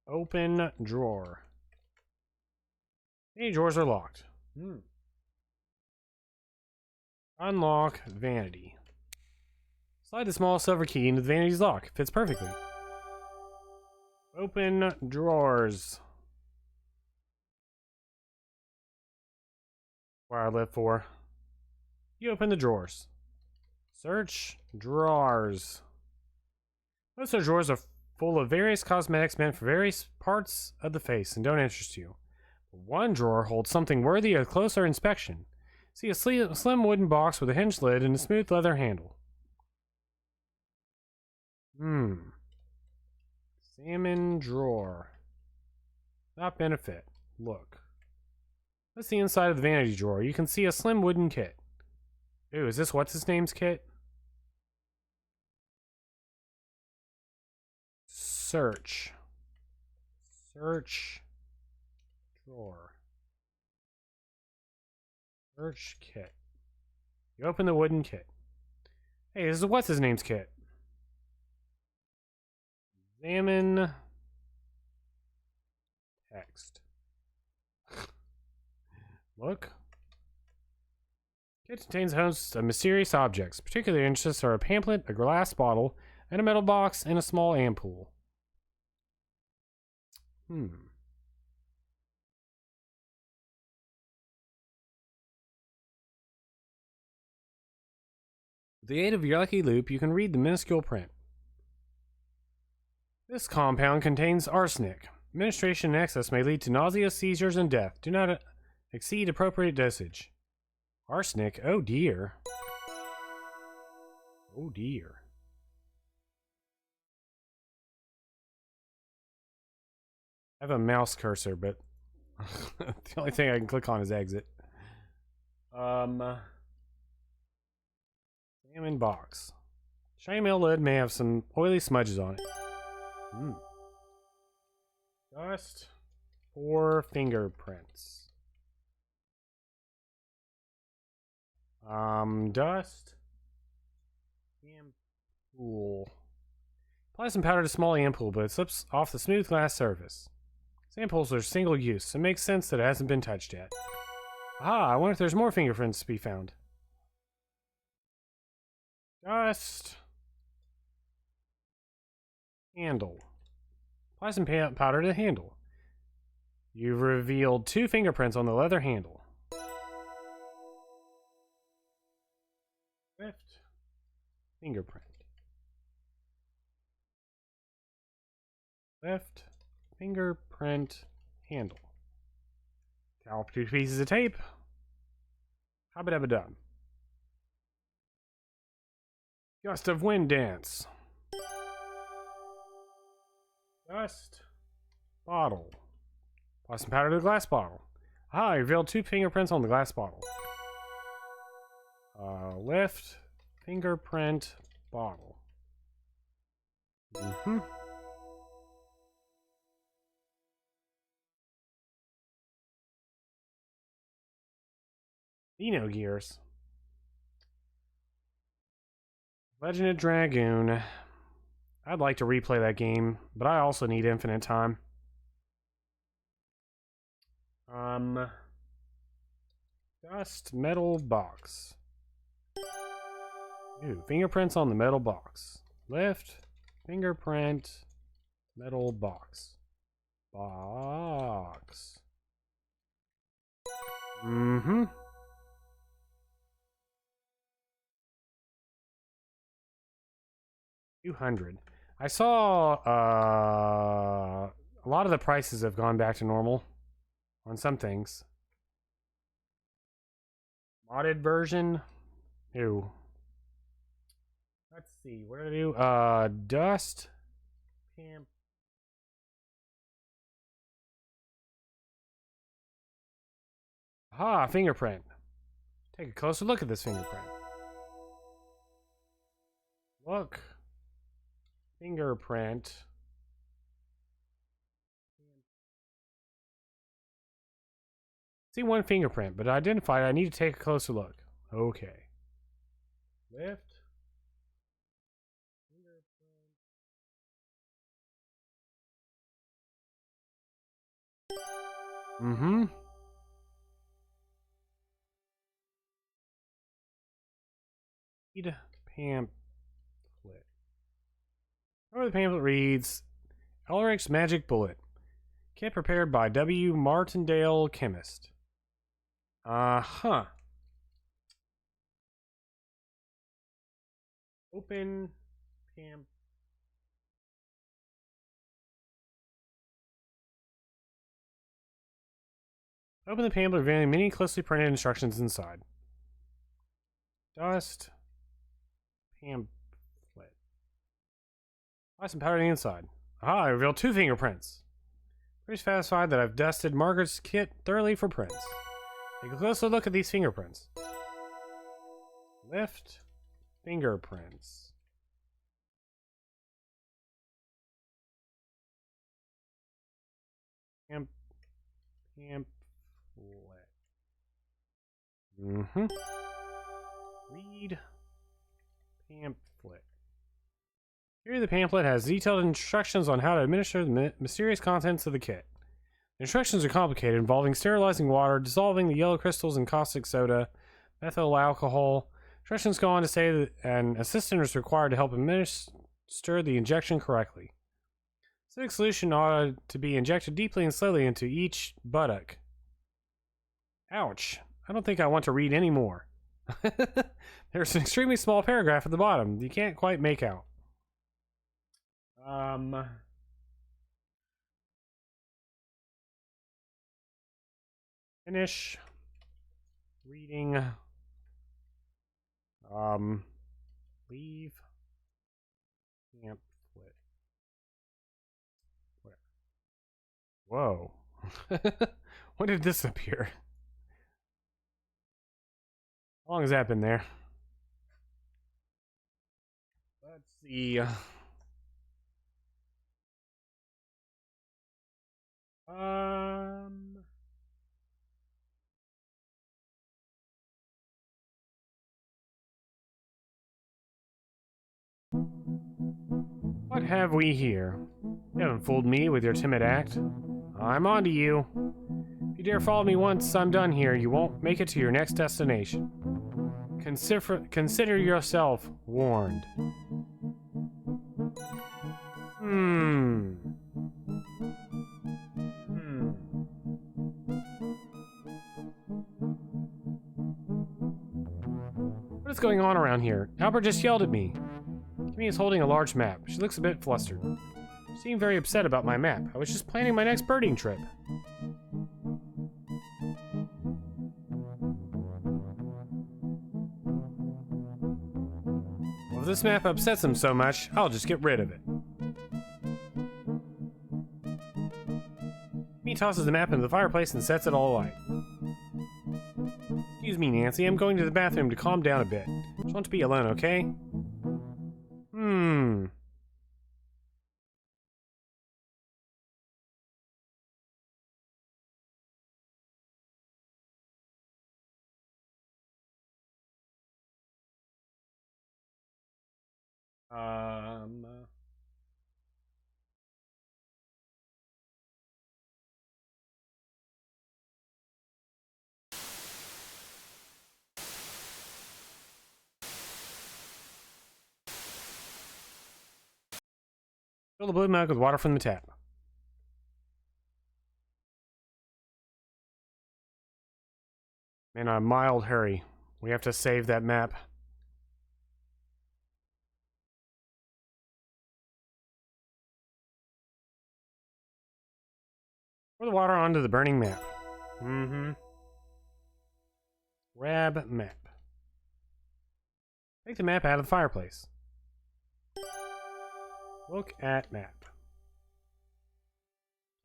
Open drawer. Any drawers are locked. Unlock vanity. Slide the small silver key into the vanity's lock. Fits perfectly. Open drawers. Where I live for. You open the drawers. Search drawers. Most of the drawers are full of various cosmetics meant for various parts of the face and don't interest you. But one drawer holds something worthy of closer inspection. See a slim wooden box with a hinged lid and a smooth leather handle. Salmon drawer. Not benefit. Look. That's the inside of the vanity drawer. You can see a slim wooden kit. Ooh, is this what's his name's kit? Search. Search drawer. Search kit. You open the wooden kit. Hey, this is what's his name's kit. Examine text. Look. Kit contains a host of mysterious objects. Particularly interests are a pamphlet, a glass bottle, and a metal box, and a small ampoule. With the aid of your lucky loop, you can read the minuscule print. This compound contains arsenic. Administration in excess may lead to nausea, seizures, and death. Do not exceed appropriate dosage. Arsenic? Oh dear. Oh dear. I have a mouse cursor, but the only thing I can click on is exit. Salmon box. Shiny metal lid may have some oily smudges on it. Dust for fingerprints. Dust. Ampoule. Apply some powder to small ampoule, but it slips off the smooth glass surface. Samples are single use. It makes sense that it hasn't been touched yet. Aha, I wonder if there's more fingerprints to be found. Dust. Handle. Apply some powder to the handle. You've revealed 2 fingerprints on the leather handle. Lift. Fingerprint. Left. Fingerprint handle. Towel 2 pieces of tape. Habba done. Gust of wind dance. Dust. Bottle. Apply some powder to the glass bottle. Ah, I revealed 2 fingerprints on the glass bottle. Lift. Fingerprint bottle. Xenogears. Legend of Dragoon. I'd like to replay that game, but I also need infinite time. Dust metal box. Ooh, fingerprints on the metal box. Lift, fingerprint, metal box. Box. 200. I saw a lot of the prices have gone back to normal on some things. Modded version. Ew. Let's see. What did I do? Dust. Pam. Aha, fingerprint. Take a closer look at this fingerprint. Look. Fingerprint. It's See one fingerprint, but identified, I need to take a closer look. Okay. Lift. Mm-hmm. Read pamphlet. Over the pamphlet reads, Elric's Magic Bullet. Kit prepared by W. Martindale, chemist. Uh-huh. Open pam. Open the pamphlet, revealing many closely printed instructions inside. Dust. Pamphlet. Apply some powder on the inside. Aha, I revealed 2 fingerprints. Pretty satisfied that I've dusted Margaret's kit thoroughly for prints. Take a closer look at these fingerprints. Lift. Fingerprints. Pamphlet. Mm-hmm. Read pamphlet. Here the pamphlet has detailed instructions on how to administer the mysterious contents of the kit. The instructions are complicated, involving sterilizing water, dissolving the yellow crystals in caustic soda, methyl alcohol. Instructions go on to say that an assistant is required to help administer the injection correctly. Acidic solution ought to be injected deeply and slowly into each buttock. Ouch. I don't think I want to read any more. There's an extremely small paragraph at the bottom you can't quite make out. Finish reading. Leave pamphlet. Whoa. When did this appear? How long has that been there? Let's see. What have we here? You haven't fooled me with your timid act. I'm on to you. If you dare follow me once I'm done here, you won't make it to your next destination. Consider yourself warned. What is going on around here? Albert just yelled at me. Kimmy is holding a large map. She looks a bit flustered. She seemed very upset about my map. I was just planning my next birding trip. Well, if this map upsets him so much, I'll just get rid of it. Kimmy tosses the map into the fireplace and sets it all alight. Excuse me, Nancy. I'm going to the bathroom to calm down a bit. Just want to be alone, okay? Fill the blue mug with water from the tap. In a mild hurry. We have to save that map. Pour the water onto the burning map. Grab map. Take the map out of the fireplace. Look at map.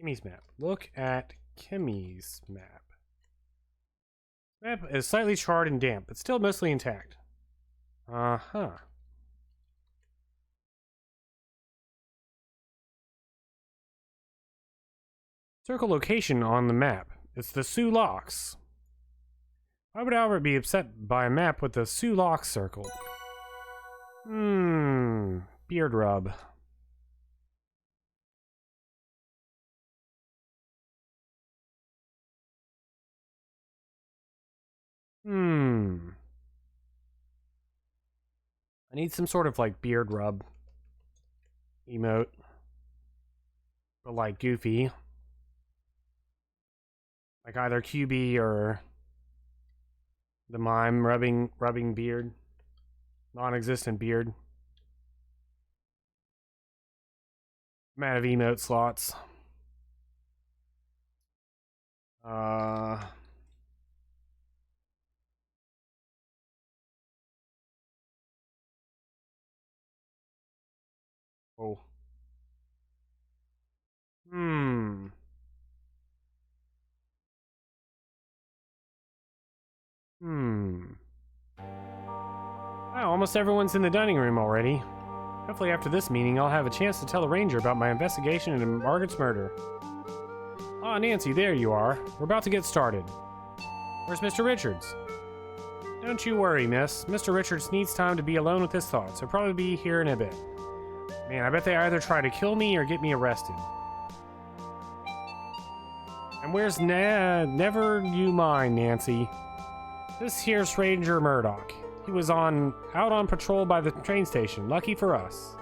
Kimmy's map. Look at Kimmy's map. Map is slightly charred and damp, but still mostly intact. Circle location on the map. It's the Sioux Locks. Why would Albert be upset by a map with the Sulok circled? Beard rub. I need some sort of like beard rub emote. But like goofy. Like either QB or the mime rubbing beard. Non-existent beard. I'm out of emote slots. Oh. Wow, almost everyone's in the dining room already. Hopefully after this meeting, I'll have a chance to tell the ranger about my investigation into Margaret's murder. Ah, Nancy, there you are. We're about to get started. Where's Mr. Richards? Don't you worry, miss. Mr. Richards needs time to be alone with his thoughts. He'll probably be here in a bit. Man, I bet they either try to kill me or get me arrested. And where's never you mind, Nancy. This here's Ranger Murdoch. He was out on patrol by the train station. Lucky for us.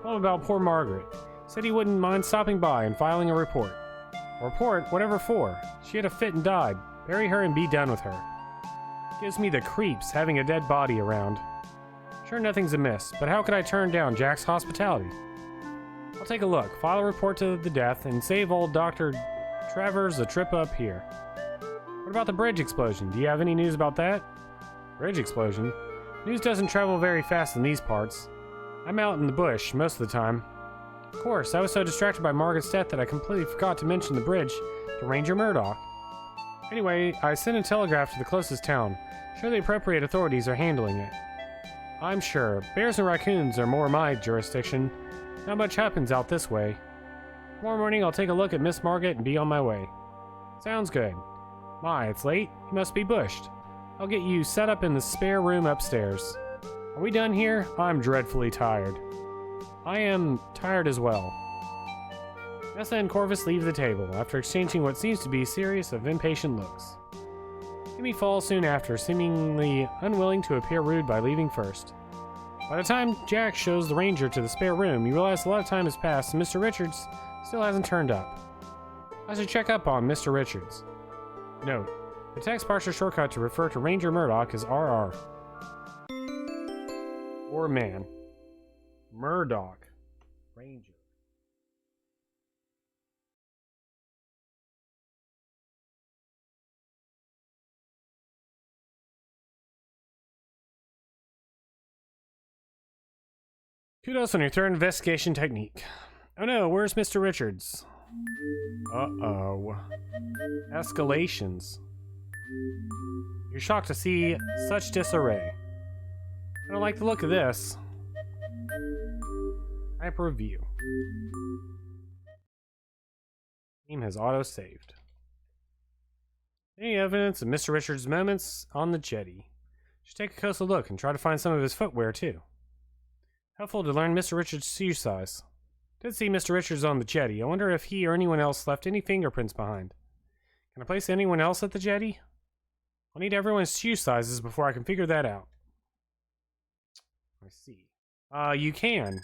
Told him about poor Margaret. Said he wouldn't mind stopping by and filing a report. A report? Whatever for? She had a fit and died. Bury her and be done with her. Gives me the creeps having a dead body around. Sure nothing's amiss, but how could I turn down Jack's hospitality? I'll take a look, file a report to the death, and save old Dr. Travers a trip up here. What about the bridge explosion? Do you have any news about that? Bridge explosion? News doesn't travel very fast in these parts. I'm out in the bush most of the time. Of course, I was so distracted by Margaret's death that I completely forgot to mention the bridge to Ranger Murdoch. Anyway, I sent a telegraph to the closest town. Sure the appropriate authorities are handling it. I'm sure. Bears and raccoons are more my jurisdiction. Not much happens out this way. Tomorrow morning I'll take a look at Miss Margaret and be on my way. Sounds good. My, it's late. You must be bushed. I'll get you set up in the spare room upstairs. Are we done here? I'm dreadfully tired. I am tired as well. Nessa and Corvus leave the table, after exchanging what seems to be a series of impatient looks. Timmy falls soon after, seemingly unwilling to appear rude by leaving first. By the time Jack shows the ranger to the spare room, you realize a lot of time has passed and Mr. Richards still hasn't turned up. I should check up on Mr. Richards. Note: the text parser shortcut to refer to Ranger Murdoch is RR. Or man. Murdoch. Ranger. Kudos on your third investigation technique. Oh no, where's Mr. Richards? Uh-oh. Escalations. You're shocked to see such disarray. I don't like the look of this. Hyper review. Game has auto-saved. Any evidence of Mr. Richards' moments on the jetty? Should take a closer look and try to find some of his footwear too. Helpful to learn Mr. Richards' shoe size. Did see Mr. Richards on the jetty. I wonder if he or anyone else left any fingerprints behind. Can I place anyone else at the jetty? I'll need everyone's shoe sizes before I can figure that out. I see. You can.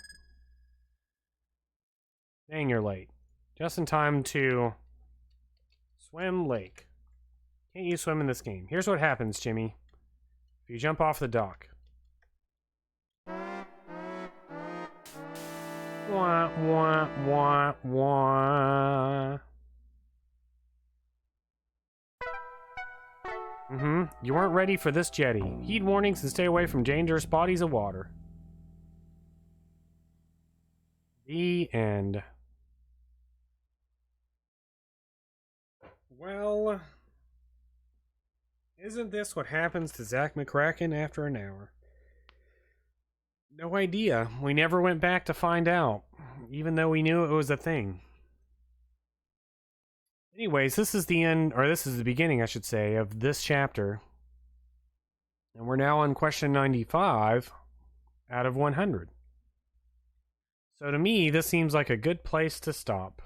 Dang, you're late. Just in time to swim lake. Can't you swim in this game? Here's what happens, Jimmy. If you jump off the dock. Wah, wah, wah, wah. You weren't ready for this jetty. Heed warnings and stay away from dangerous bodies of water. The end. Well, isn't this what happens to Zach McCracken after an hour? No idea. We never went back to find out, even though we knew it was a thing. Anyways, this is the end, or this is the beginning, I should say, of this chapter. And we're now on question 95 out of 100. So to me, this seems like a good place to stop.